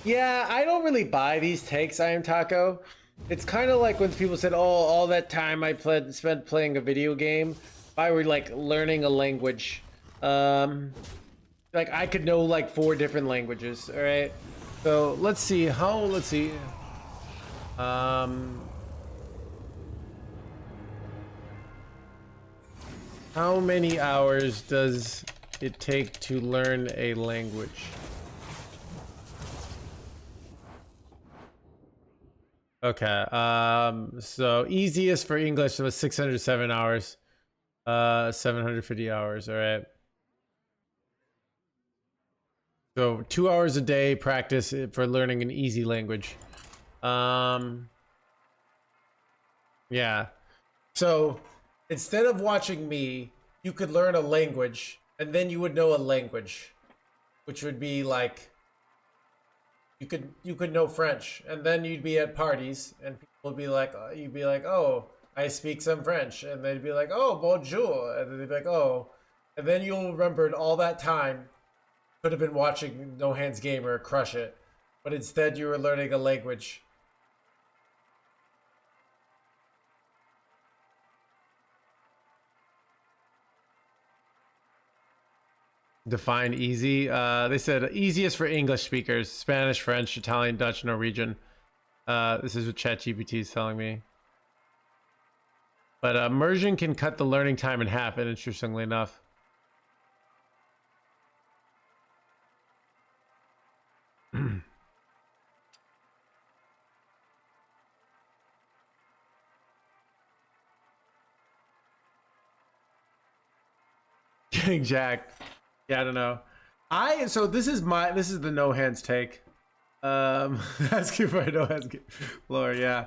Speaker 3: Yeah, I don't really buy these takes, I am Taco. It's kind of like when people said, oh, all that time I spent playing a video game, if I were like learning a language. Like I could know like 4 different languages, all right? So let's see let's see. How many hours does it take to learn a language? Okay, so easiest for English was 607 hours. 750 hours, all right. So 2 hours a day practice for learning an easy language. Yeah. So instead of watching me, you could learn a language and then you would know a language, which would be like, you could know French, and then you'd be at parties and people would be like, you'd be like, oh, I speak some French. And they'd be like, oh, bonjour. And then they'd be like, oh, and then you'll remember all that time. Could have been watching NoHandsGamer crush it, but instead you were learning a language. Define easy. They said easiest for English speakers: Spanish, French, Italian, Dutch, Norwegian. This is what ChatGPT is telling me. But immersion can cut the learning time in half, and interestingly enough. Getting jacked. Yeah, I don't know. So this is the no hands take. Asking for a no hands Lord, yeah.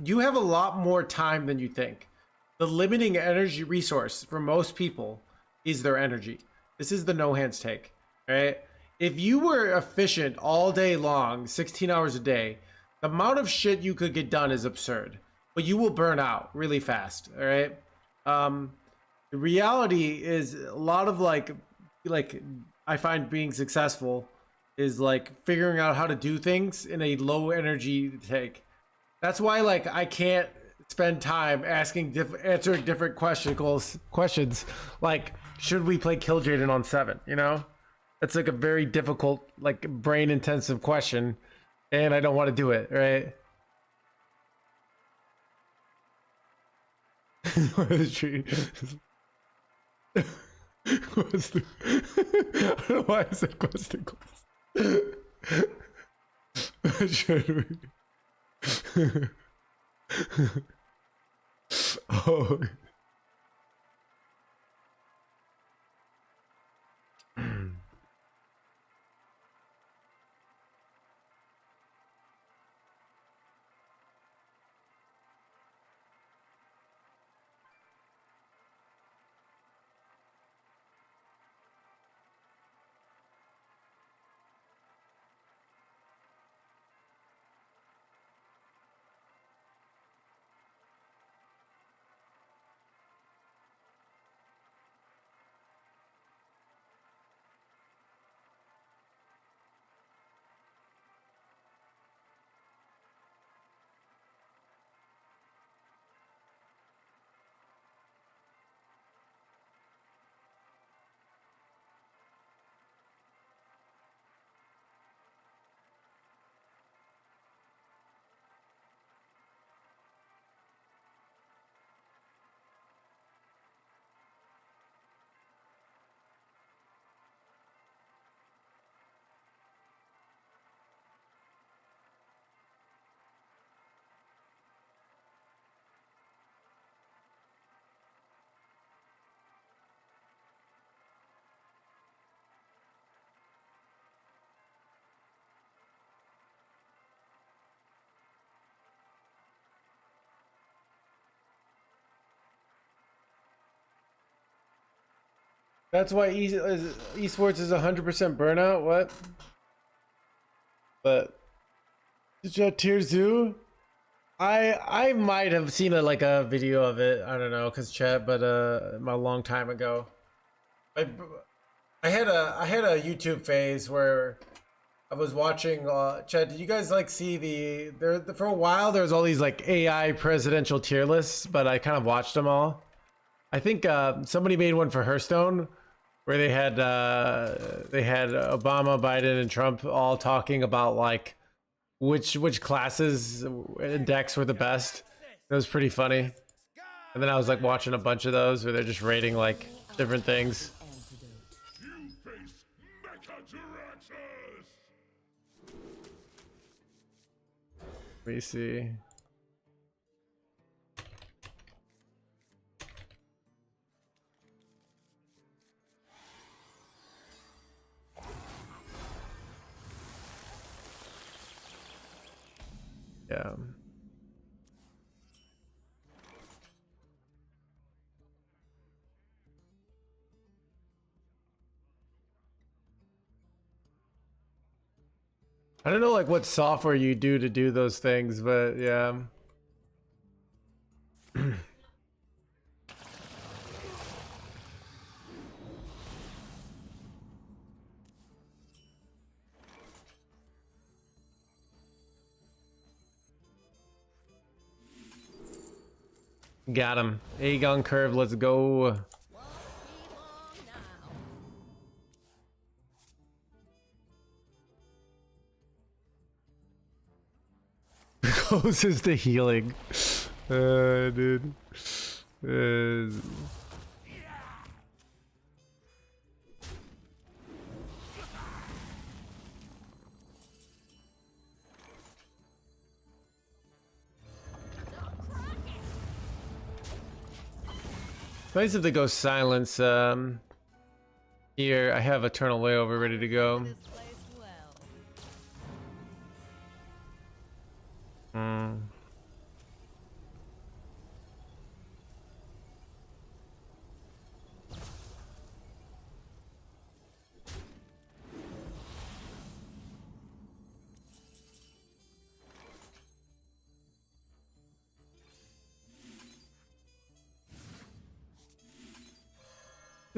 Speaker 3: You have a lot more time than you think. The limiting energy resource for most people is their energy. This is the no hands take, right? if you were efficient all day long, 16 hours a day, the amount of shit you could get done is absurd. But you will burn out really fast, all right? The reality is a lot of like I find being successful is like figuring out how to do things in a low energy take. That's why like I can't spend time answering different questions like should we play Kill Jaden on 7, you know? It's like a very difficult, like brain intensive question and I don't want to do it, right? What is tree? Question. I don't know why I said question. Should we? Oh. That's why esports is 100% burnout. What? But did you have Tears 2? I might have seen like a video of it. I don't know, cause chat, but a long time ago. I had a YouTube phase where I was watching. Chad, did you guys like see for a while there was all these like AI presidential tier lists, but I kind of watched them all. I think somebody made one for Hearthstone where they had Obama, Biden, and Trump all talking about like which classes and decks were the best. It was pretty funny. And then I was like watching a bunch of those where they're just rating like different things.
Speaker 6: You face Mechatyraxus!
Speaker 3: Let me see. Yeah. I don't know like what software you do to do those things, but yeah. Got him. Aegon curve, let's go. Closest to healing. Dude. Nice if they go silence. Here, I have Eternal Layover ready to go.
Speaker 2: This place well.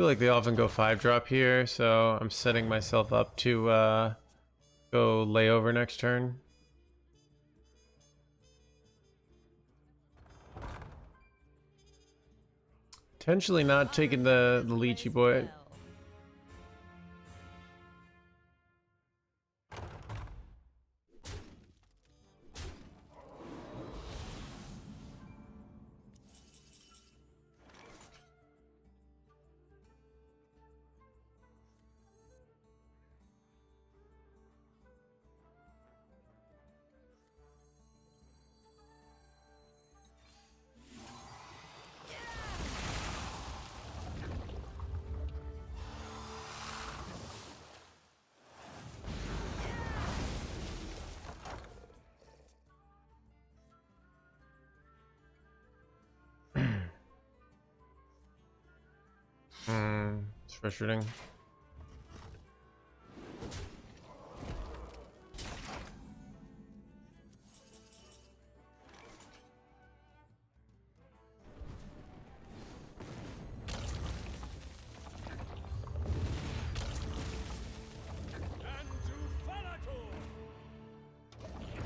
Speaker 3: feel like they often go 5-drop here, so I'm setting myself up to go layover next turn. Potentially not taking the Lychee boy. It's frustrating.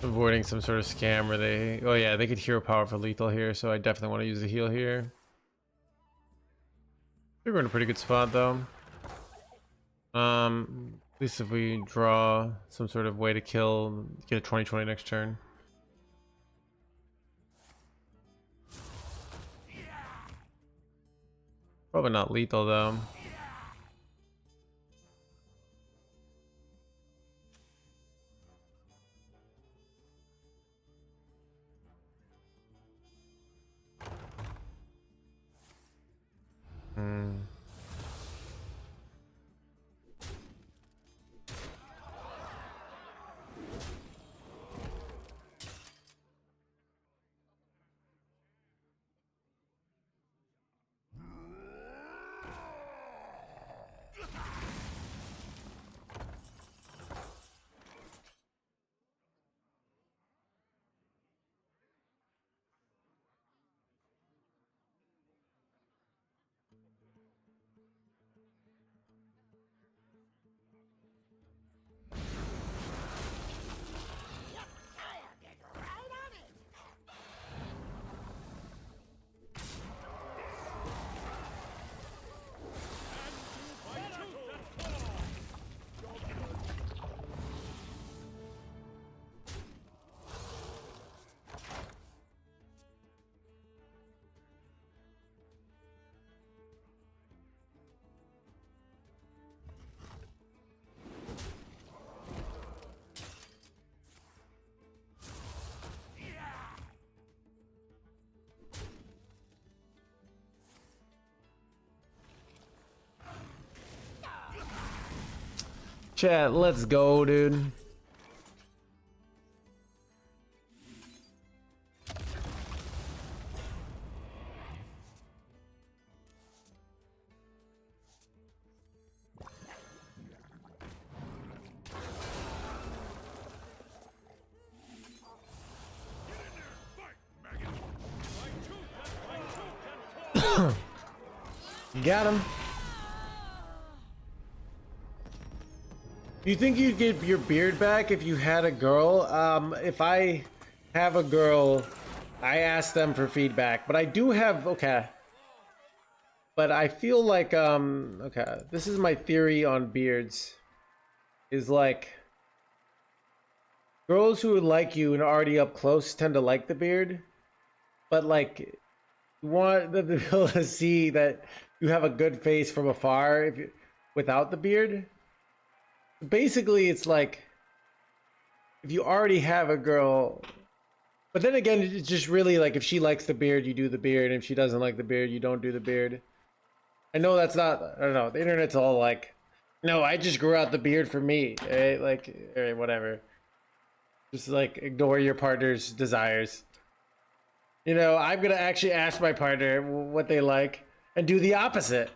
Speaker 3: Avoiding some sort of scam where they... Oh yeah, they could hero power for lethal here, so I definitely want to use the heal here. We're in a pretty good spot though. At least if we draw some sort of way to kill, get a 20/20 next turn. Probably not lethal though. Chat, let's go, dude. Got him. Do you think you'd get your beard back if you had a girl? If I have a girl, I ask them for feedback, but I do have, okay. But I feel like, okay, this is my theory on beards. Is like, girls who like you and are already up close tend to like the beard. But like, you want them to be able to see that you have a good face from afar if you, without the beard. Basically, it's like if you already have a girl, but then again, it's just really like if she likes the beard, you do the beard, and if she doesn't like the beard, you don't do the beard. I know that's not, I don't know, the internet's all like, no, I just grew out the beard for me, right? Like, right, whatever. Just like ignore your partner's desires. You know, I'm gonna actually ask my partner what they like and do the opposite.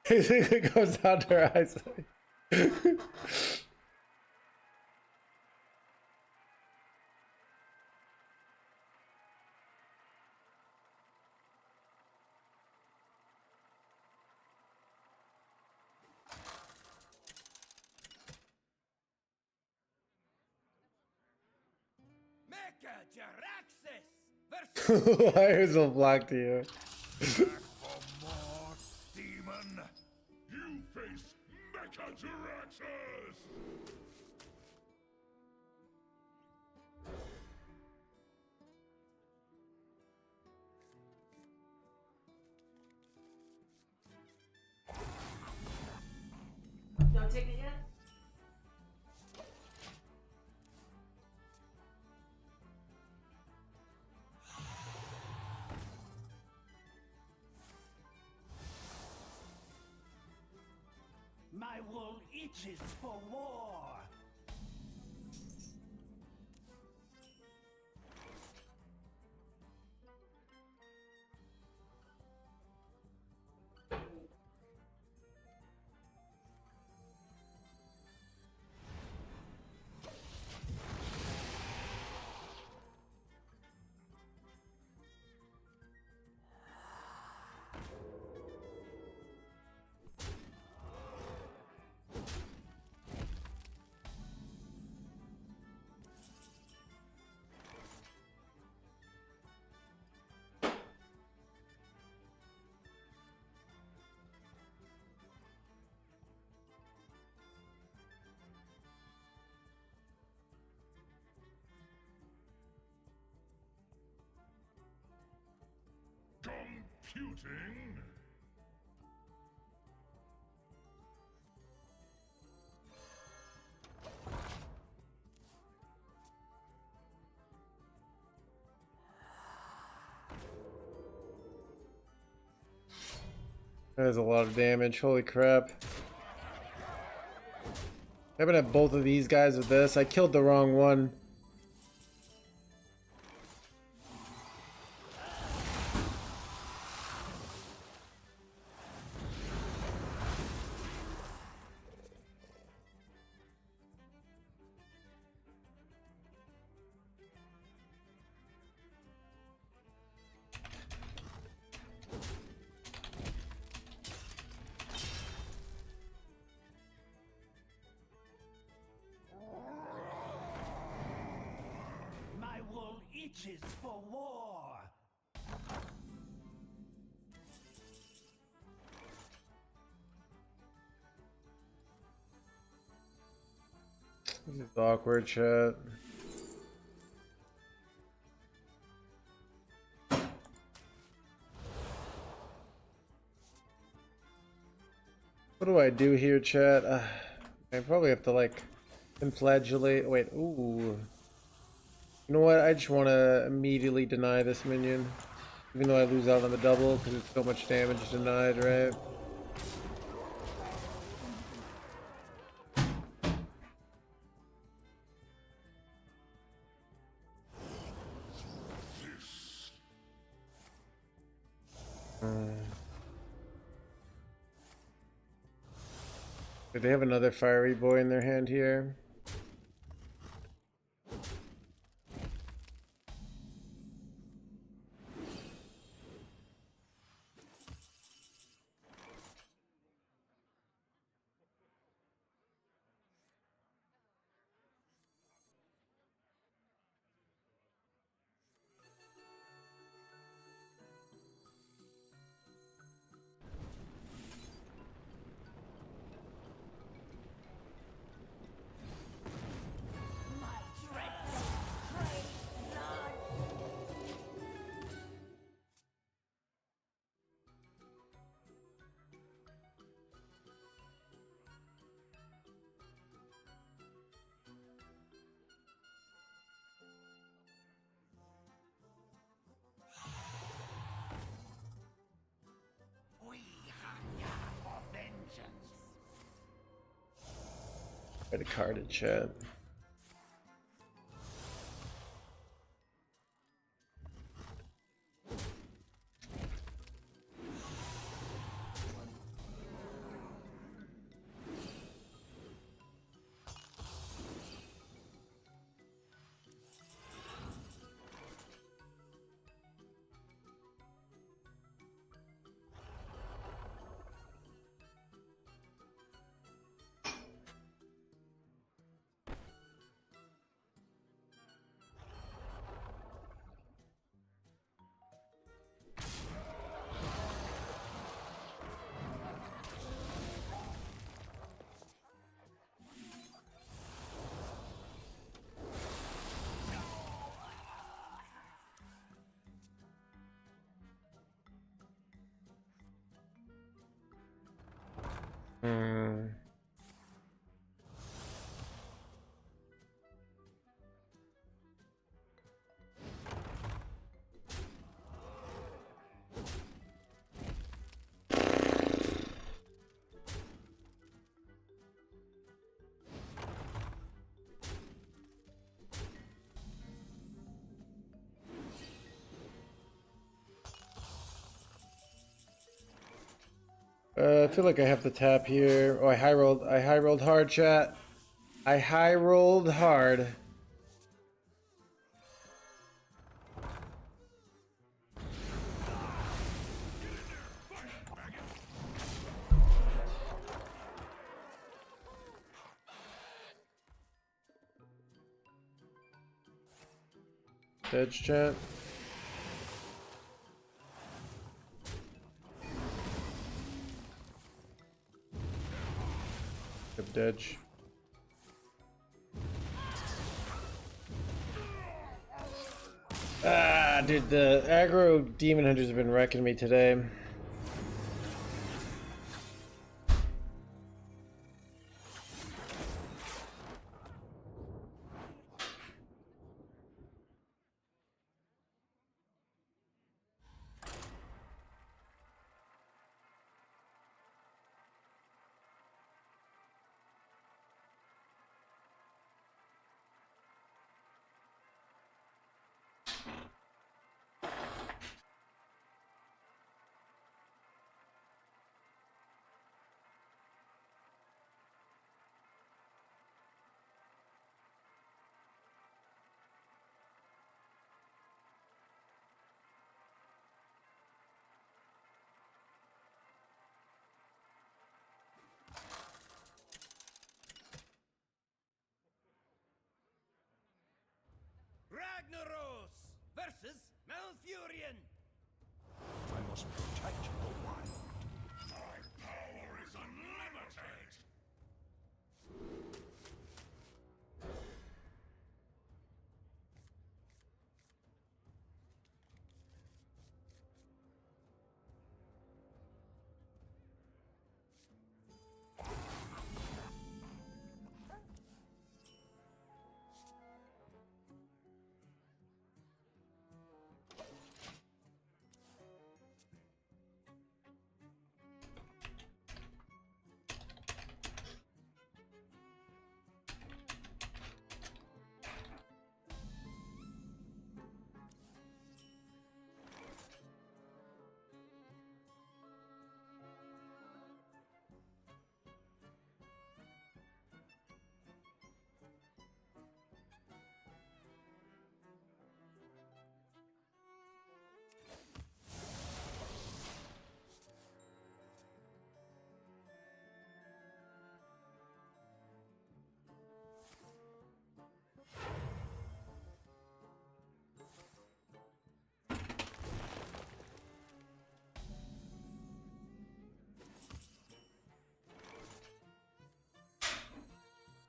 Speaker 3: It goes down to her eyesight.
Speaker 7: Jaraxxus versus
Speaker 3: Why is so blocked to you?
Speaker 6: Back for more, demon. You face Mecha Jaraxxus.
Speaker 8: Don't take it yet?
Speaker 7: My wool itches for war.
Speaker 6: Computing.
Speaker 3: That is a lot of damage. Holy crap. I'm gonna have both of these guys with this. I killed the wrong one.
Speaker 7: My wool itches for war.
Speaker 3: This is awkward, chat. What do I do here, chat? I probably have to like inflagellate. Wait, ooh. You know what? I just want to immediately deny this minion, even though I lose out on the double because it's so much damage denied, right? Do they have another fiery boy in their hand here?
Speaker 4: My dreadful trade blood.
Speaker 7: We hunger for vengeance.
Speaker 3: Try to card it, chat. I feel like I have to tap here. Oh, I high rolled hard, chat. I high rolled hard. Edge chat. Good dodge. Ah, dude, the aggro demon hunters have been wrecking me today.
Speaker 7: Ragnaros versus Malfurion.
Speaker 1: I must protect the wild.
Speaker 6: My power is unlimited!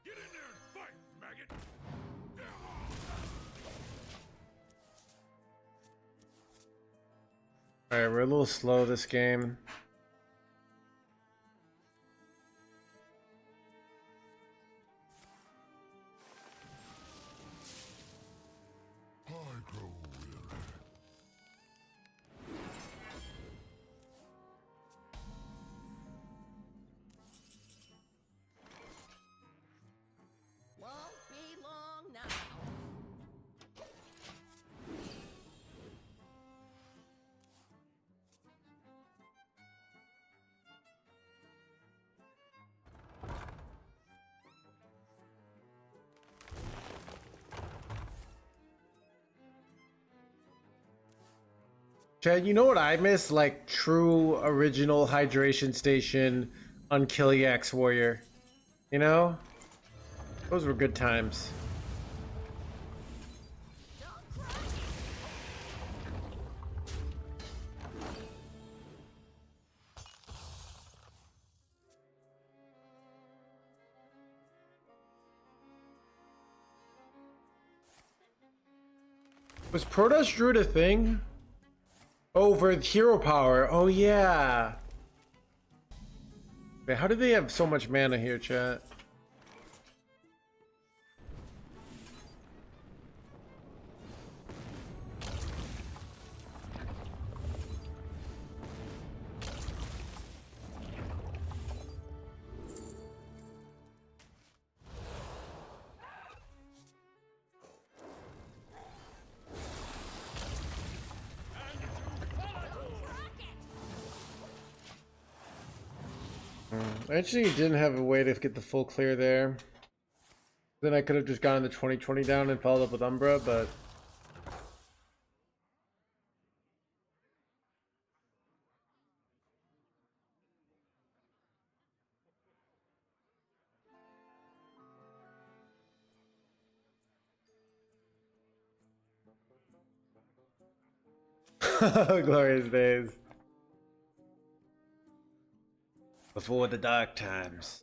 Speaker 6: Get in there and fight, maggot!
Speaker 3: Alright, we're a little slow this game.
Speaker 6: I grow weary.
Speaker 4: Won't be long now.
Speaker 3: Chad, you know what I miss? Like true original hydration station on Killiax Warrior. You know? Those were good times. Was Protoss Druid a thing? Oh, for hero power. Oh, yeah. Wait, how do they have so much mana here, chat? I actually didn't have a way to get the full clear there. Then I could have just gotten the 2020 down and followed up with Umbra, but glorious days. Before the dark times.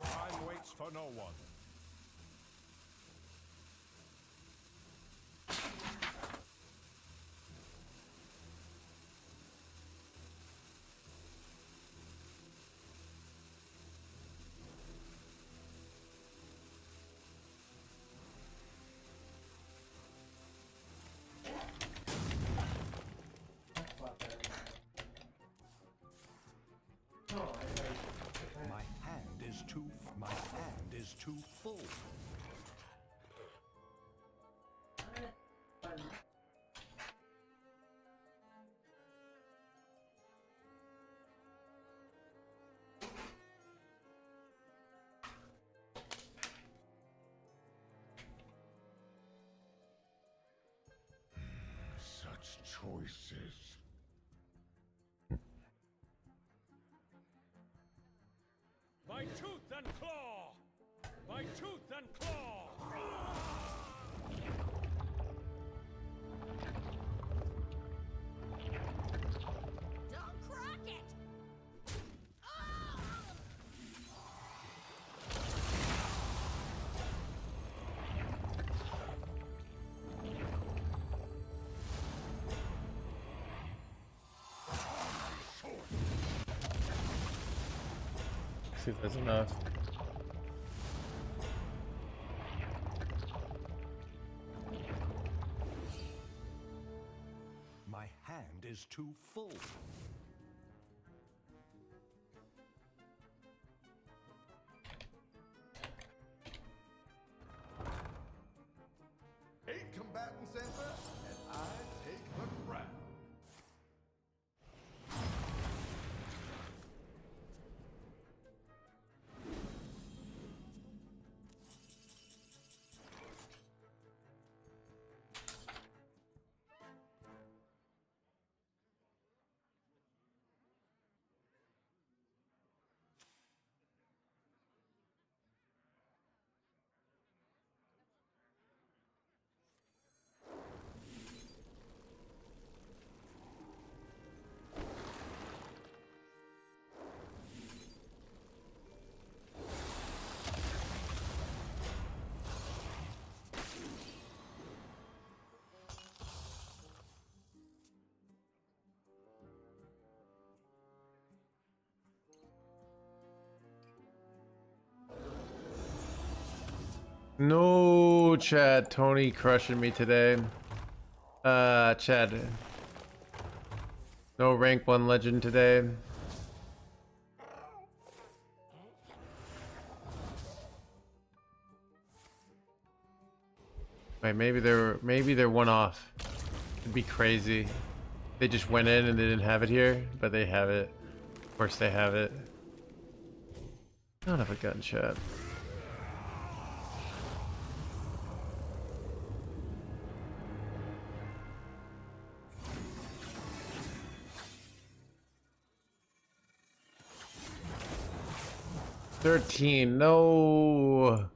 Speaker 1: Time waits for no one. My hand is too full.
Speaker 6: Such choices.
Speaker 7: By tooth and claw! By tooth and claw!
Speaker 4: Don't crack it!
Speaker 3: See if that's enough.
Speaker 1: My hand is too full.
Speaker 6: Eight combatants enter, and I take the crown.
Speaker 3: No, Chad. Tony crushing me today. Chad. No rank 1 legend today. Wait, maybe they're one off. It'd be crazy. They just went in and they didn't have it here, but they have it. Of course they have it. Son of a gun, Chad. No.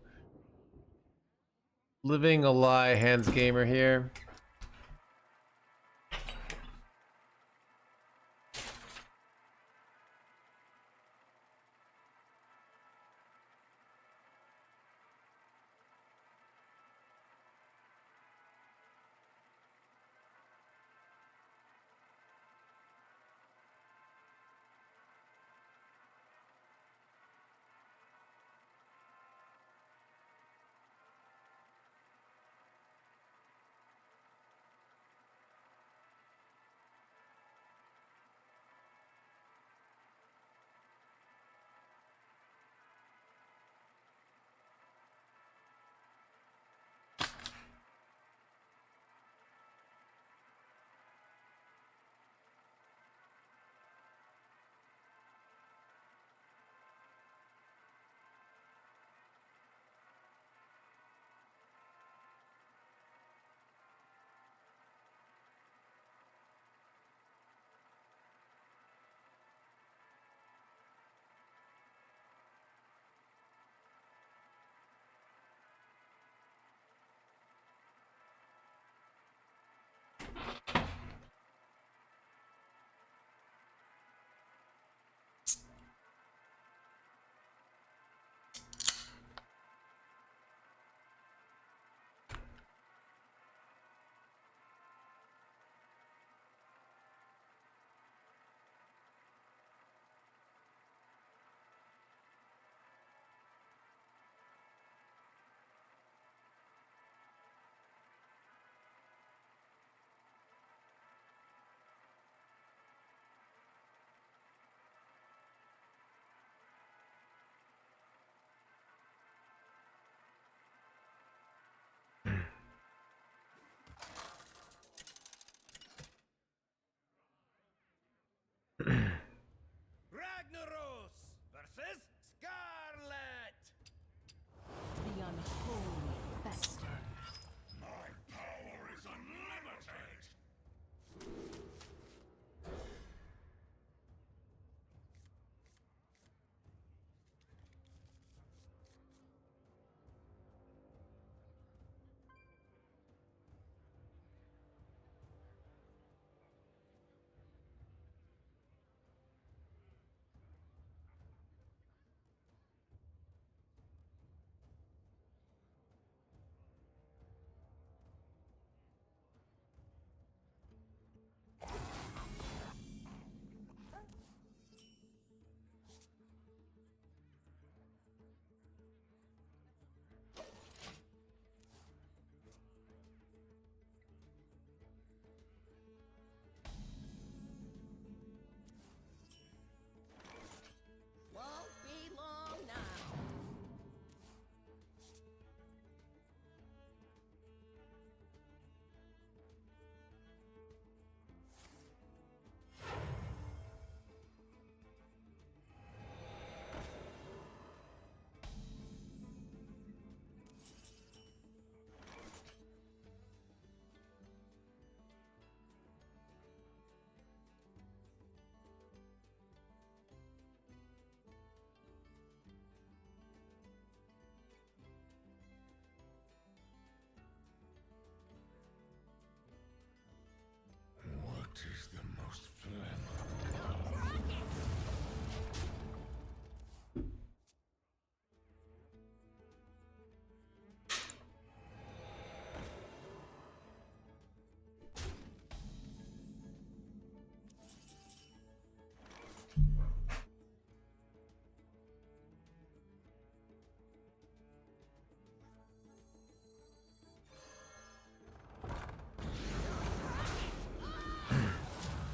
Speaker 3: Living a lie, NoHandsGamer here.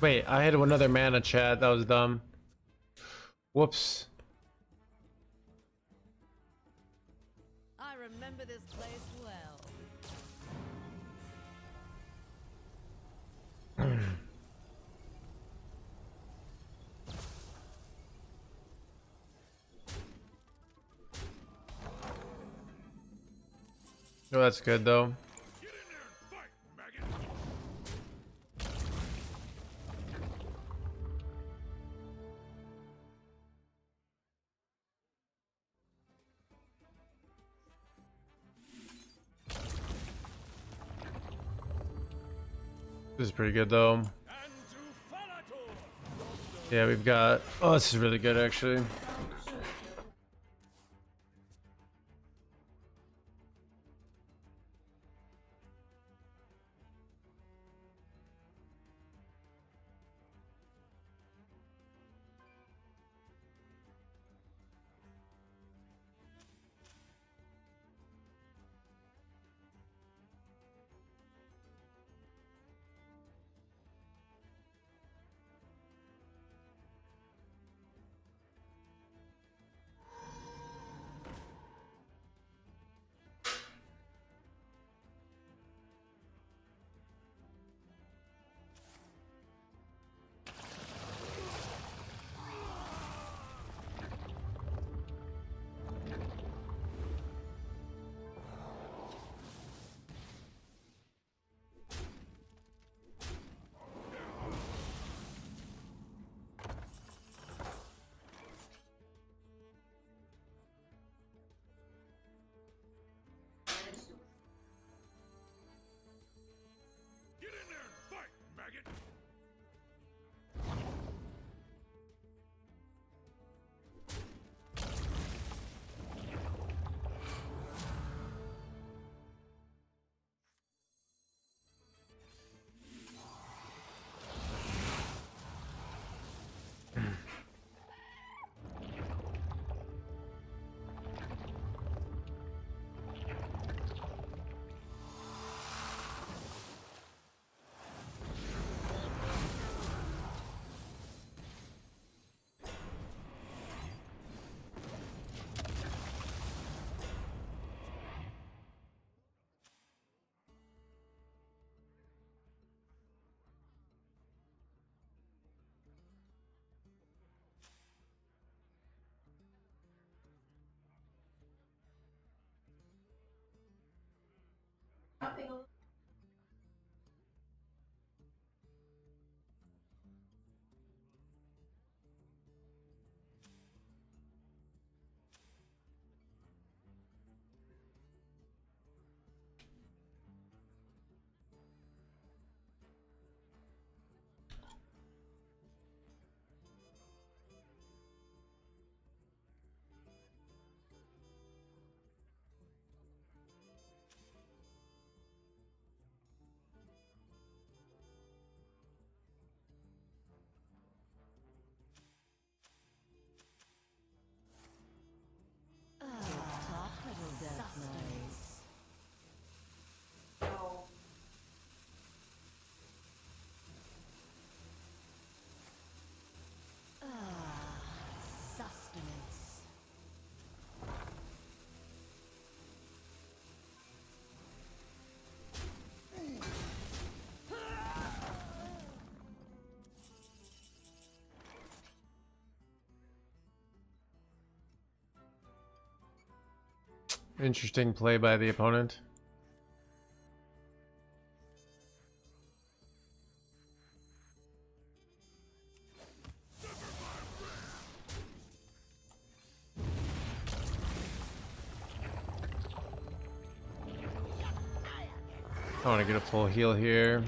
Speaker 3: Wait, I had another mana, chat. That was dumb. Whoops.
Speaker 2: I remember this place well.
Speaker 3: Oh, that's good though.
Speaker 6: Get in there and fight, maggot!
Speaker 3: This is pretty good though.
Speaker 7: And to Falator!
Speaker 3: Yeah, we've got. Oh, this is really good actually.
Speaker 6: Get in there and fight, maggot!
Speaker 2: Sustenance.
Speaker 3: Interesting play by the opponent. I want to get a full heal here.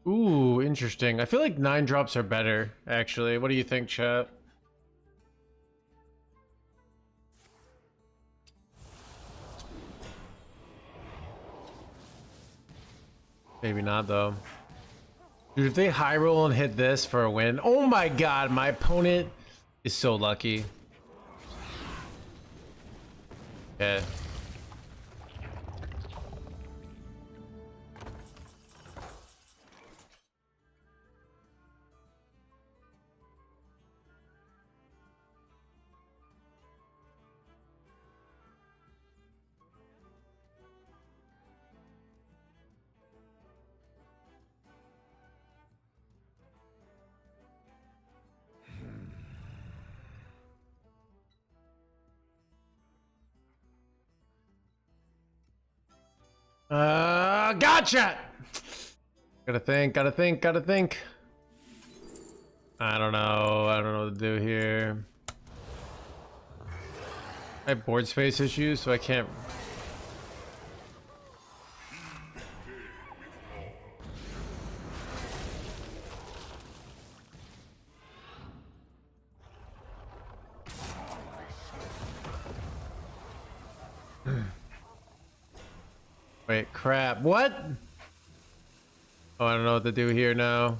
Speaker 3: Ooh, interesting. I feel like 9 drops are better, actually. What do you think, chat? Maybe not though. Dude, if they high roll and hit this for a win, oh my god, my opponent is so lucky. Okay. Gotcha! Gotta think. I don't know what to do here. I have board space issues, so I can't. Wait, crap. What? Oh, I don't know what to do here now.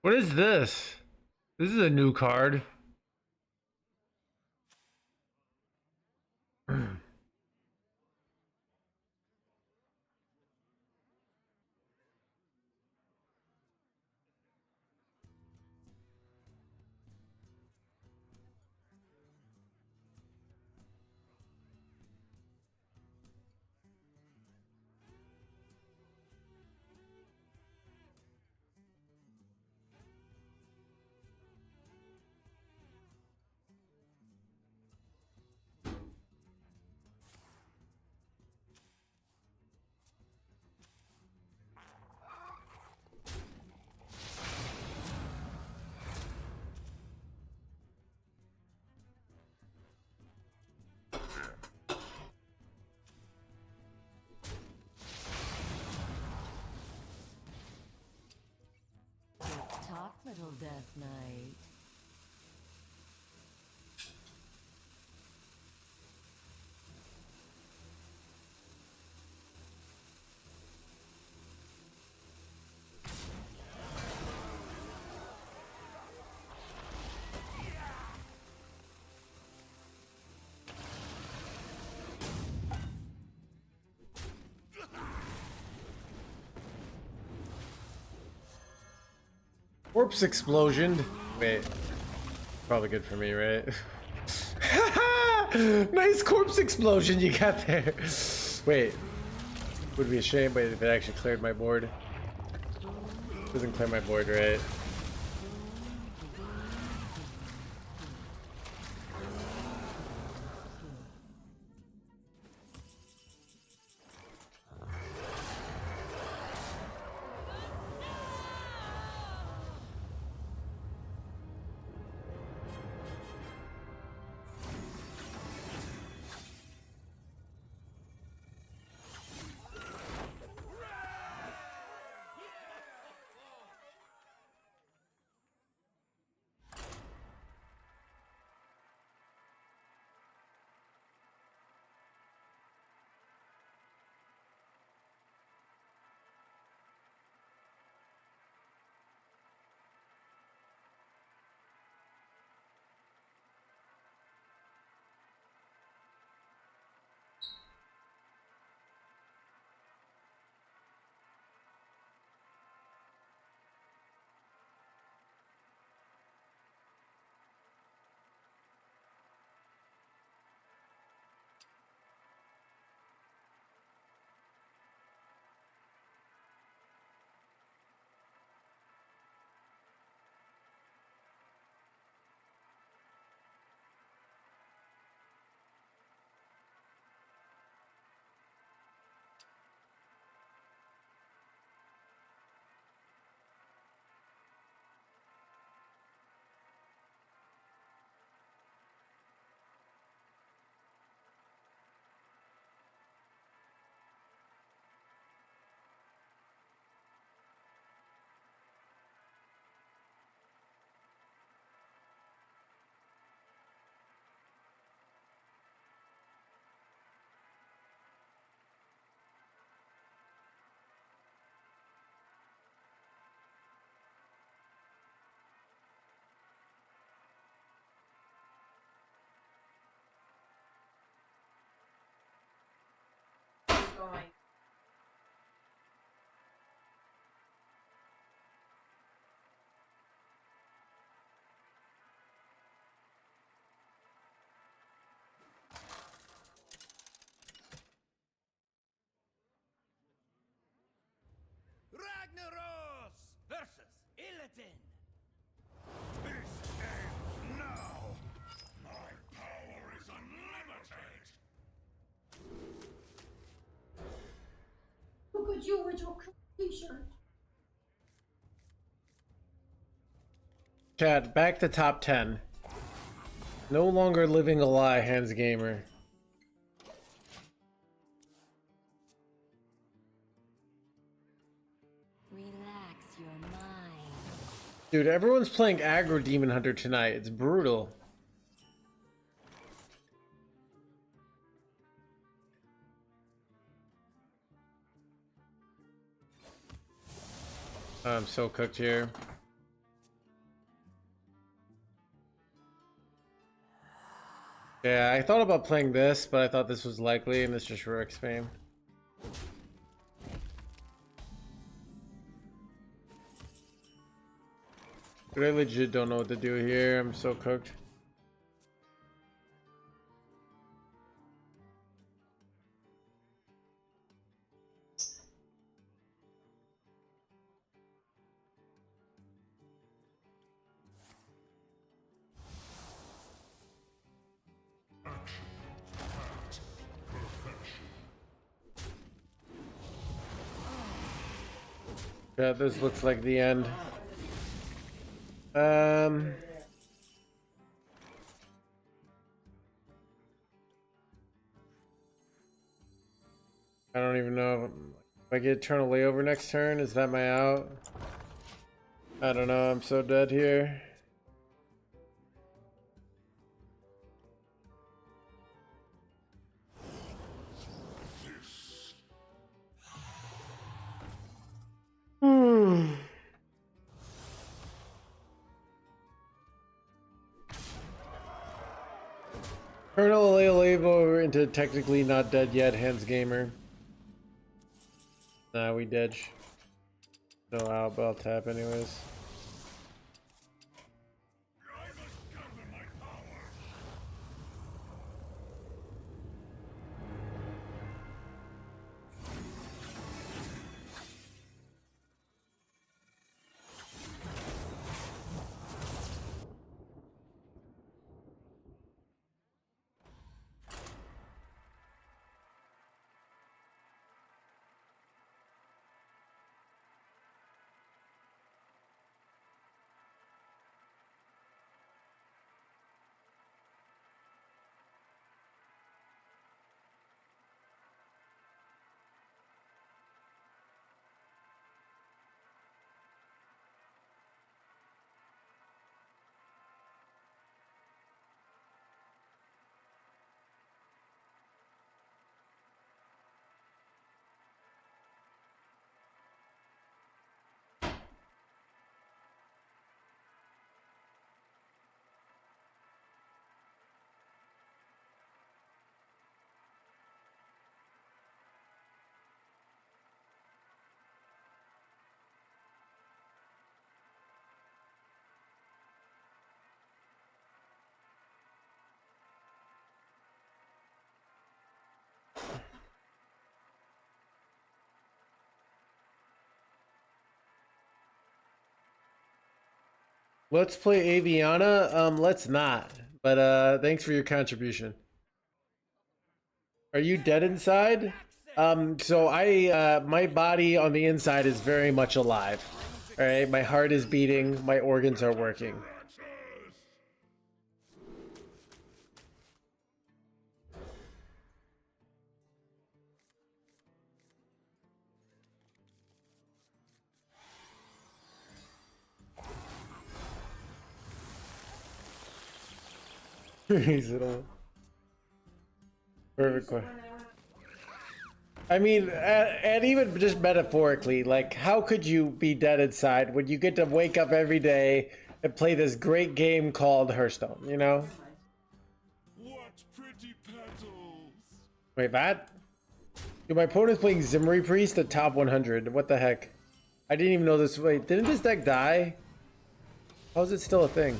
Speaker 3: What is this? This is a new card.
Speaker 2: Talk, little Death Knight.
Speaker 3: Corpse explosion. Wait. Probably good for me, right? Nice corpse explosion you got there. Wait. Would be a shame, but if it actually cleared my board. Doesn't clear my board, right?
Speaker 4: you with your t-shirt.
Speaker 3: Chat, back to top 10. No longer living a lie, HandsGamer.
Speaker 9: Relax your mind.
Speaker 3: Dude, everyone's playing aggro Demon Hunter tonight. It's brutal. I'm so cooked here. Yeah, I thought about playing this, but I thought this was likely, and it's just Rurik spam. Dude, I legit don't know what to do here. I'm so cooked. Yeah, this looks like the end. I don't even know if I get Eternal Layover next turn. Is that my out? I don't know. I'm so dead here. Eternal Layover into technically not dead yet, HandsGamer. Nah, we dead. No out, but I'll tap anyways. Let's play Aviana. Let's not. But thanks for your contribution. Are you dead inside? So I my body on the inside is very much alive. All right, my heart is beating, my organs are working. He's little. Perfect question. I mean, and even just metaphorically, like, how could you be dead inside when you get to wake up every day and play this great game called Hearthstone, you know?
Speaker 6: What pretty petals!
Speaker 3: Wait, that? Dude, my opponent's playing Zimri Priest at top 100. What the heck? I didn't even know this. Wait, didn't this deck die? How is it still a thing?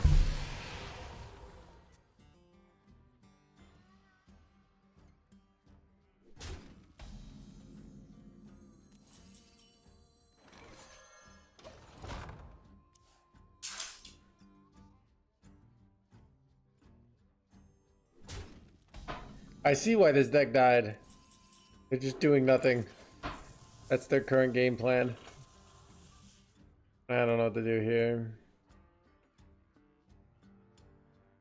Speaker 3: I see why this deck died. They're just doing nothing. That's their current game plan. I don't know what to do here.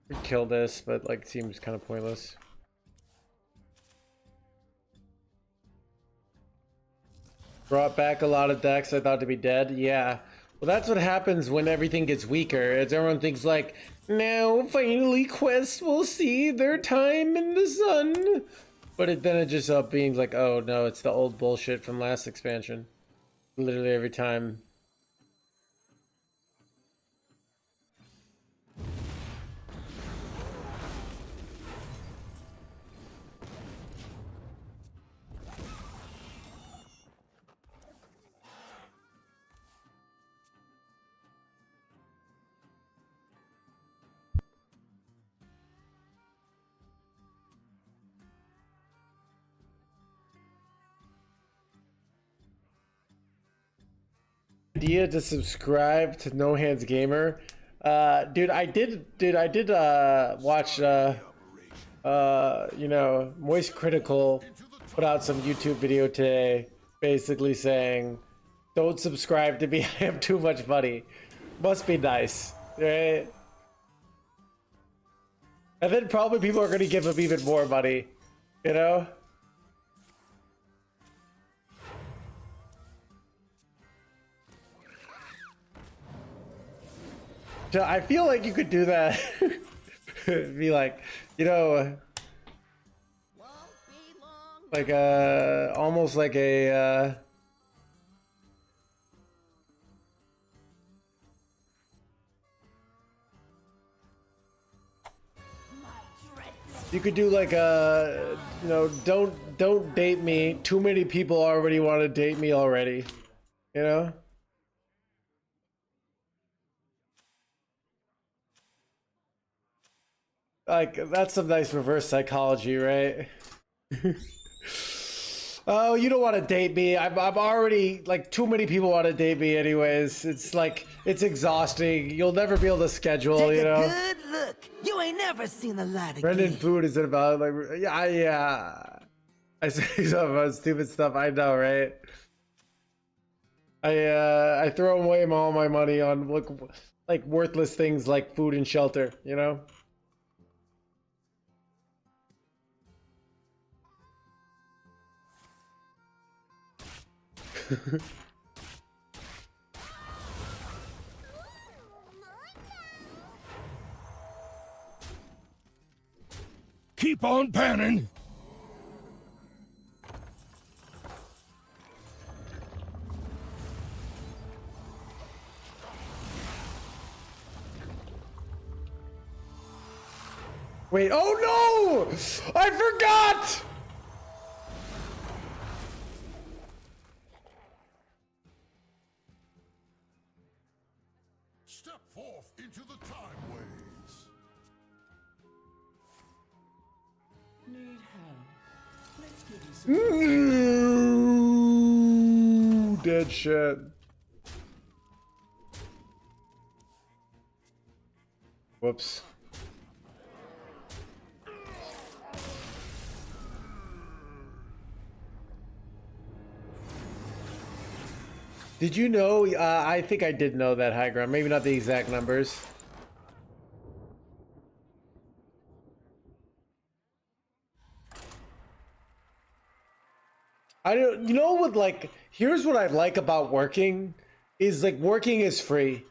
Speaker 3: Could kill this, but like seems kind of pointless. Brought back a lot of decks I thought to be dead. Yeah. Well, that's what happens when everything gets weaker. As everyone thinks like, now finally quests will see their time in the sun. But then it just up being like, oh no, it's the old bullshit from last expansion. Literally every time. Idea to subscribe to NoHandsGamer. Dude, I did watch you know, Moist Critical put out some YouTube video today basically saying don't subscribe to me, I have too much money. Must be nice, right? And then probably people are gonna give him even more money, you know? I feel like you could do that. Be like, you know, like almost like a you could do like a, you know, don't date me. Too many people already want to date me already, you know? Like, that's some nice reverse psychology, right? Oh, you don't want to date me. I'm already, like, too many people want to date me anyways. It's like, it's exhausting. You'll never be able to schedule, you know?
Speaker 4: Good look. You ain't never seen the light
Speaker 3: Brendan
Speaker 4: again.
Speaker 3: Food is about, like, yeah. I say some about stupid stuff, I know, right? I throw away all my money on, like worthless things like food and shelter, you know?
Speaker 6: Keep on panning.
Speaker 3: Wait, oh no! I forgot!
Speaker 6: Step forth into the time ways.
Speaker 1: Need help? Let's give you some.
Speaker 3: Dead shit. Whoops. Did you know? I think I did know that high ground. Maybe not the exact numbers. I don't. You know what? Like, here's what I like about working: is like working is free.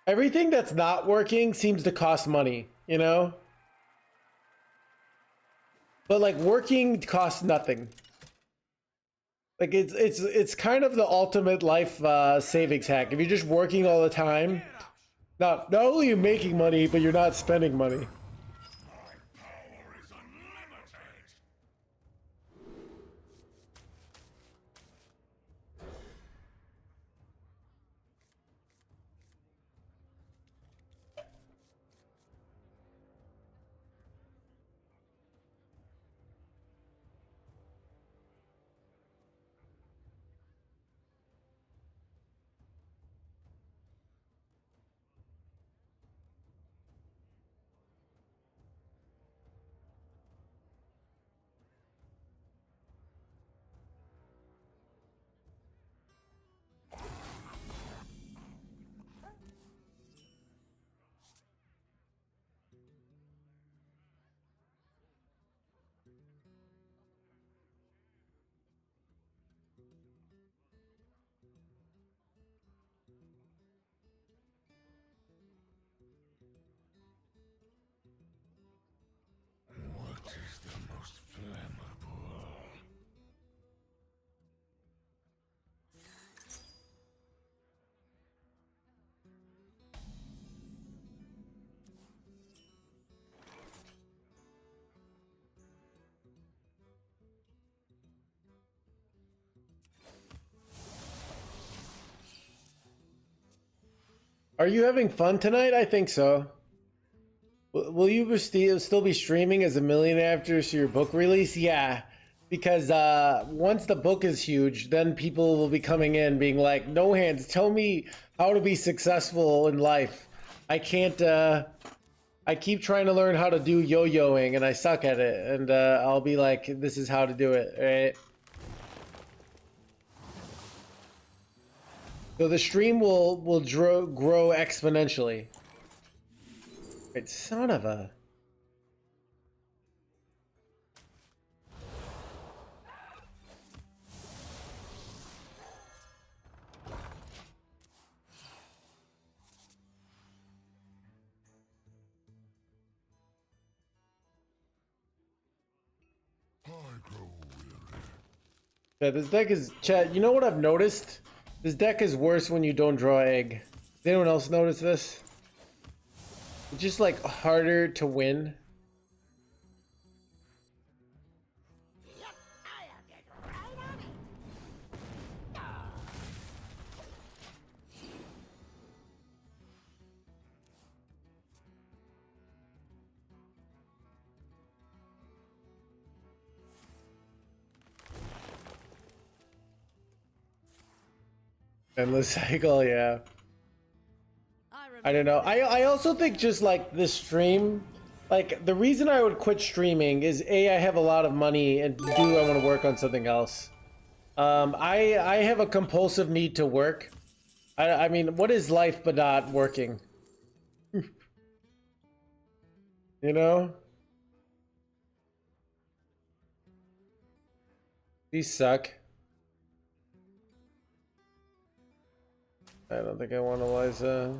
Speaker 3: Everything that's not working seems to cost money. You know. But like working costs nothing. Like it's kind of the ultimate life savings hack. If you're just working all the time, not only are you making money, but you're not spending money. Are you having fun tonight? I think so. Will you still be streaming as a millionaire after your book release? Yeah, because once the book is huge, then people will be coming in being like, "No Hands, tell me how to be successful in life. I can't. I keep trying to learn how to do yo-yoing and I suck at it." And I'll be like, "This is how to do it, right?" So the stream will grow exponentially. Right, son of a. Yeah, this deck is chat. You know what I've noticed? This deck is worse when you don't draw egg. Does anyone else notice this? It's just like harder to win. Endless cycle, yeah. I don't know. I also think just like this stream, like the reason I would quit streaming is A, I have a lot of money, and B, I want to work on something else. I have a compulsive need to work. I mean, what is life but not working? You know? These suck. I don't think I want Eliza.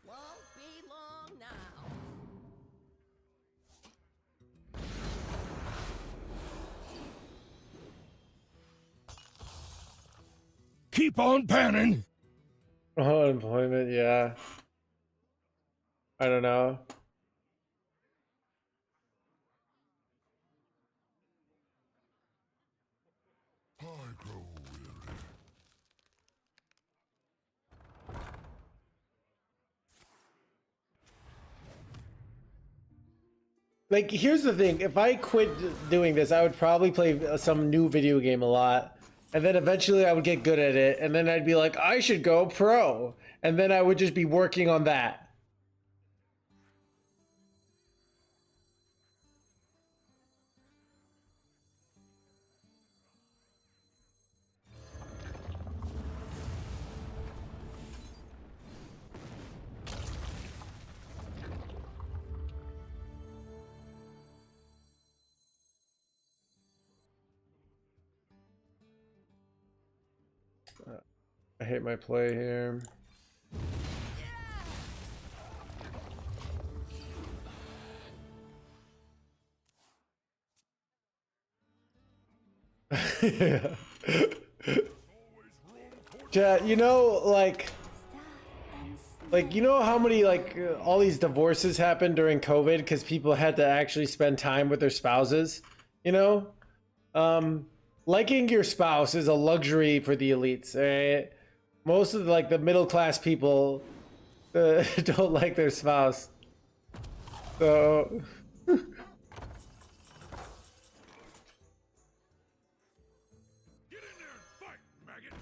Speaker 4: Won't be long now.
Speaker 6: Keep on panning.
Speaker 3: Oh, unemployment, yeah. I don't know.
Speaker 6: I grow weary.
Speaker 3: Like, here's the thing. If I quit doing this, I would probably play some new video game a lot. And then eventually I would get good at it. And then I'd be like, I should go pro. And then I would just be working on that. I hate my play here. Chat, you know, you know how many, all these divorces happened during COVID because people had to actually spend time with their spouses, you know? Liking your spouse is a luxury for the elites, right? Most of the middle class people don't like their spouse. So
Speaker 6: Get in there and fight, maggot.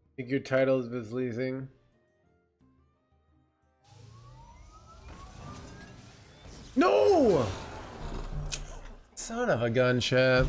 Speaker 3: I think your title is misleading. No! Son of a gun, chat.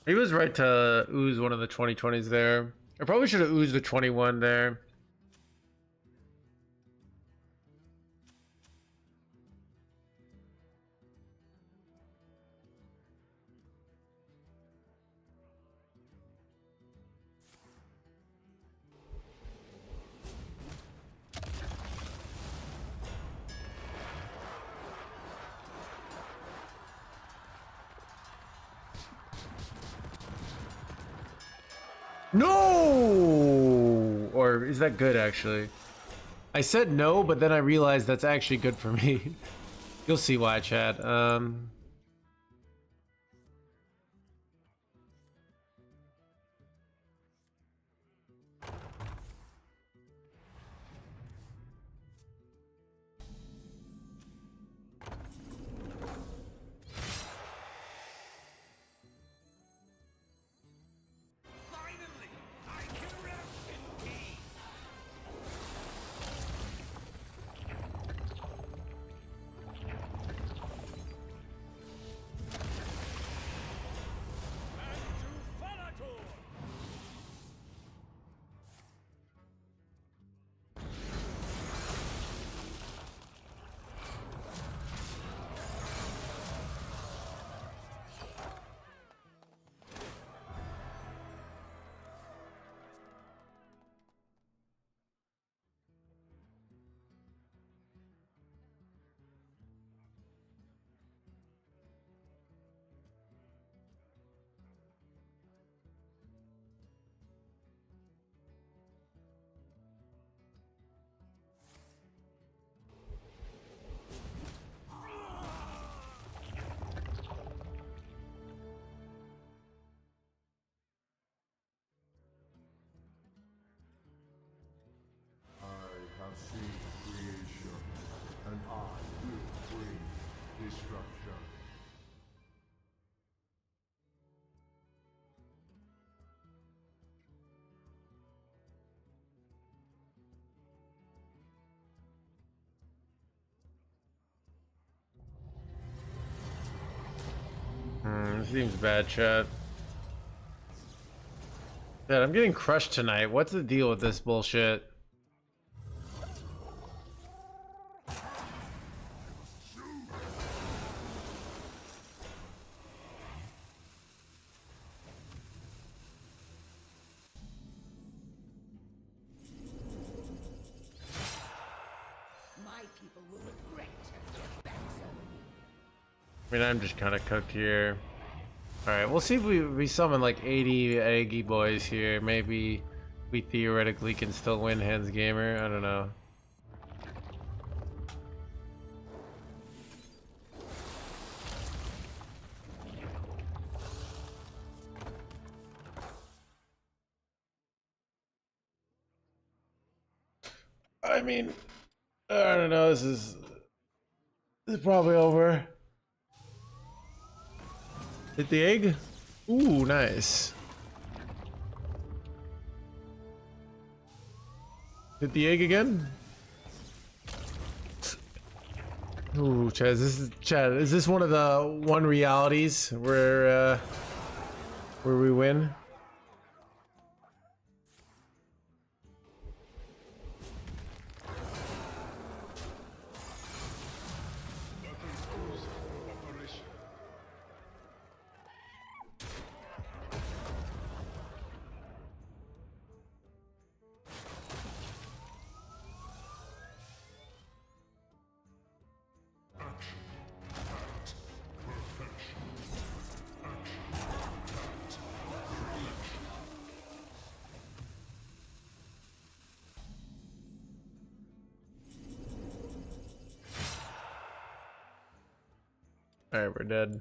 Speaker 3: He was right to ooze one of the 2020s there. I probably should have oozed the 21 there. No! Or is that good, actually? I said no, but then I realized that's actually good for me. You'll see why, chat.
Speaker 6: Finally, I can rest in peace.
Speaker 7: And to Falator!
Speaker 6: I have seen creation, and I will bring destruction.
Speaker 3: Seems bad, chat. Dad, I'm getting crushed tonight. What's the deal with this bullshit?
Speaker 4: My people will regret turning their backs on me.
Speaker 3: I mean, I'm just kind of cooked here. Alright, we'll see if we summon like 80 Aggie boys here. Maybe we theoretically can still win NoHandsGamer. I don't know. I mean, I don't know. This is probably over. Hit the egg. Ooh, nice. Hit the egg again. Ooh, Chad, is this one of the realities where we win? All right, we're dead.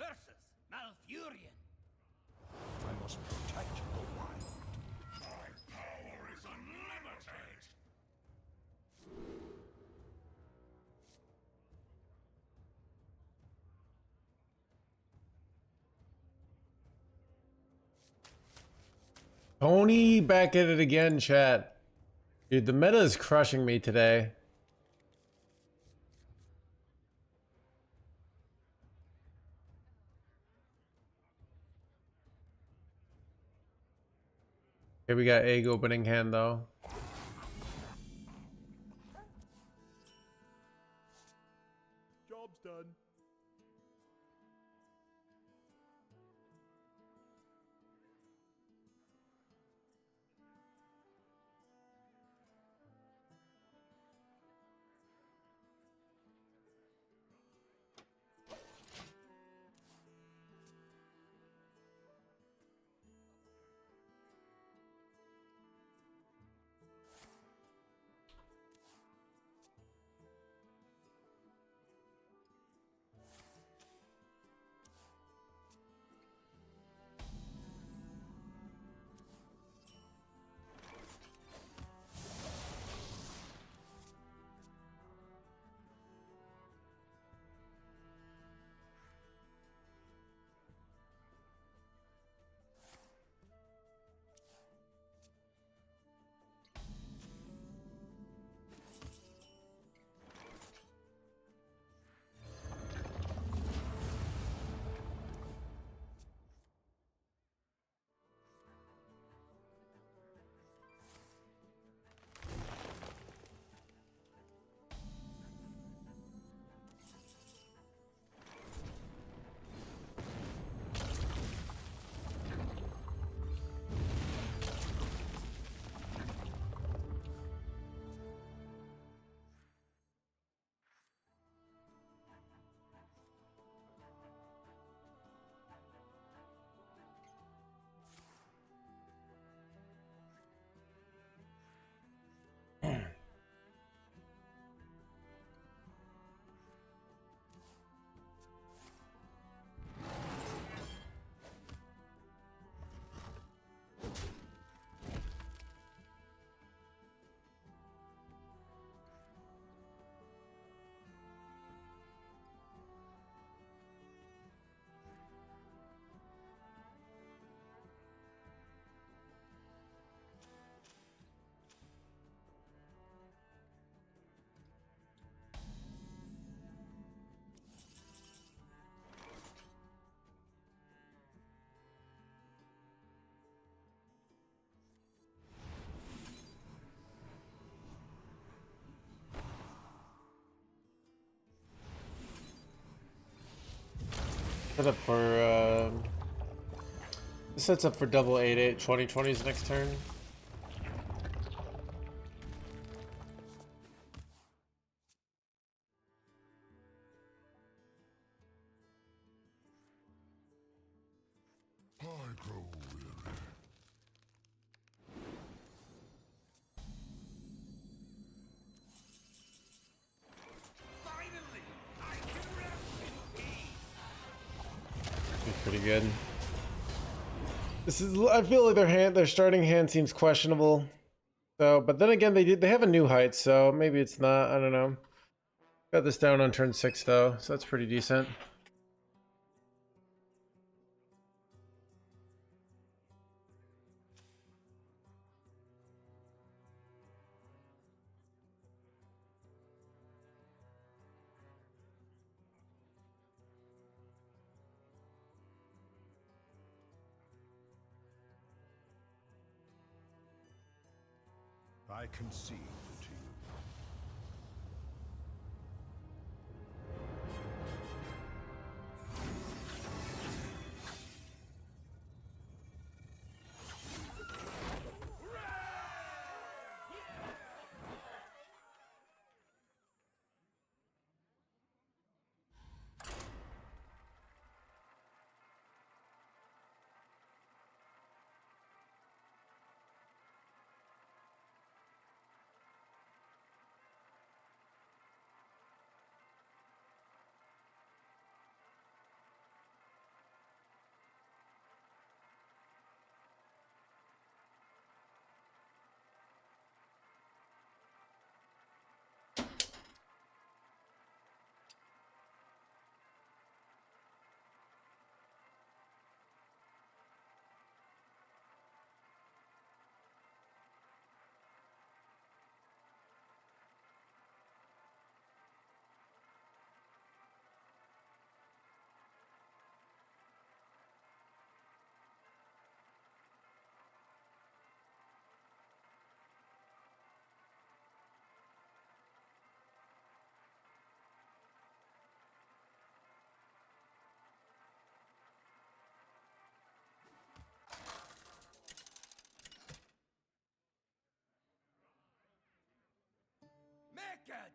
Speaker 7: Curses, Malfurion.
Speaker 1: I must protect the wild.
Speaker 6: My power is unlimited!
Speaker 3: Tony back at it again, chat. Dude, the meta is crushing me today. Here we got egg opening hand though.
Speaker 1: Job's done.
Speaker 3: Set up for this sets up for double 8/8 2020's next turn.
Speaker 6: I grow weary.
Speaker 7: Finally, I can rest in peace.
Speaker 3: Pretty good. This is, I feel like their starting hand seems questionable. So, but then again, they have a new height, so maybe it's not. I don't know. Got this down on turn 6 though, so that's pretty decent.
Speaker 1: I concede to you.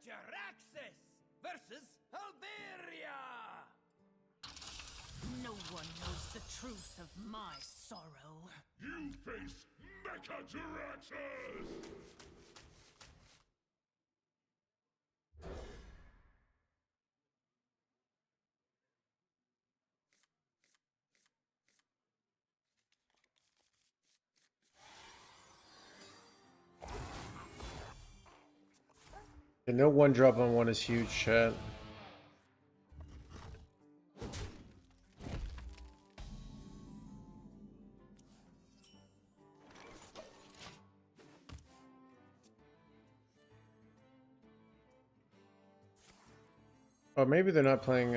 Speaker 10: Jaraxxus versus Alberia!
Speaker 4: No one knows the truth of my sorrow.
Speaker 6: You face Mecha Jaraxxus!
Speaker 3: And no one drop on one is huge, chat. Oh, maybe they're not playing.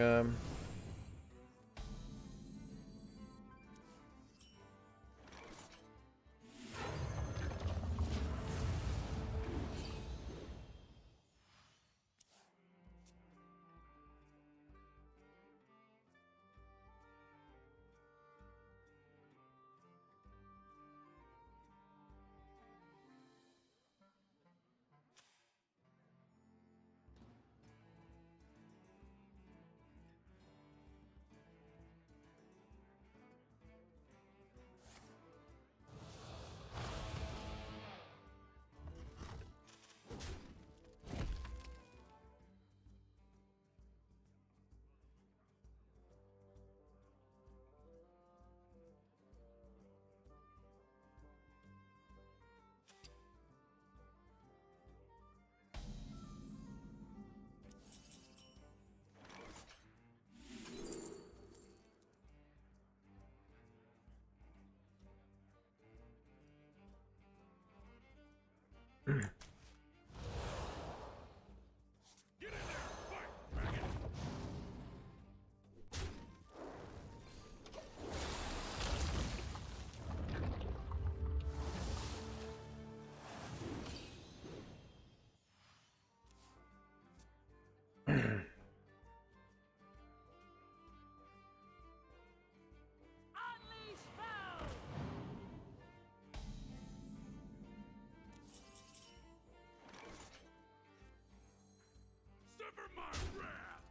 Speaker 6: Sever my wrath!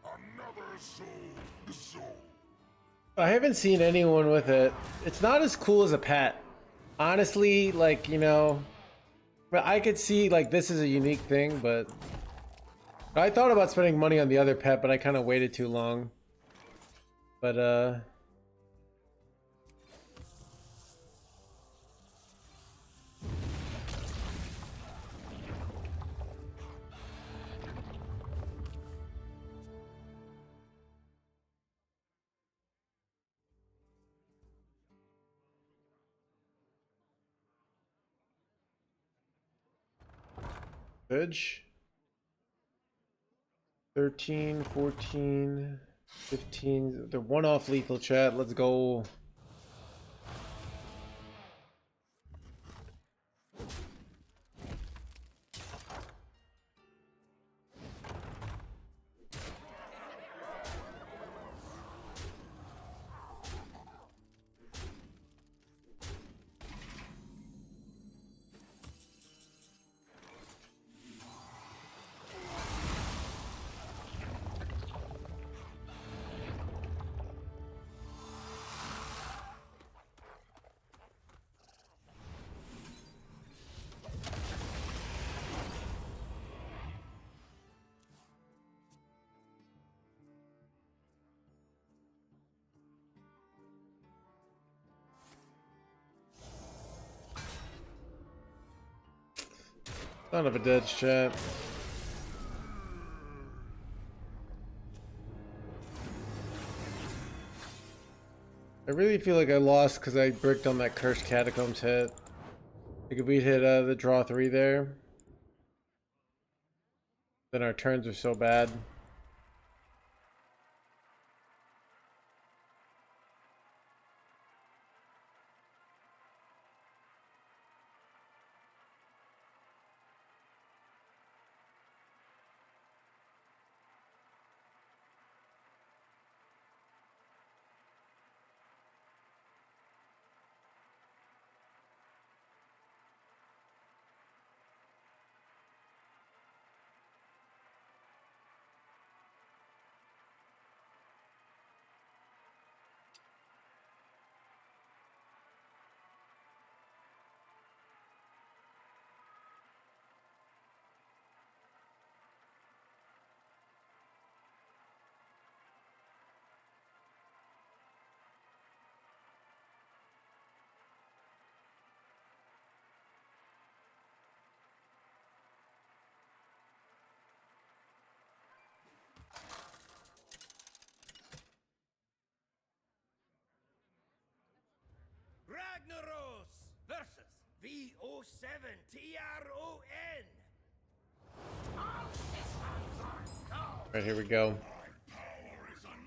Speaker 6: Another soul.
Speaker 3: I haven't seen anyone with it. It's not as cool as a pet. Honestly, like, you know, I could see like this is a unique thing, but I thought about spending money on the other pet, but I kind of waited too long. But Edge 13, 14, 15. They're one off lethal, chat. Let's go. Son of a dead chat. I really feel like I lost because I bricked on that cursed catacombs hit. Like if we hit the draw 3 there, then our turns are so bad.
Speaker 10: Tron.
Speaker 3: Right, here we go.
Speaker 6: Power is unlimited.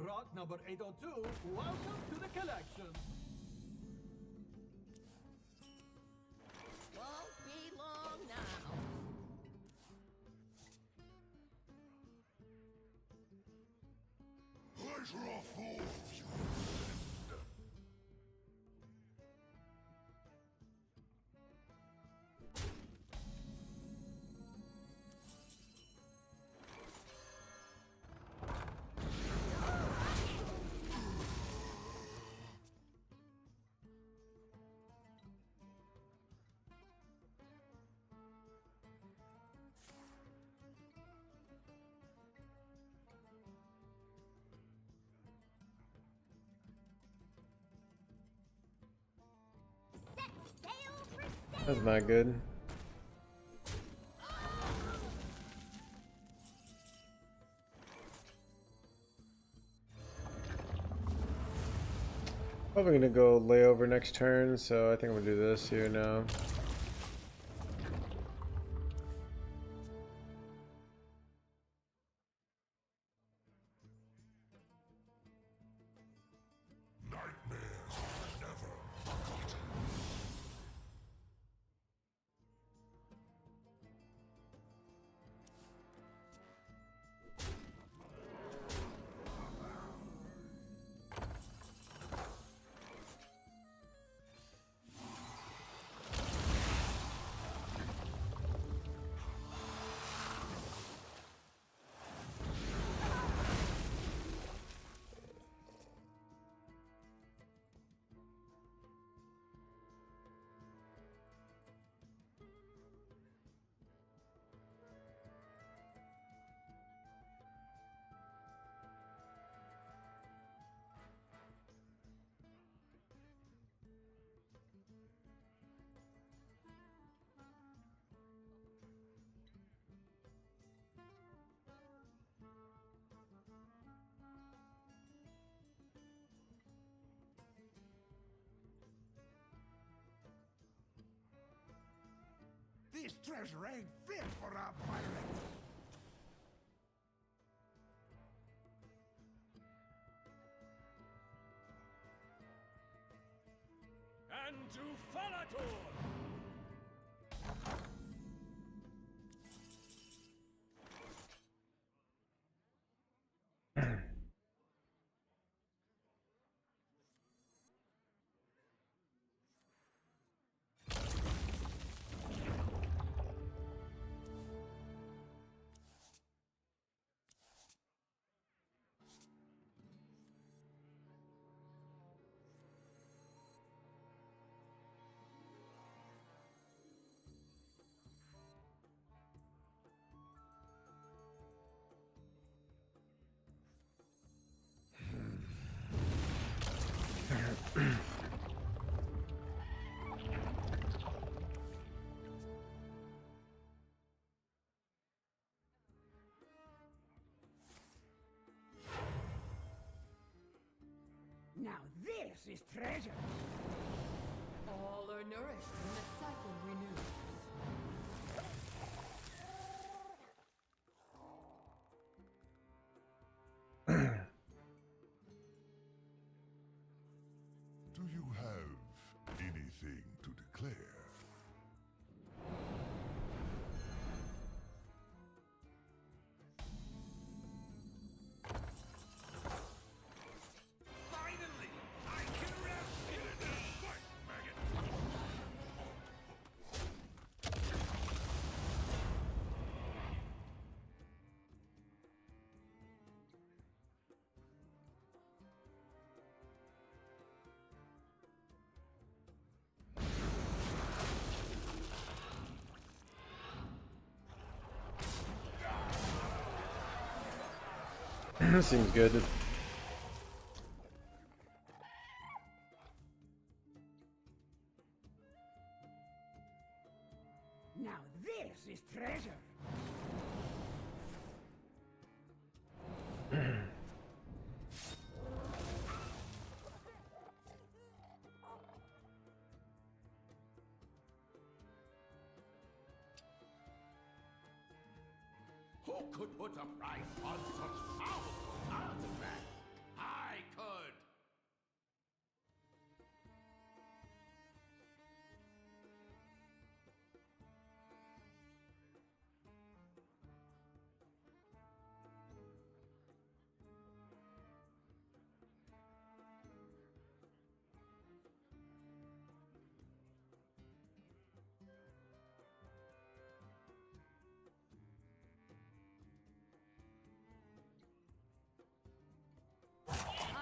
Speaker 10: Rock number 802, welcome to the collection.
Speaker 4: Won't be long now.
Speaker 6: Pleasure of fools, you
Speaker 9: Set sail for sail.
Speaker 3: That's not good. Probably gonna go layover next turn, so I think I'm gonna do this here now.
Speaker 6: nightmares are never forgotten.
Speaker 1: This treasure ain't fit for a pirate.
Speaker 7: And to Falator!
Speaker 4: Now this is treasure.
Speaker 2: All are nourished when the cycle renews.
Speaker 6: Do you have anything to declare?
Speaker 10: Finally, I can rescue this.
Speaker 6: Fight, maggot!
Speaker 3: Seems good.
Speaker 4: Now this is treasure.
Speaker 6: Who could put a price on such powerful artifacts? I could!
Speaker 2: I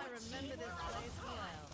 Speaker 2: remember this place well.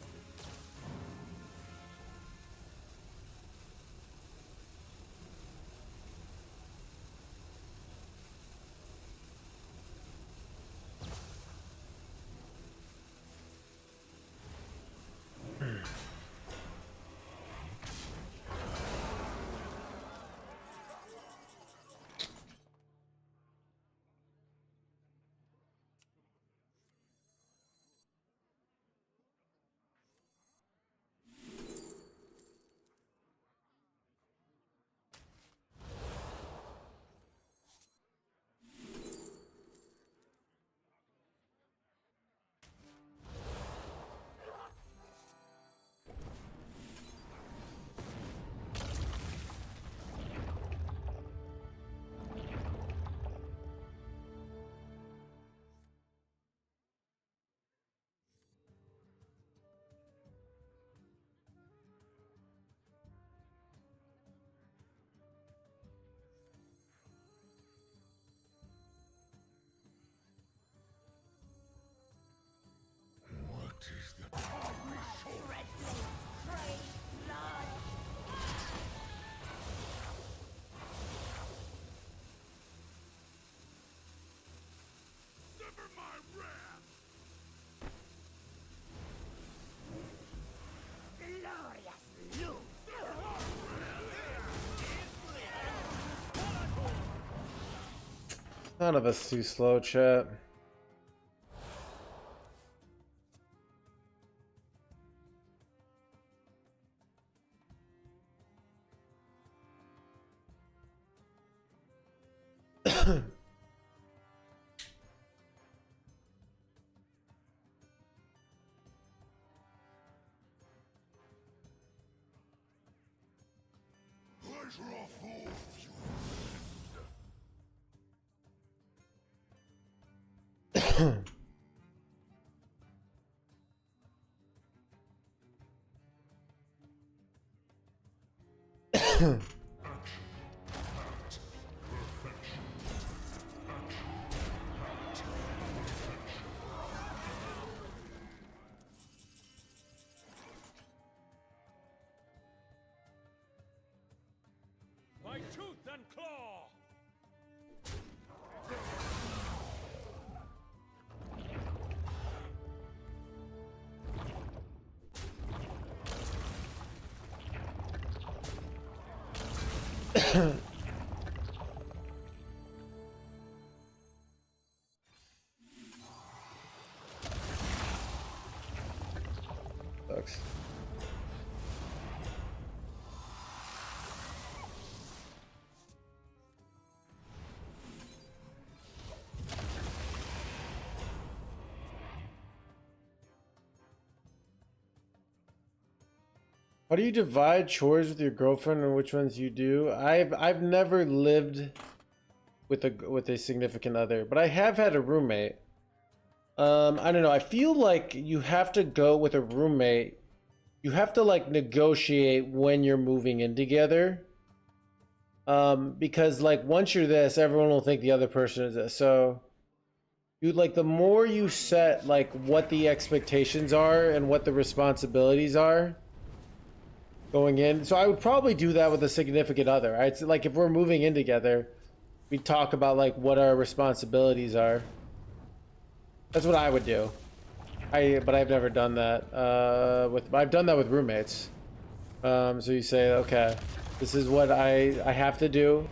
Speaker 6: What is the power Sever my wrath!
Speaker 4: Glorious loot.
Speaker 3: None of us too slow, chat.
Speaker 6: Pleasure of fools, you
Speaker 7: By tooth and claw!
Speaker 3: Sucks. How do you divide chores with your girlfriend, and which ones you do? I've never lived with a significant other, but I have had a roommate. I don't know. I feel like you have to go with a roommate. You have to like negotiate when you're moving in together. Because like once you're this, everyone will think the other person is this. So you like the more you set like what the expectations are and what the responsibilities are going in. So I would probably do that with a significant other. Right? So like if we're moving in together, we talk about like what our responsibilities are. That's what I would do. But I've never done that. I've done that with roommates. So you say, okay, this is what I have to do.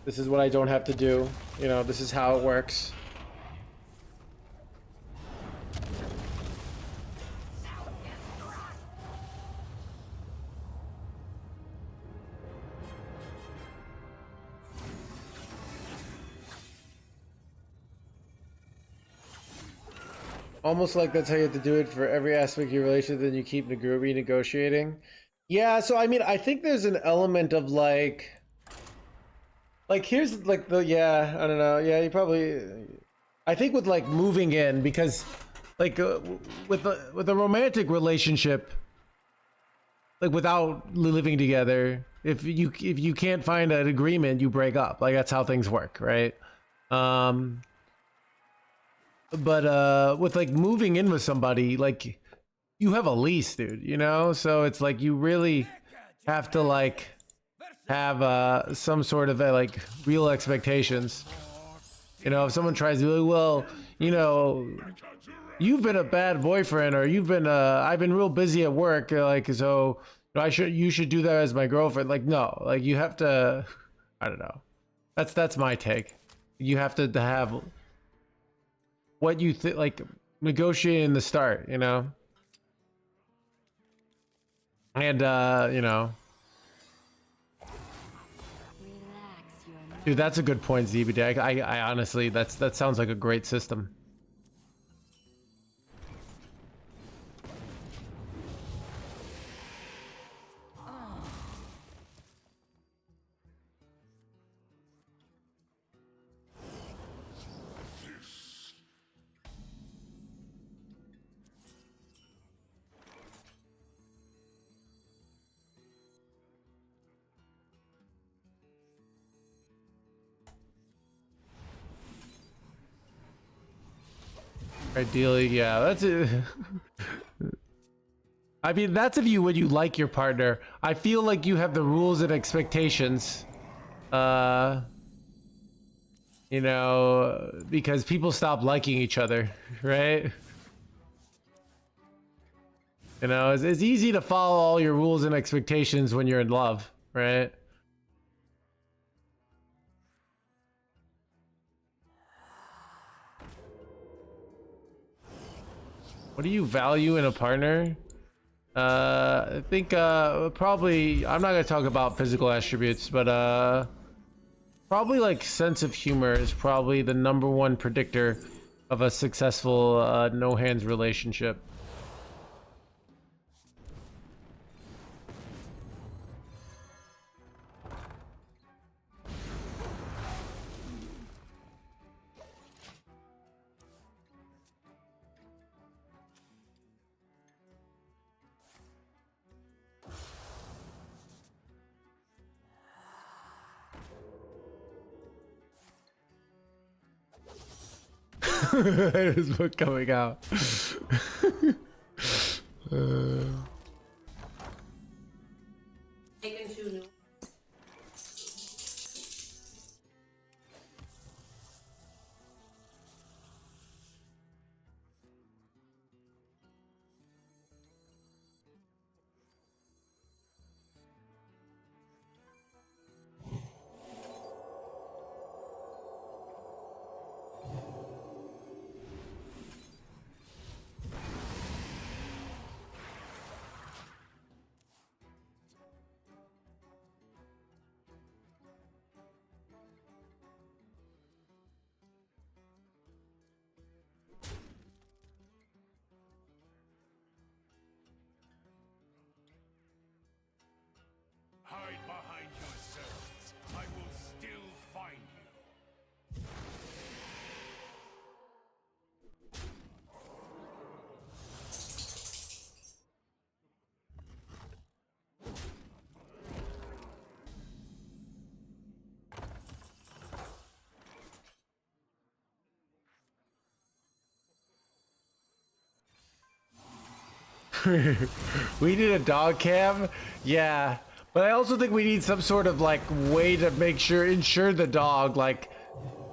Speaker 3: This is what I don't have to do. You know, this is how it works. Almost like that's how you have to do it for every aspect of your relationship, then you keep renegotiating. Yeah, so I mean, I think there's an element of like here's like yeah, I don't know. Yeah, you probably, I think with like moving in, because like with a romantic relationship, like without living together, if you can't find an agreement, you break up. Like that's how things work, right? But with like moving in with somebody, like you have a lease, dude, you know? So it's like you really have to like have some sort of like real expectations. You know, if someone tries to be like, well, you know, you've been a bad boyfriend, or you've been I've been real busy at work, like, so you should do that as my girlfriend. Like, no, like you have to, I don't know. That's my take. You have to have what you think, like negotiate in the start, you know? And you know, dude, that's a good point, ZBD. I honestly, that sounds like a great system. Ideally, yeah, that's it. I mean, that's if when you like your partner. I feel like you have the rules and expectations, you know, because people stop liking each other, right? You know, it's easy to follow all your rules and expectations when you're in love, right? What do you value in a partner? I think probably, I'm not gonna talk about physical attributes, but probably like sense of humor is probably the #1 predictor of a successful no hands relationship. There's a book coming out.
Speaker 8: Taken two new.
Speaker 6: Hide behind yourselves. I will still find you.
Speaker 3: We need a dog cam? Yeah. But I also think we need some sort of like way to ensure the dog like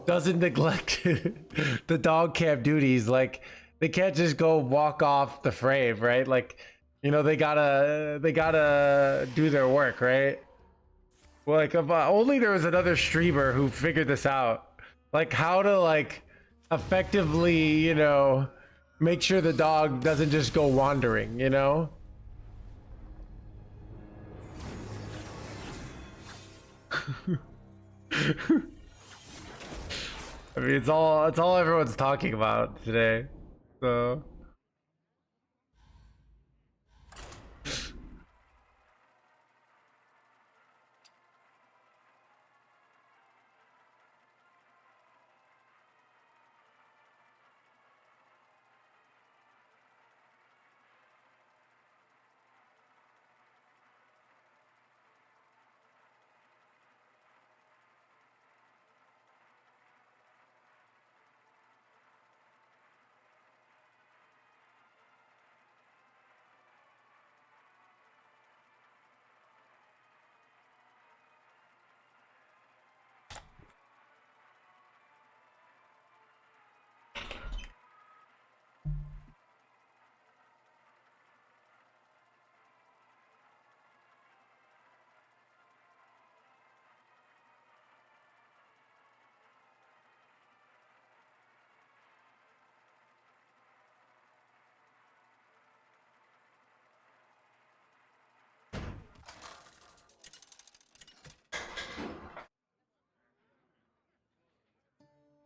Speaker 3: doesn't neglect the dog camp duties. Like they can't just go walk off the frame, right? Like, you know, they gotta do their work, right? Well, like if only there was another streamer who figured this out, like how to like effectively, you know, make sure the dog doesn't just go wandering, you know? I mean, it's all everyone's talking about today. So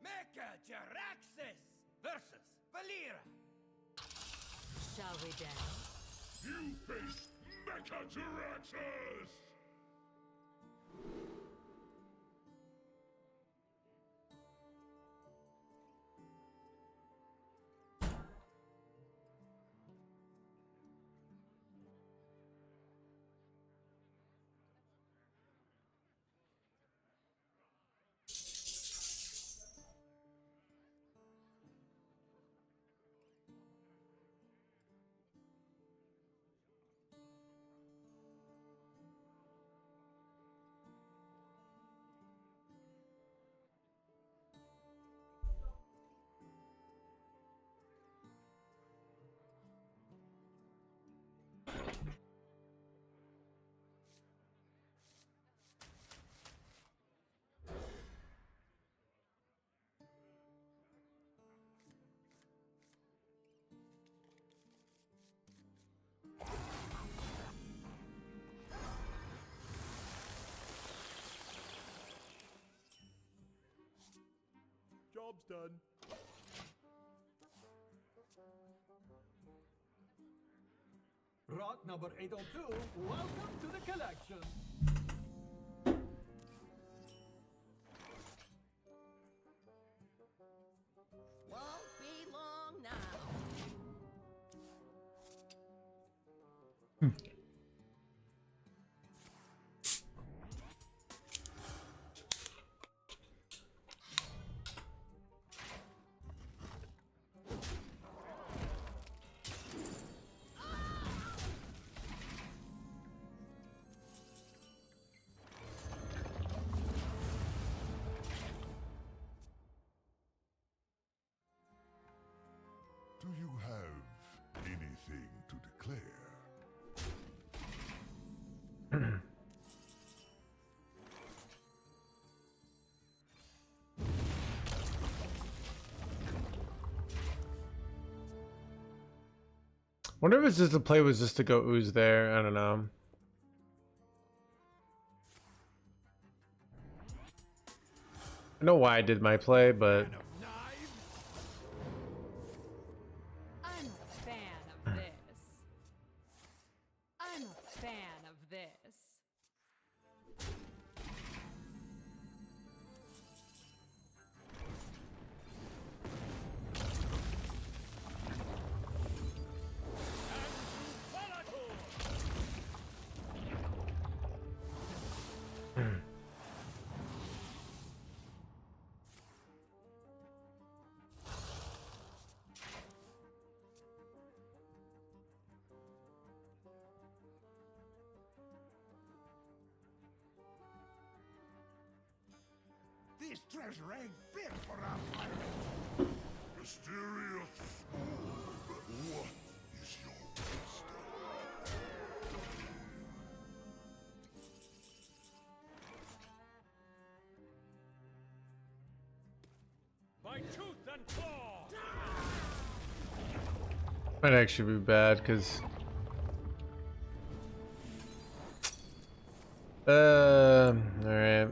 Speaker 10: Mecha Jaraxxus versus Valera.
Speaker 2: Shall we dance?
Speaker 6: You face Mechajaraxxus!
Speaker 1: Job's done.
Speaker 10: Rock number 802, welcome to the collection.
Speaker 4: Won't be long now.
Speaker 6: Do you have anything to declare?
Speaker 3: wonder if it's just the play was just to go ooze there. I don't know. I know why I did my play, but
Speaker 2: I'm a fan of this. I'm a fan of this.
Speaker 6: treasure ain't fit for our pirate. Mysterious orb. What is your wisdom?
Speaker 7: By tooth and claw!
Speaker 3: Might actually be bad because all right,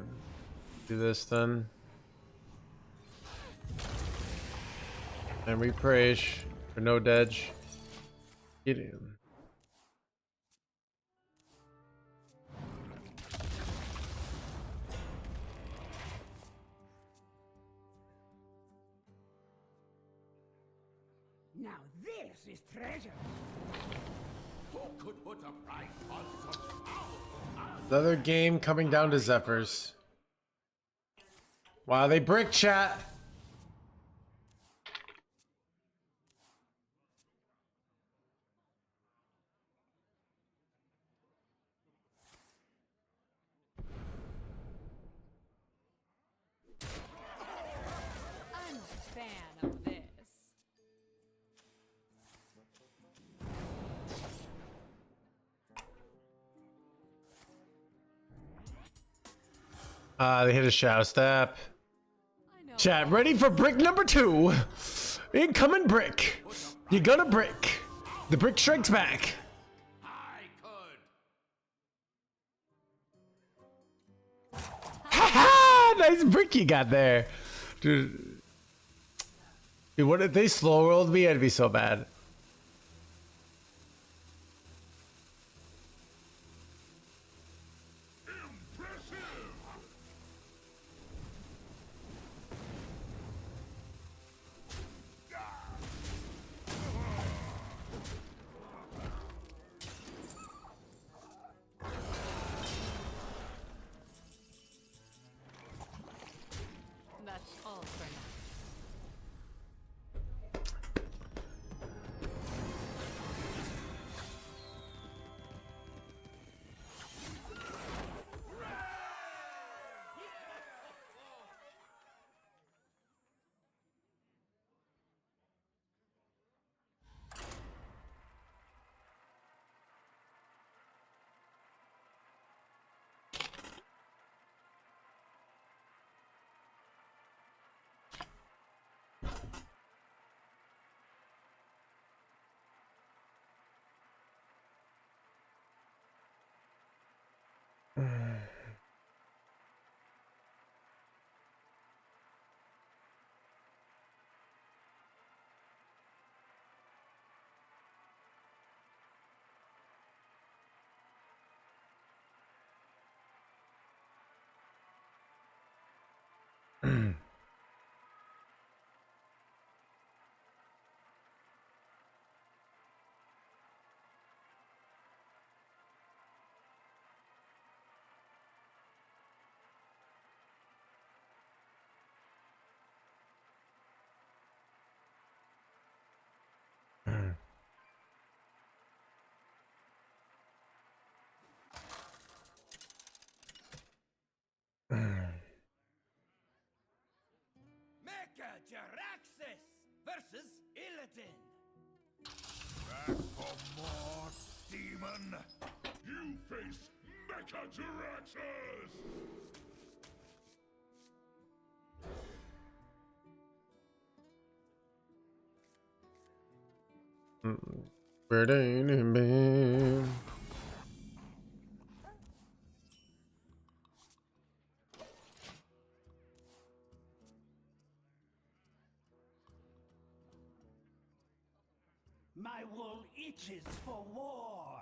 Speaker 3: do this then, and we pray for no dodge. Get him.
Speaker 4: Now this is treasure.
Speaker 6: Who could put a price on such powerful?
Speaker 3: Another game coming down to Zephyrs. Wow, they brick chat.
Speaker 2: I'm a fan of this.
Speaker 3: They hit a shadow step.
Speaker 2: I know.
Speaker 3: Chat, ready for brick number 2. Incoming brick. You're gonna brick. The brick strikes back.
Speaker 6: I could.
Speaker 3: Haha! Nice brick you got there. Dude, what if they slow rolled me? I'd be so bad.
Speaker 2: That's all for now.
Speaker 10: Mecha Jaraxxus versus Illidan.
Speaker 6: Back for more, demon. You face Mechajaraxxus!
Speaker 10: My wool itches for war.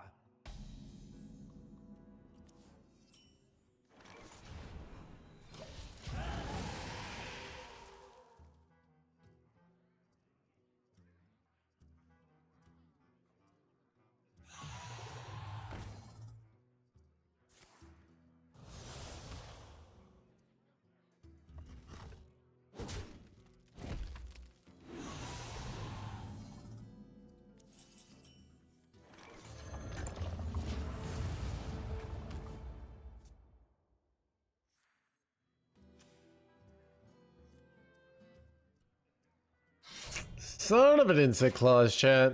Speaker 3: son of an insect claws, chat.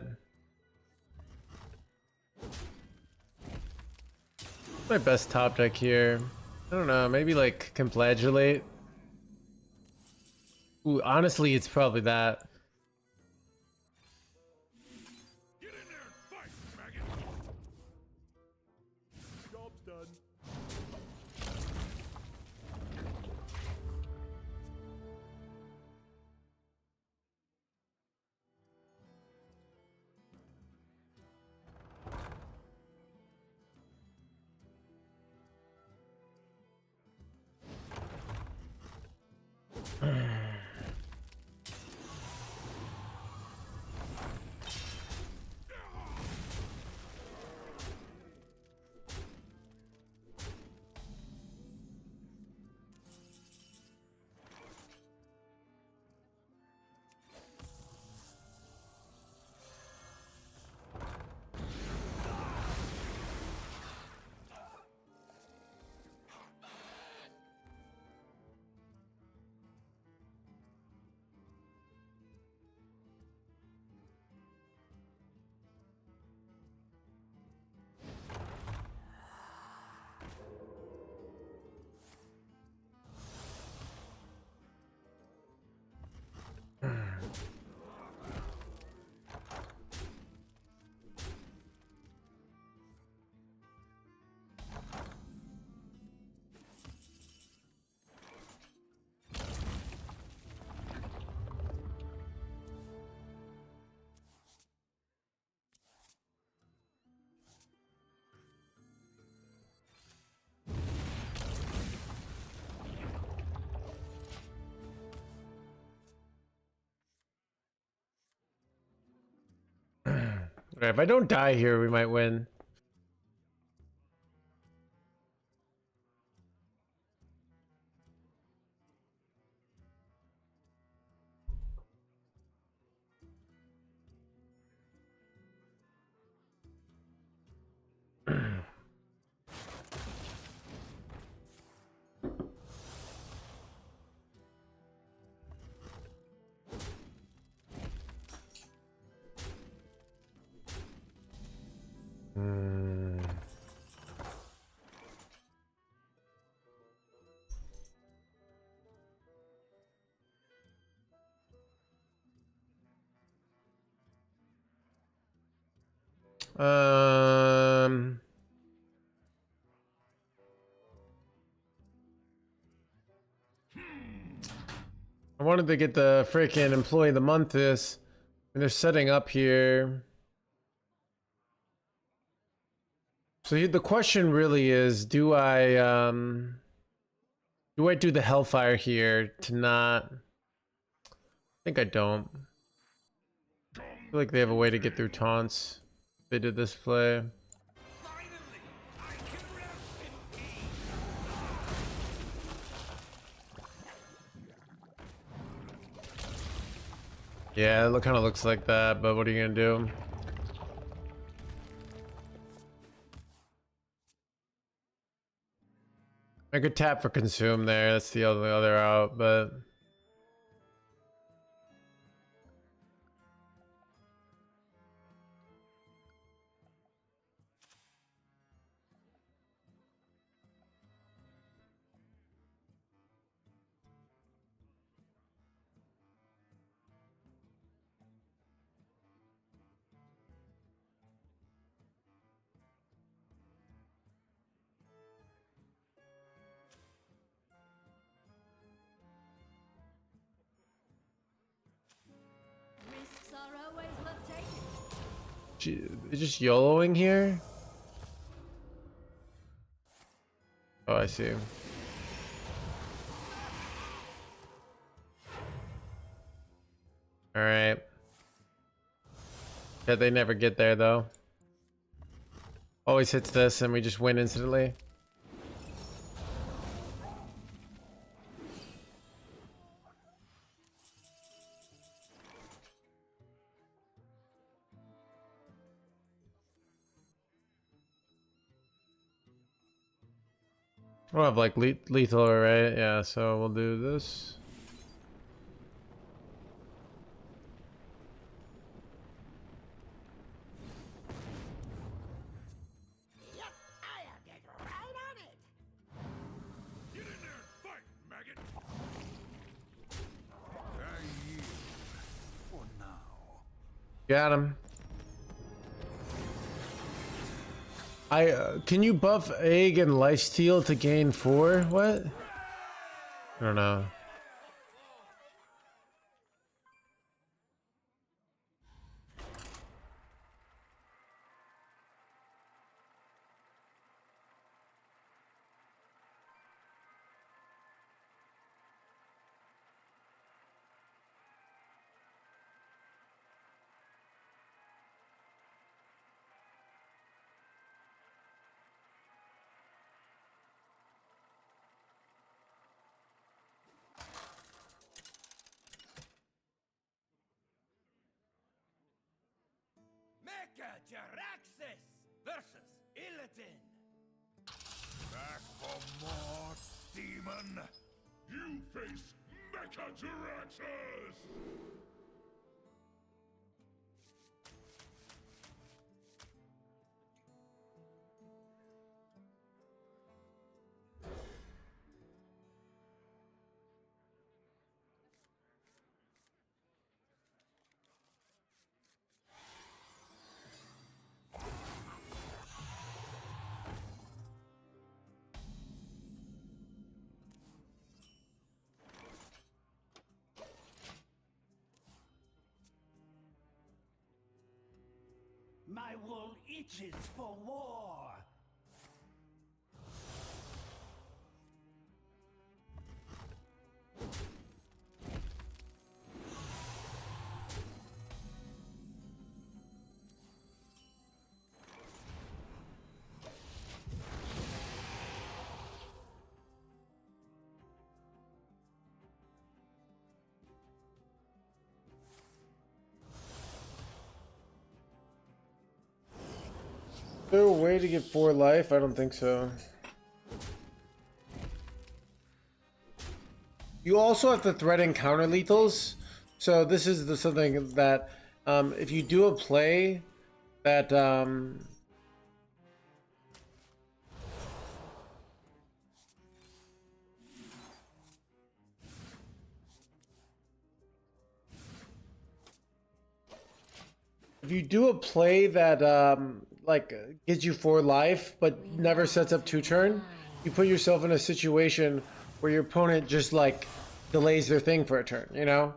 Speaker 3: My best top deck here. I don't know, maybe like Conflagellate. Ooh, honestly, it's probably that.
Speaker 6: Get in there and fight, maggot!
Speaker 7: Job's done.
Speaker 3: Okay, if I don't die here, we might win. Hmm. Um, I wanted to get the freaking employee of the month this, and they're setting up here. So the question really is, do I do the Hellfire here to not? I think I don't. I feel like they have a way to get through taunts. They did this play.
Speaker 10: Finally, I can rest in peace.
Speaker 3: Yeah, it kind of looks like that, but what are you gonna do? I could tap for consume there. That's the other out, but
Speaker 2: Risks are always worth taking.
Speaker 3: they're just YOLOing here. Oh, I see. All right. Yeah, they never get there though. Always hits this, and we just win instantly. We'll have like lethal, right? Yeah, so we'll do this. Got him. Can you buff egg and lifesteal to gain 4? What? I don't know.
Speaker 10: Mecha Jaraxxus versus Illidan.
Speaker 6: Back for more, demon! You face Mechajaraxxus!
Speaker 10: My wool itches for war.
Speaker 3: Is there a way to get 4 life? I don't think so. You also have to threaten counter lethals. So this is something that if you do a play that like gives you 4 life but never sets up 2 turn, you put yourself in a situation where your opponent just like delays their thing for a turn, you know?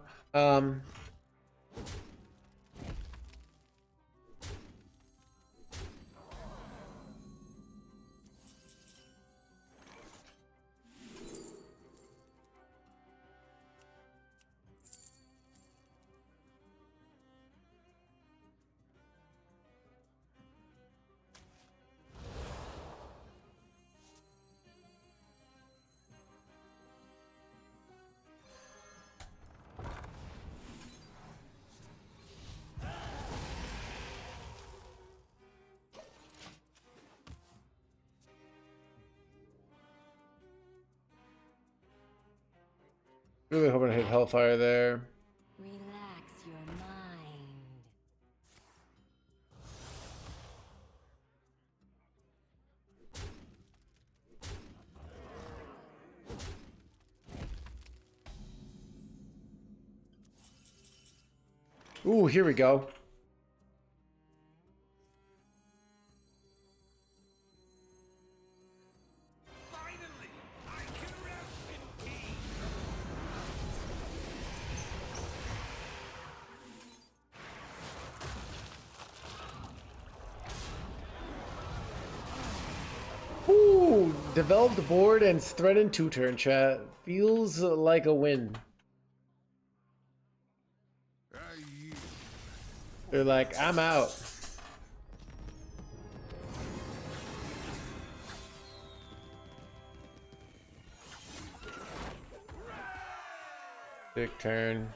Speaker 3: Really hoping to hit Hellfire there.
Speaker 9: Relax your mind.
Speaker 3: Ooh, here we go.
Speaker 10: Finally, I can rest in peace.
Speaker 3: Ooh, developed board and threatened 2 turn chat. Feels like a win. They're like, I'm out. Big turn.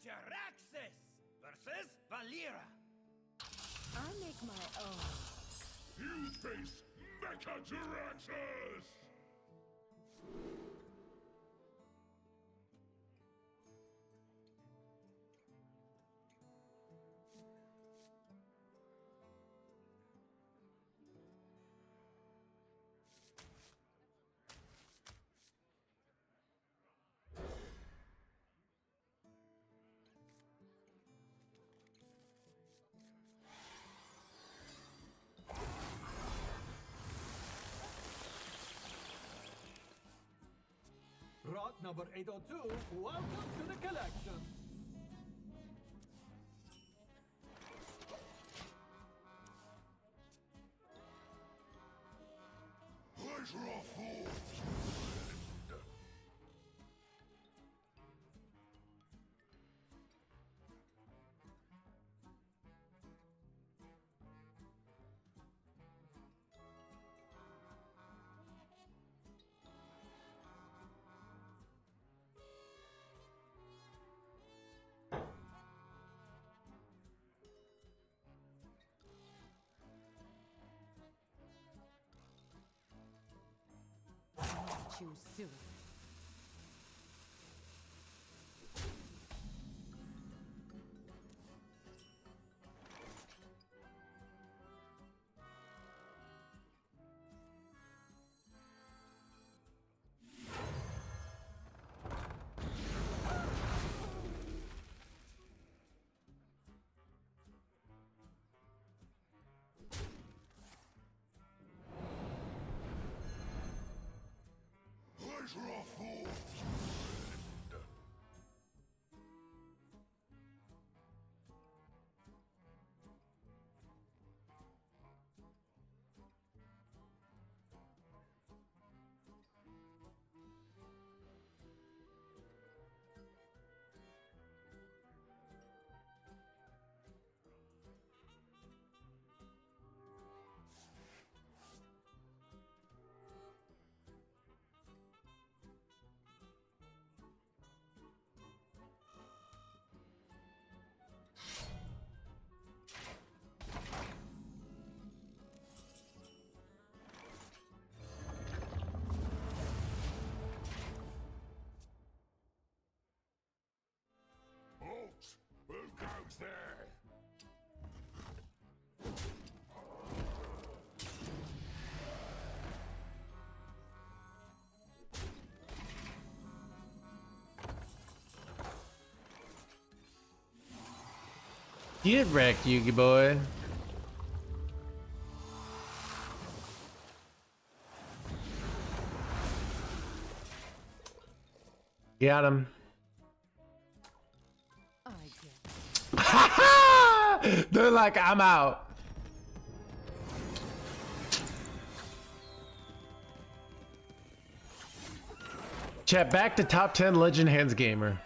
Speaker 10: Jaraxxus versus Valera.
Speaker 9: I make my own.
Speaker 6: You face Mecha Jaraxxus!
Speaker 7: Rock number 802, welcome to the collection.
Speaker 6: I draw forth.
Speaker 2: Choose soon.
Speaker 6: I draw forth. Halt! Who goes there?
Speaker 3: Get wrecked, Yugi boy. Got him.
Speaker 2: I get
Speaker 3: They're like, I'm out. Chat, back to top 10 Legend Hands Gamer.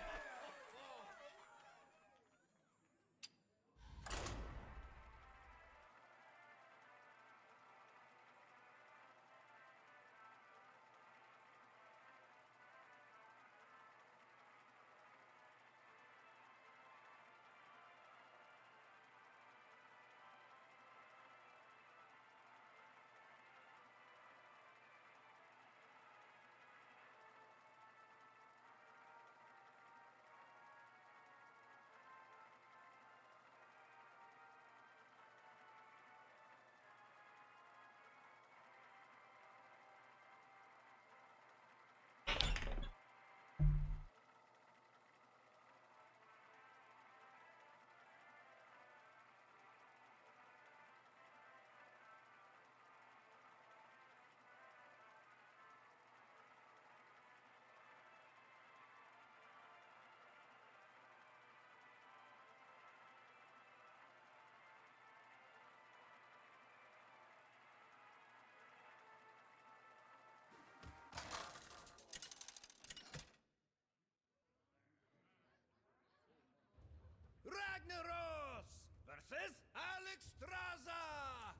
Speaker 10: Ragnaros versus Alexstrasza.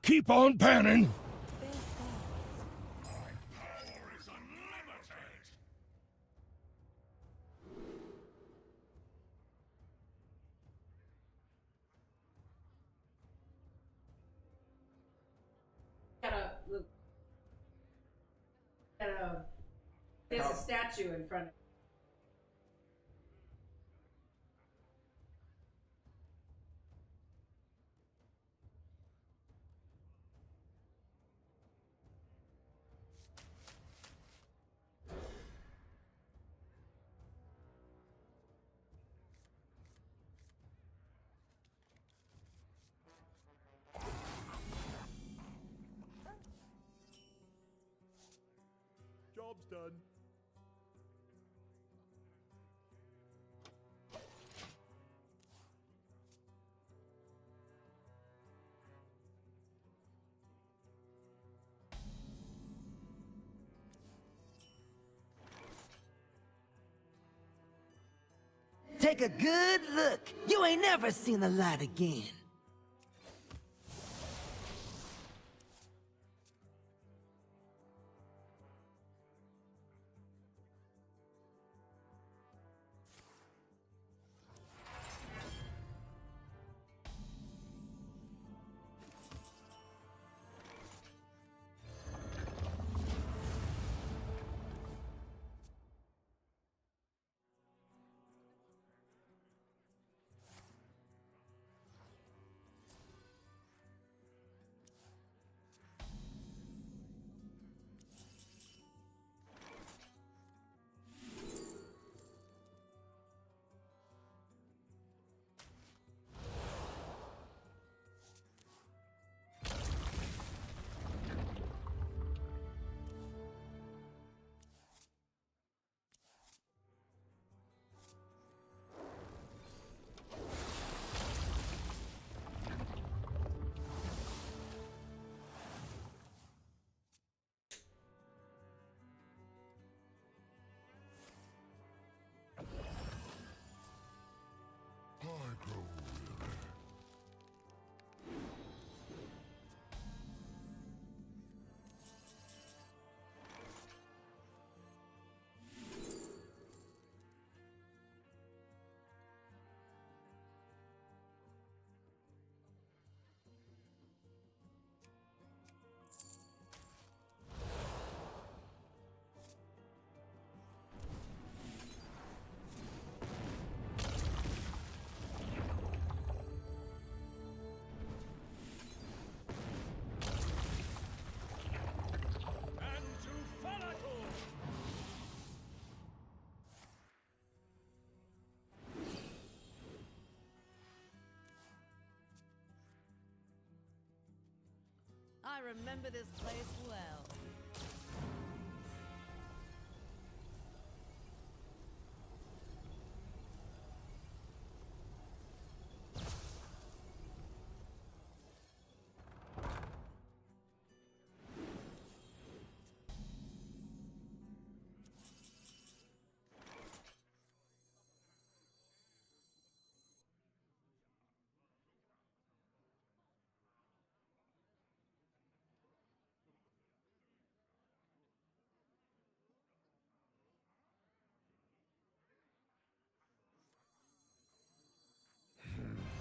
Speaker 6: Keep on panning! My power is unlimited!
Speaker 8: There's a statue in front of
Speaker 1: Job's done.
Speaker 11: Take a good look. You ain't never seen the light again.
Speaker 2: I remember this place well.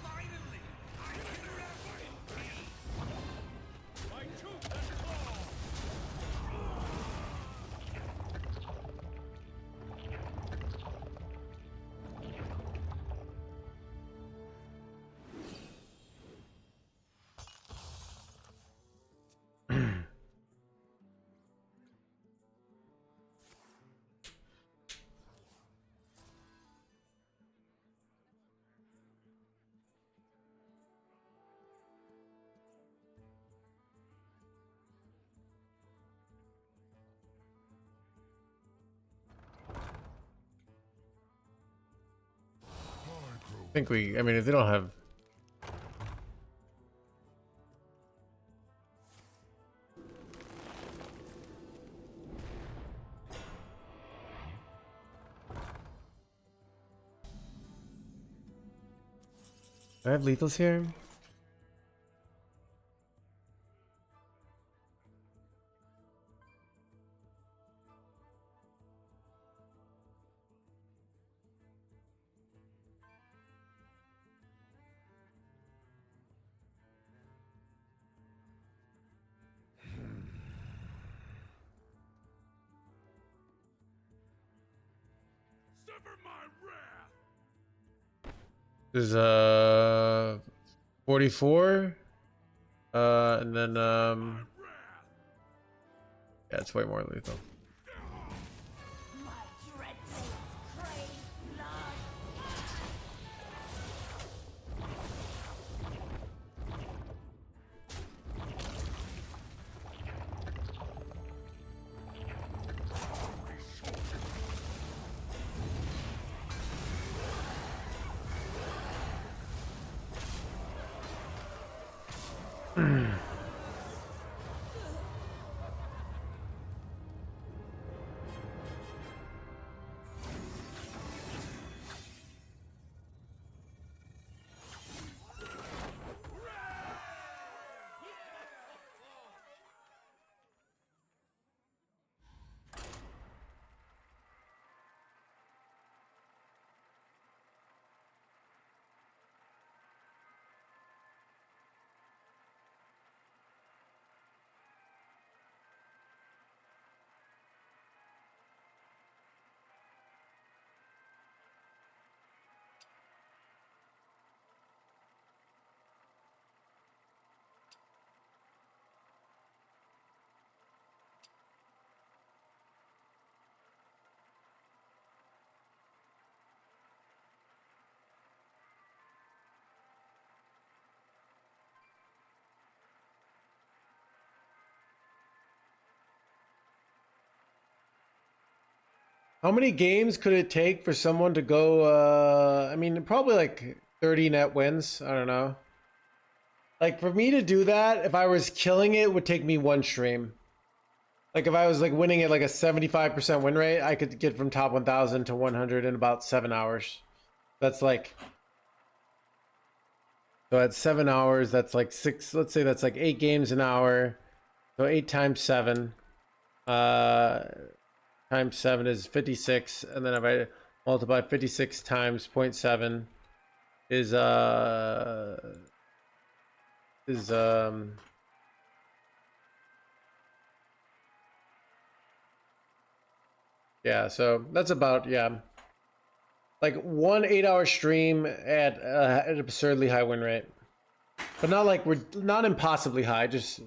Speaker 10: Finally! I can rest in peace!
Speaker 7: By tooth and claw!
Speaker 3: I think I mean, if they don't have... Do I have lethals here?
Speaker 6: Sever my wrath.
Speaker 3: This is 44. And then yeah, it's way more lethal.
Speaker 4: My dreadfuls crave blood.
Speaker 3: How many games could it take for someone to go, I mean, probably like 30 net wins. I don't know. Like for me to do that, if I was killing it, would take me one stream. Like if I was like winning at like a 75% win rate, I could get from top 1000 to 100 in about 7 hours. That's like, so at 7 hours, that's like six, let's say that's like 8 games an hour. So 8 times 7. Times 7 is 56, and then if I multiply 56 times 0.7 is yeah, so that's about, yeah, like 1 8-hour stream at an absurdly high win rate, but not like, we're not impossibly high, just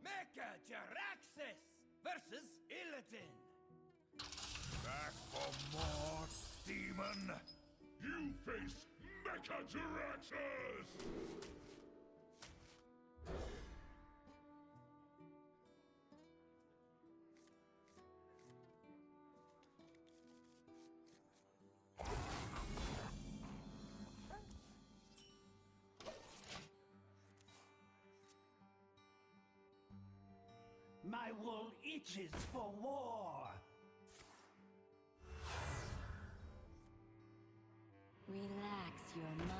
Speaker 10: Mecha Jaraxxus versus Illidan.
Speaker 6: Back for more, demon. You face Acatyraxis!
Speaker 10: My wool itches for war.
Speaker 9: Relax your mind.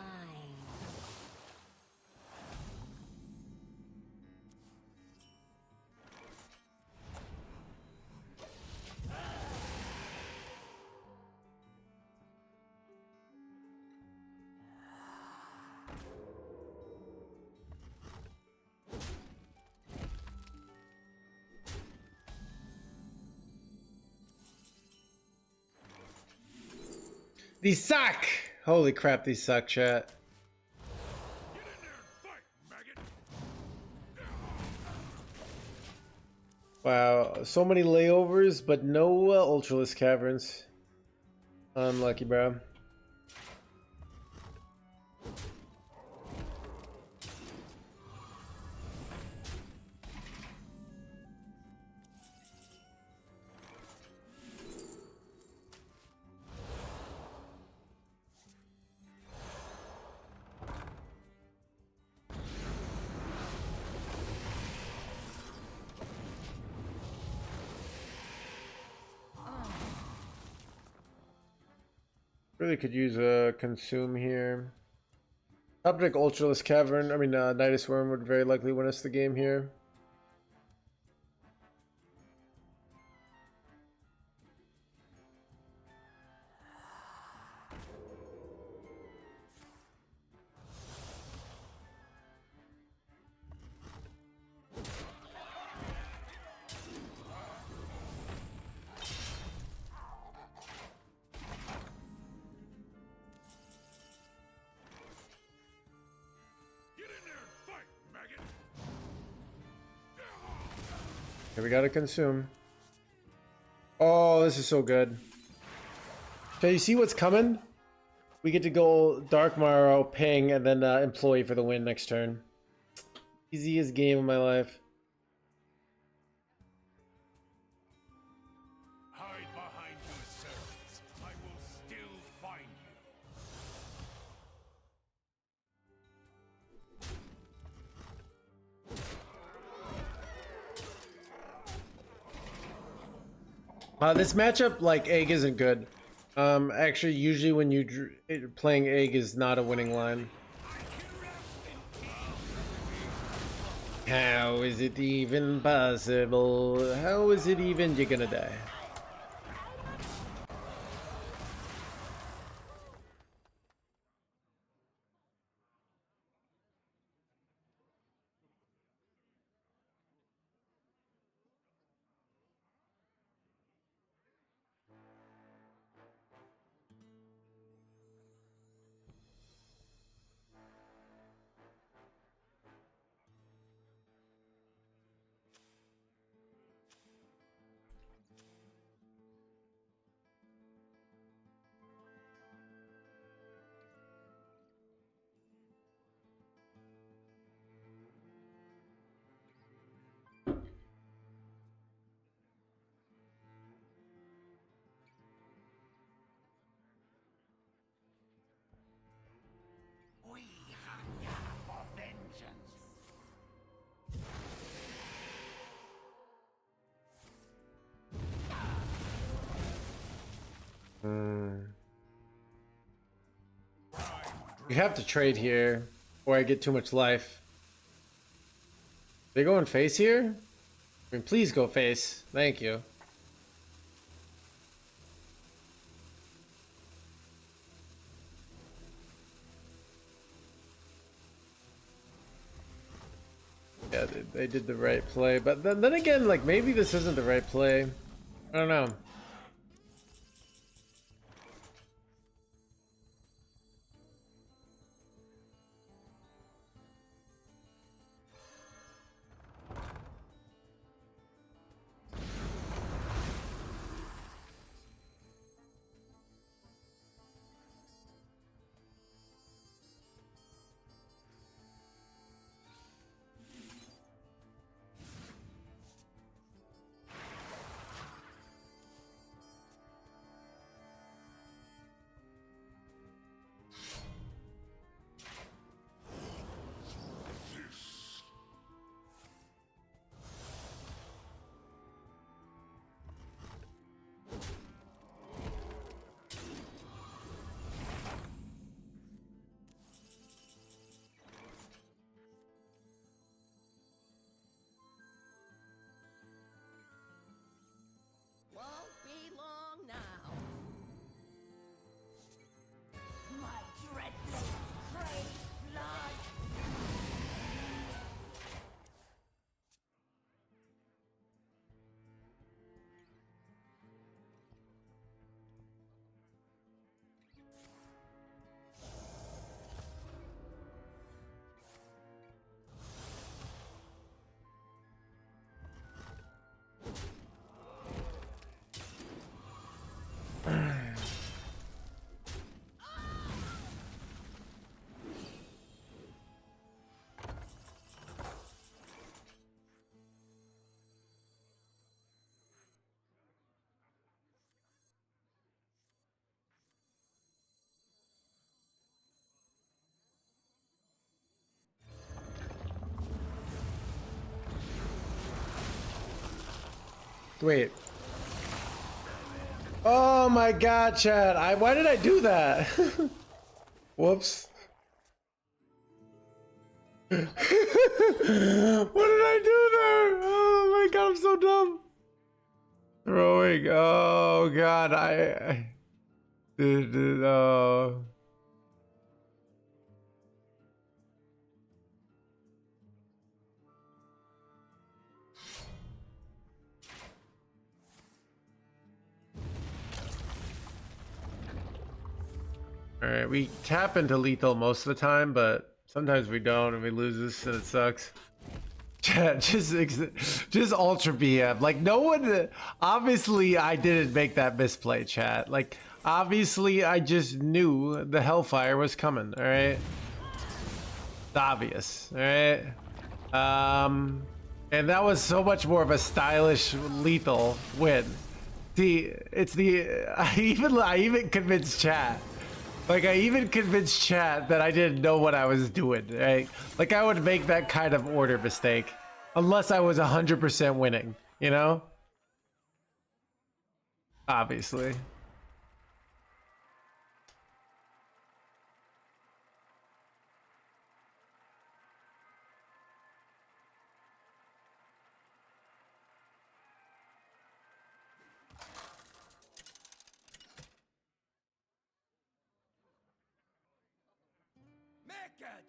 Speaker 3: These suck! Holy crap, these suck, chat.
Speaker 6: Get in there and fight, maggot!
Speaker 3: Wow, so many layovers, but no Ultralisk Caverns. Unlucky, bro. Really could use a consume here. Top deck Ultralisk Cavern. I mean, Nidus Worm would very likely win us the game here. Okay, we gotta consume. Oh, this is so good. Okay, you see what's coming? We get to go Dark Morrow, Ping, and then Employee for the win next turn. Easiest game of my life.
Speaker 6: Hide behind your servants. I will still find you.
Speaker 3: This matchup, like, Egg isn't good. Actually, usually when you playing Egg is not a winning line. How is it even possible? How is it even you're gonna die?
Speaker 10: We hunger for vengeance.
Speaker 3: You have to trade here, or I get too much life. They going face here? I mean, please go face. Thank you. Yeah, they did the right play, but then again, like, maybe this isn't the right play. I don't know. Wait. Oh my god, chat. Why did I do that? Whoops. What did I do there? Oh my god, I'm so dumb. Throwing. Oh god, I did. Oh. Alright, we tap into lethal most of the time, but sometimes we don't and we lose this and it sucks. Chat, just ultra BM. Like, no one, obviously I didn't make that misplay, chat. Like, obviously I just knew the Hellfire was coming, alright? It's obvious, alright? And that was so much more of a stylish lethal win. I even convinced chat. Like, I even convinced chat that I didn't know what I was doing, right? Like, I would make that kind of order mistake unless I was 100% winning, you know? Obviously.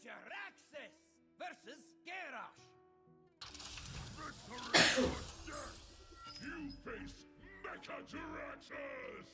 Speaker 10: Jaraxxus versus Garrosh.
Speaker 6: Victory or death! You face Mecha Jaraxxus!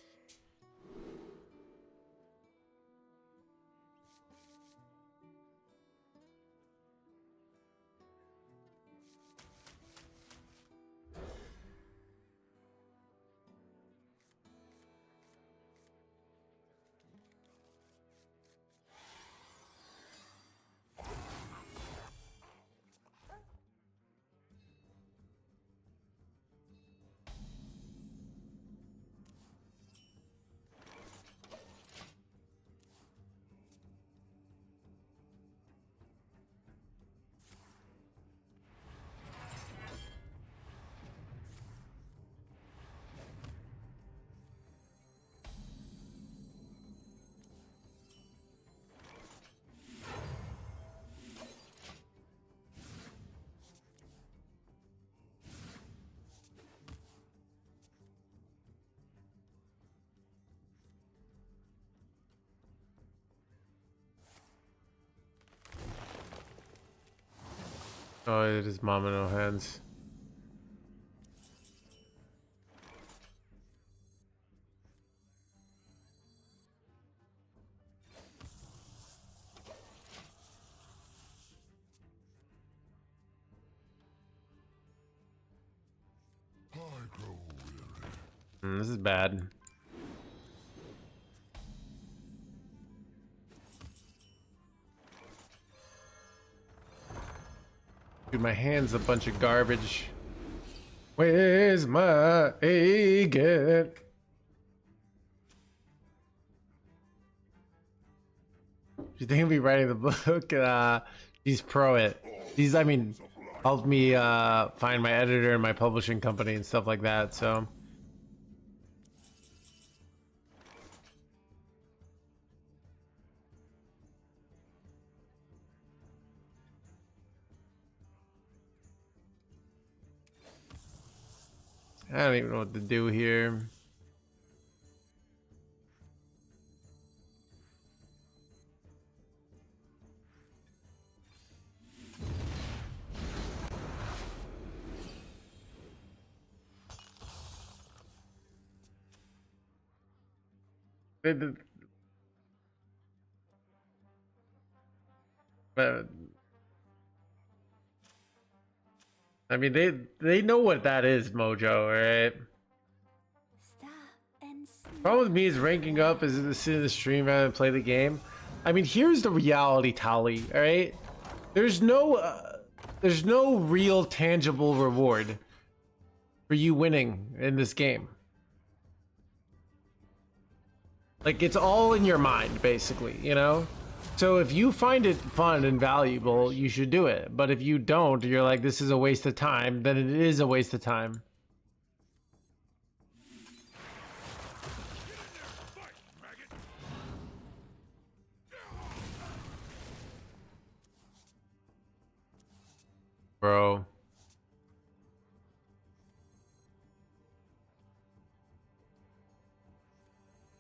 Speaker 3: Oh, it is Mama No Hands.
Speaker 6: I grow weary.
Speaker 3: This is bad. Dude, my hand's a bunch of garbage. Where's my agate? Do you think he'll be writing the book? He's pro it. He's, I mean, helped me find my editor and my publishing company and stuff like that, so. I don't even know what to do here. But I mean, they know what that is, Mojo, right?
Speaker 9: Stop and
Speaker 3: Problem with me is ranking up is to sit in the stream rather than play the game. I mean, here's the reality, Tali. All right, there's no real tangible reward for you winning in this game. Like, it's all in your mind, basically, you know? So if you find it fun and valuable, you should do it. But if you don't, you're like, this is a waste of time, then it is a waste of time. Bro.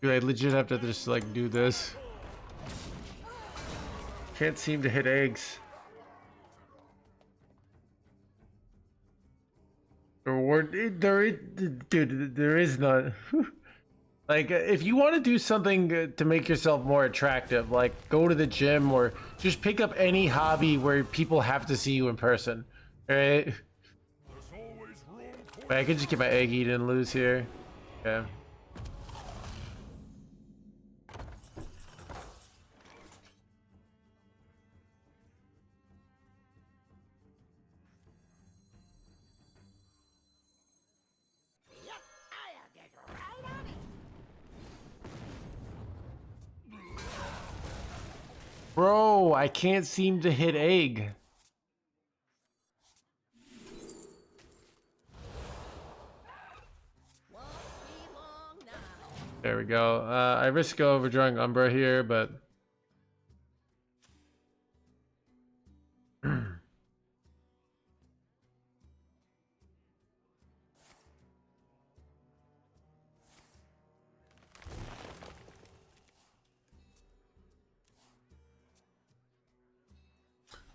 Speaker 3: Dude, I legit have to just like do this. Can't seem to hit eggs. The reward, dude, there is none. Like, if you want to do something to make yourself more attractive, like go to the gym or just pick up any hobby where people have to see you in person, right? Wait, I could just get my egg eaten and lose here. Yeah. Bro, I can't seem to hit egg. There we go. I risk overdrawing Umbra here, but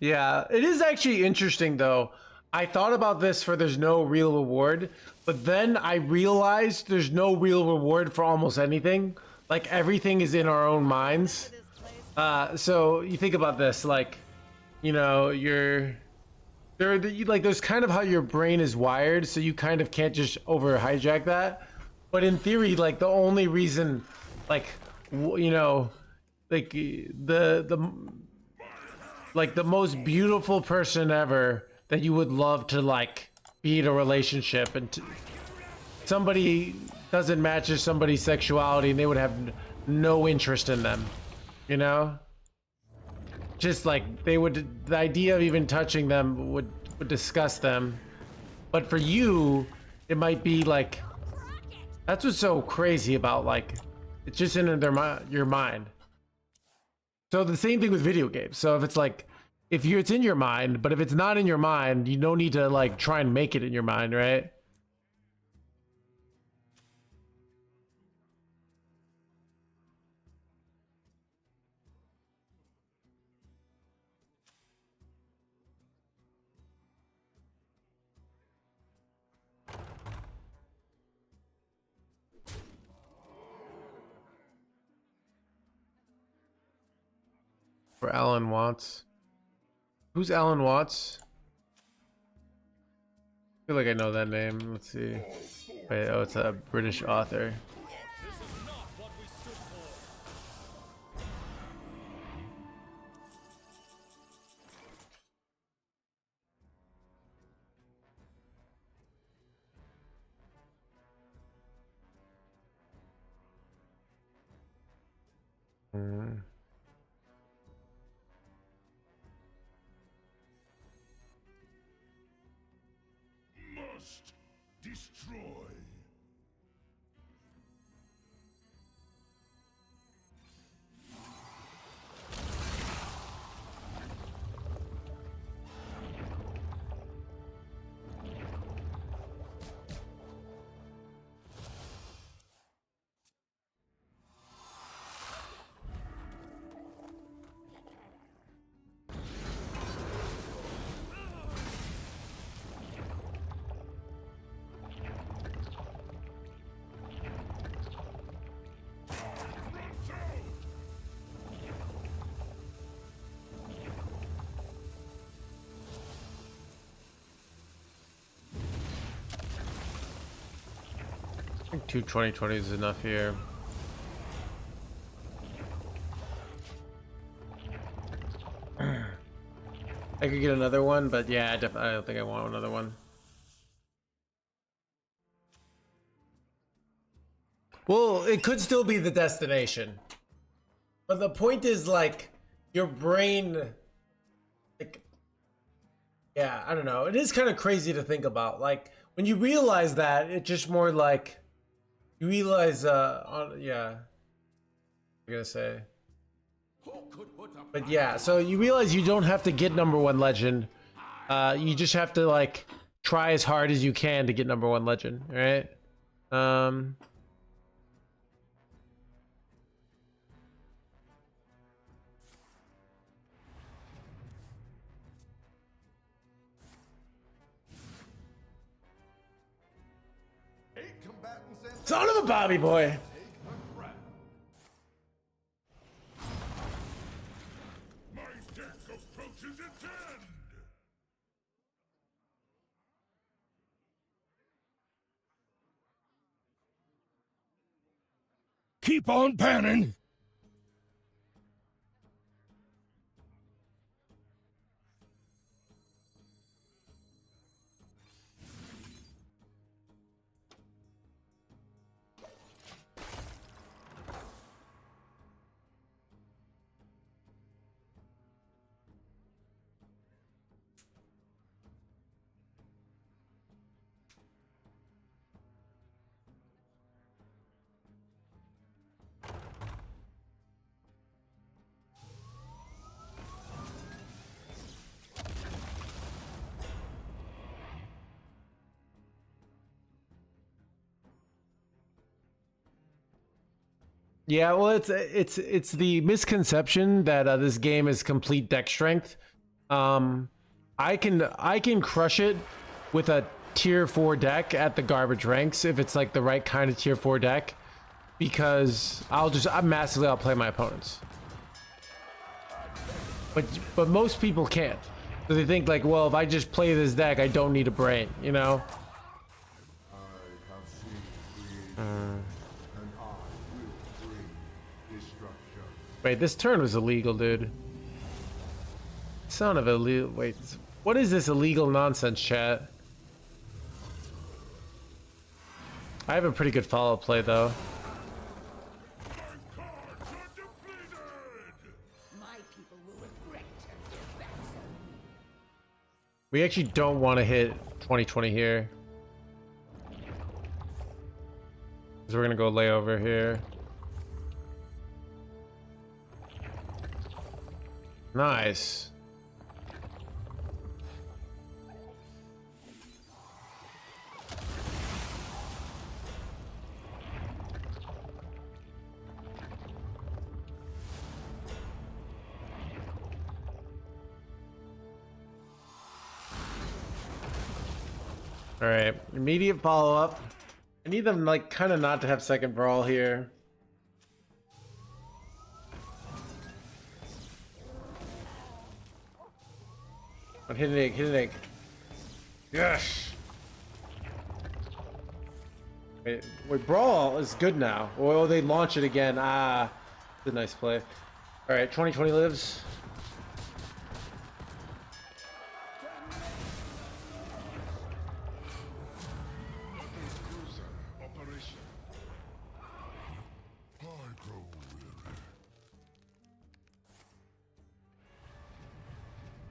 Speaker 3: yeah, it is actually interesting though. I thought about this for there's no real reward, but then I realized there's no real reward for almost anything. Like everything is in our own minds. So you think about this, like, you know, there's kind of how your brain is wired, so you kind of can't just over hijack that. But in theory, like the only reason, like, you know, like the most beautiful person ever that you would love to like be in a relationship, and somebody doesn't match somebody's sexuality and they would have no interest in them, you know? Just like the idea of even touching them would disgust them. But for you, it might be like, that's what's so crazy about, like, it's just in your mind. So the same thing with video games. So if it's like, it's in your mind, but if it's not in your mind, you don't need to like try and make it in your mind, right? For Alan Watts. Who's Alan Watts? I feel like I know that name. Let's see. Wait, oh, it's a British author.
Speaker 6: Must destroy.
Speaker 3: I think 220 is enough here. I could get another one, but yeah, I don't think I want another one. Well, it could still be the destination. But the point is, like, your brain, like, yeah, I don't know. It is kind of crazy to think about. Like, when you realize that, it's just more like, you realize, yeah, I'm gonna say. But yeah, so you realize you don't have to get #1 legend You just have to like try as hard as you can to get #1 legend, right? Son of a Bobby boy.
Speaker 6: My death approaches its end.
Speaker 10: Keep on panning.
Speaker 3: Yeah, well, it's the misconception that this game is complete deck strength. I can crush it with a tier 4 deck at the garbage ranks if it's like the right kind of tier 4 deck, because I'm massively outplay my opponents. But most people can't. So they think like, well, if I just play this deck, I don't need a brain, you know? Wait, this turn was illegal, dude. Son of a wait, what is this illegal nonsense, chat? I have a pretty good follow play though.
Speaker 4: My people will regret turning their backs on me.
Speaker 3: We actually don't want to hit 2020 here. So we're gonna go lay over here. Nice. All right, immediate follow-up. I need them like kind of not to have second brawl here. But hit an egg, hit an egg. Yes. Wait, brawl is good now. Oh, they launch it again. Ah, it's a nice play. All right, 2020 lives.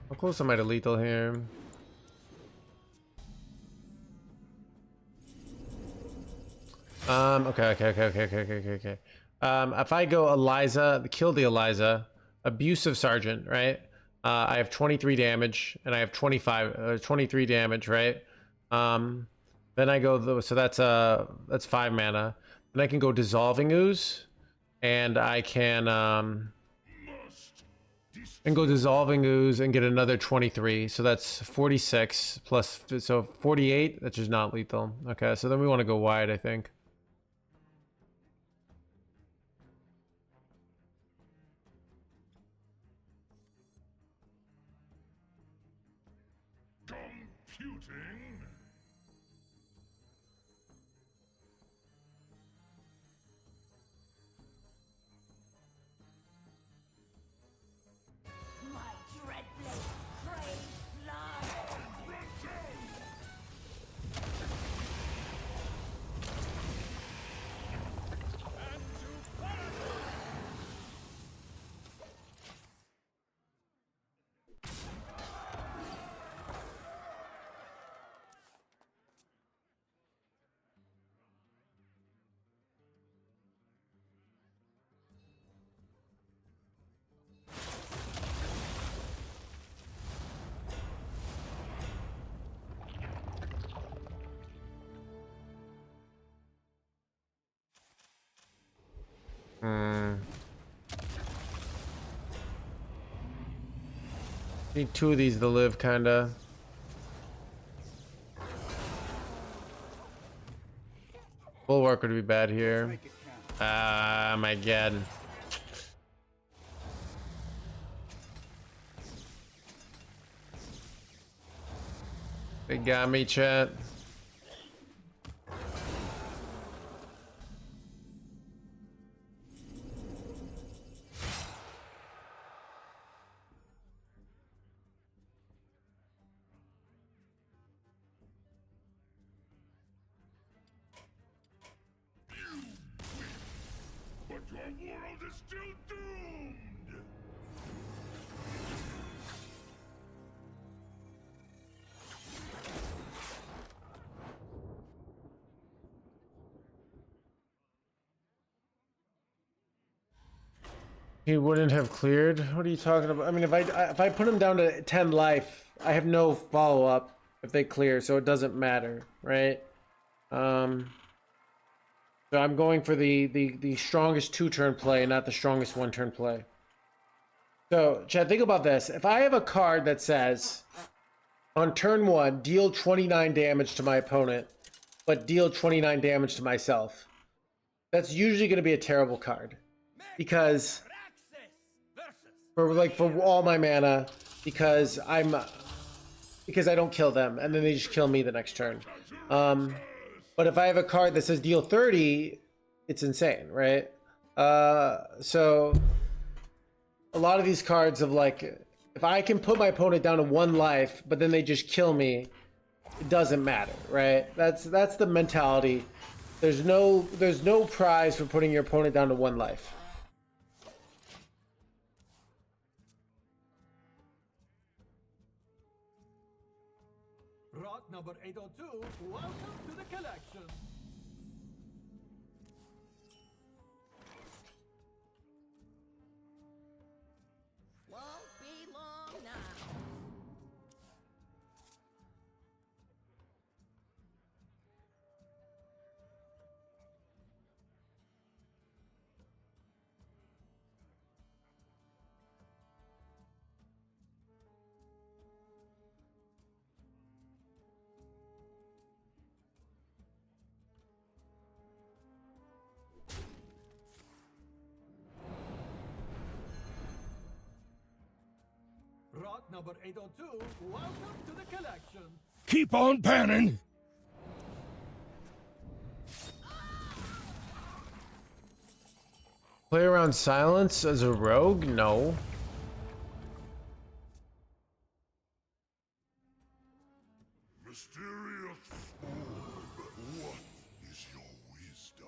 Speaker 3: How close am I to lethal here? Okay. If I go Eliza, kill the Eliza, abusive sergeant, right? I have 23 damage, and I have 23 damage, right? Then I go, so that's 5 mana. Then I can go dissolving ooze, and I can go dissolving ooze and get another 23. So that's 46 plus, so 48. That's just not lethal. Okay, so then we want to go wide, I think.
Speaker 6: Computing.
Speaker 4: My dread blades crave blood.
Speaker 3: Need 2 of these to live, kinda. Bulwark would be bad here. Ah, my god. They got me, chat.
Speaker 6: But your world is still doomed!
Speaker 3: He wouldn't have cleared? What are you talking about? I mean, if I put him down to 10 life, I have no follow-up if they clear, so it doesn't matter, right? So I'm going for the strongest 2-turn play, not the strongest 1-turn play. So, Chad, think about this. If I have a card that says, on turn 1, deal 29 damage to my opponent, but deal 29 damage to myself, that's usually going to be a terrible card. Because for all my mana, because I don't kill them, and then they just kill me the next turn. But if I have a card that says deal 30, it's insane, right? So a lot of these cards of like, if I can put my opponent down to 1 life, but then they just kill me, it doesn't matter, right? That's the mentality. There's no prize for putting your opponent down to 1 life.
Speaker 7: Rock number 802, welcome to the collection.
Speaker 4: Won't be long now.
Speaker 7: Rock number 802, welcome to the collection.
Speaker 10: Keep on panning.
Speaker 3: Play around silence as a rogue? No.
Speaker 6: Mysterious orb, what is your wisdom?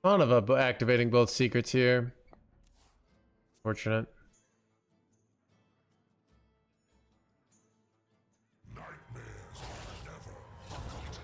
Speaker 3: Fun of activating both secrets here. Fortunate.
Speaker 6: Nightmares are never forgotten.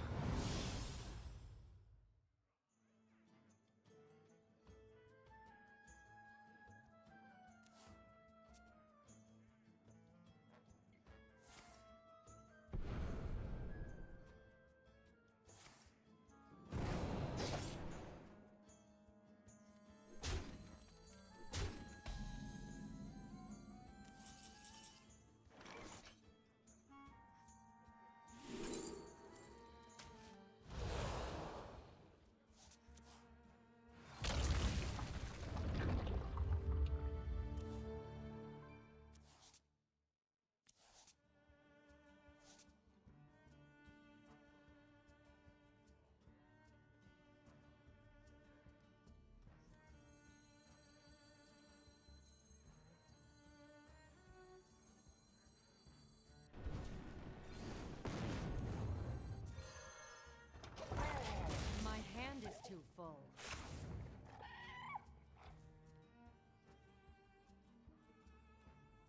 Speaker 2: My hand is too full.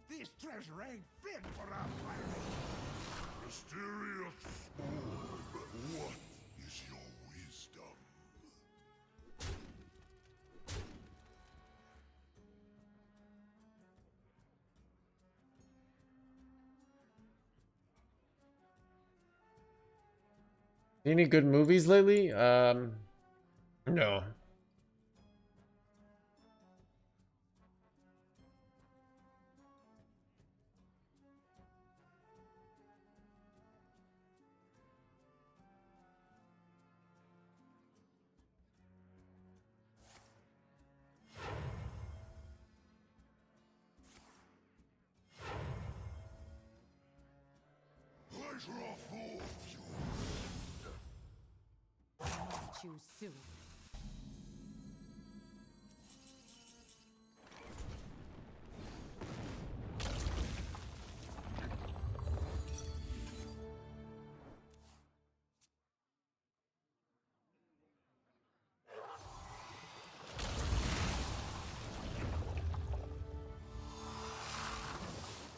Speaker 6: This treasure ain't fit for our planet. Mysterious
Speaker 3: Any good movies lately? No.
Speaker 2: Choose soon.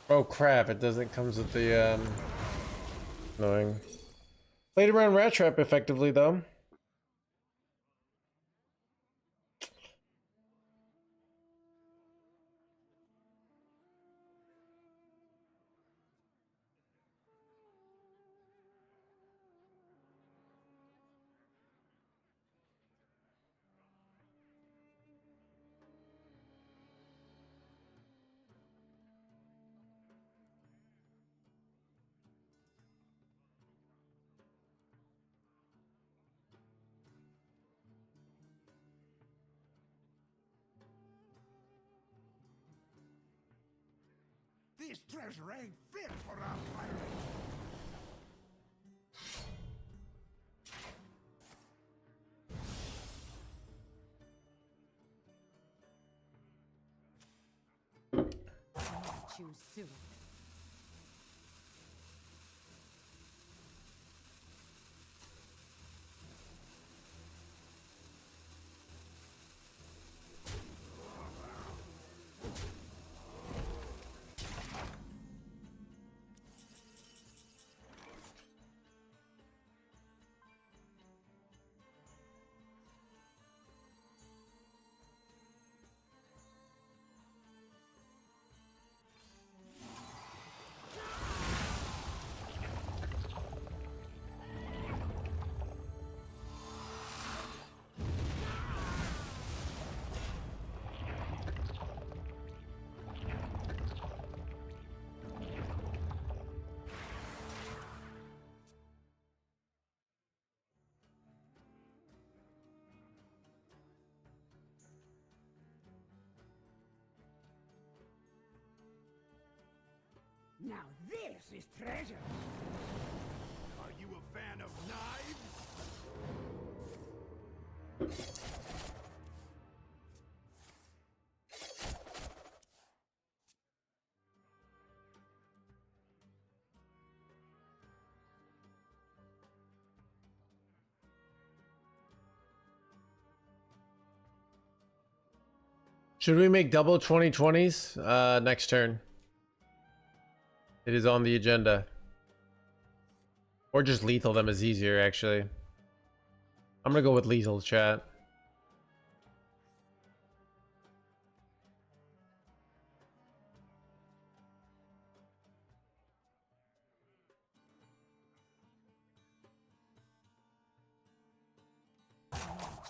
Speaker 3: Oh crap, it doesn't comes with the annoying. Played around Rat Trap effectively though.
Speaker 6: This treasure ain't fit for a pirate.
Speaker 2: Choose soon.
Speaker 4: Now this is treasure.
Speaker 10: Are you a fan of knives?
Speaker 3: Should we make double 2020s next turn? It is on the agenda. Or just lethal them is easier, actually. I'm gonna go with lethal, chat.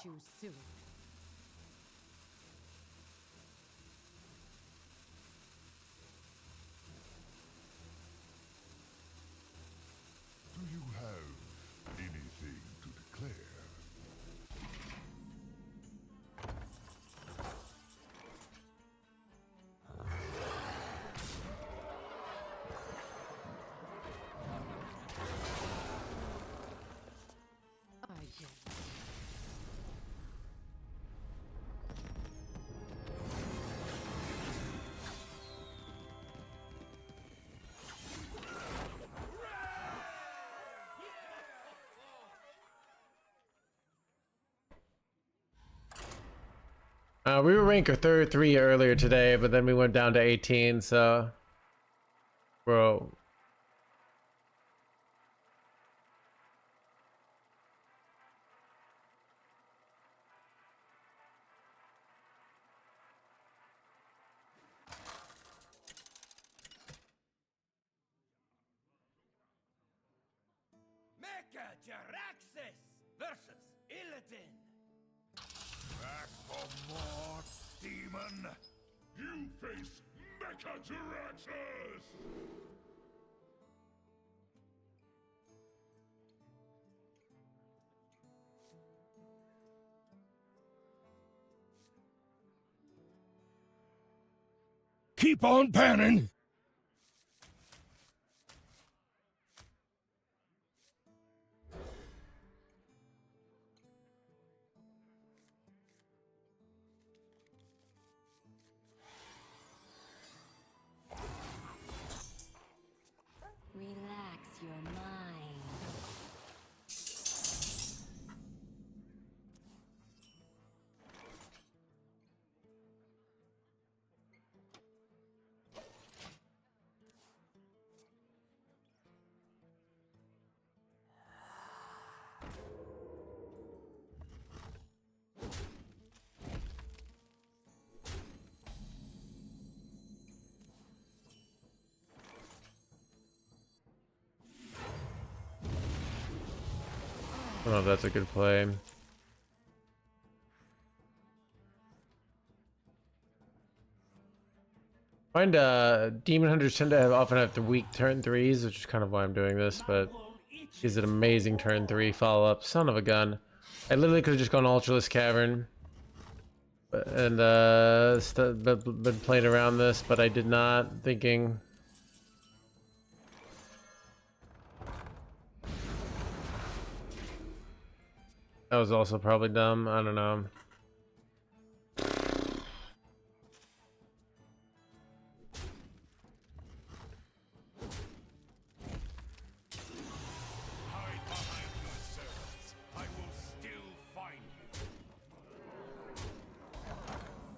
Speaker 2: Choose soon.
Speaker 6: Do you have anything to declare?
Speaker 3: We were rank 3 earlier today, but then we went down to 18, so... Bro.
Speaker 10: Mecca Jaraxa! versus Illidan.
Speaker 6: Back for more, demon! You face Mecha-Tyrantus!
Speaker 10: Keep on panning.
Speaker 9: Relax your mind.
Speaker 3: I don't know if that's a good play. Find demon hunters tend to often have the weak turn threes, which is kind of why I'm doing this, but is an amazing turn 3 follow-up. Son of a gun. I literally could have just gone Ultralisk Cavern and been playing around this, but I did not, thinking that was also probably dumb. I don't know.
Speaker 10: Hide behind your servants. I will still find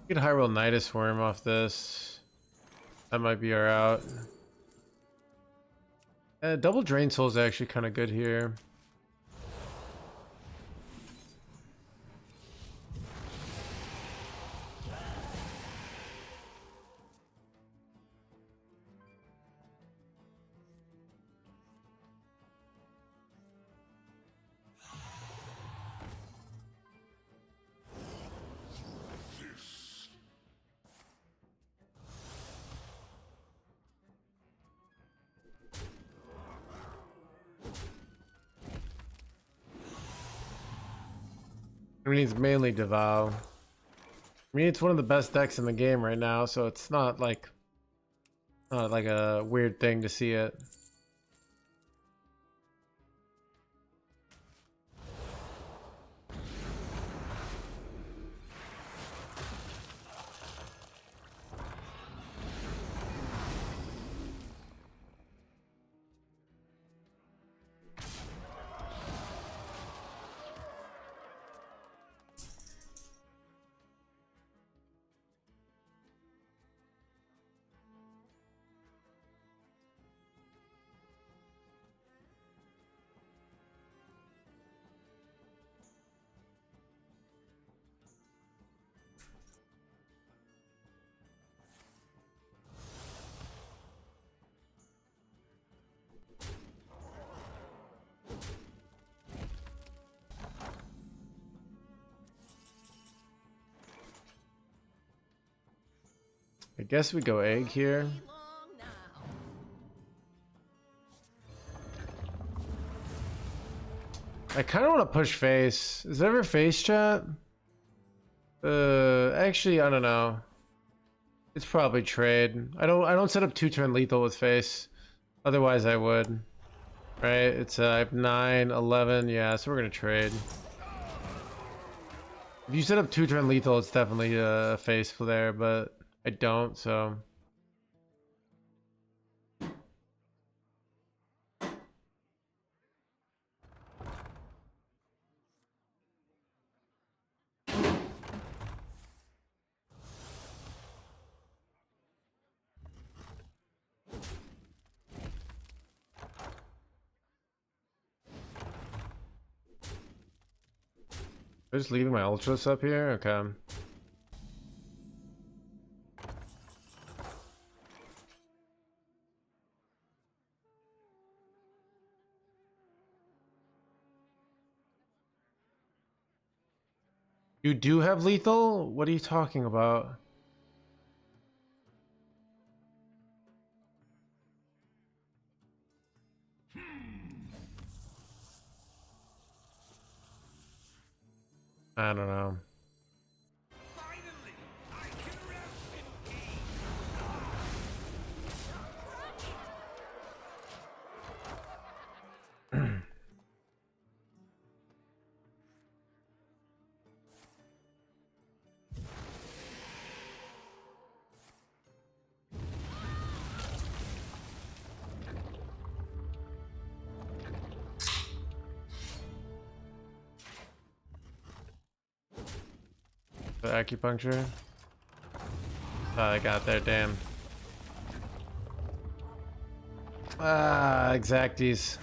Speaker 10: you.
Speaker 3: Get Hyrule Nidus Worm off this. That might be our out. Double Drain Soul is actually kind of good here. I mean, it's mainly Devour. I mean, it's one of the best decks in the game right now, so it's not like a weird thing to see it. I guess we go egg here. I kind of want to push face. Is it ever face chat? Actually, I don't know. It's probably trade. I don't set up 2-turn lethal with face. Otherwise, I would. Right? It's I have 9, 11. Yeah, so we're gonna trade. If you set up 2-turn lethal, it's definitely a face there, but I don't, so. I'm just leaving my ultras up here? Okay. You do have lethal? What are you talking about? I don't know.
Speaker 10: Finally, I can rest in peace.
Speaker 3: The acupuncture? Oh, I got there, damn. Ah, exacties.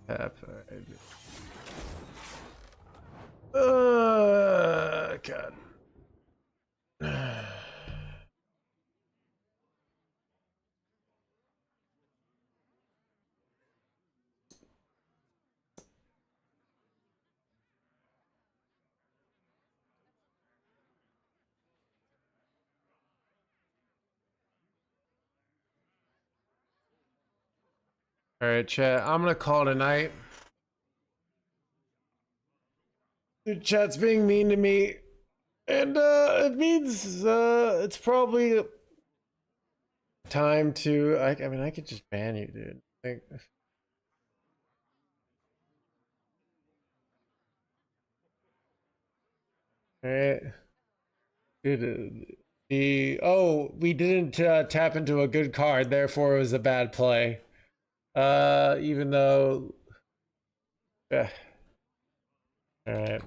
Speaker 3: Tap. God. All right, chat. I'm gonna call tonight. The chat's being mean to me, and it means it's probably time to. I mean, I could just ban you, dude. Like, all right, dude. We didn't tap into a good card, therefore it was a bad play. Even though, yeah. All right.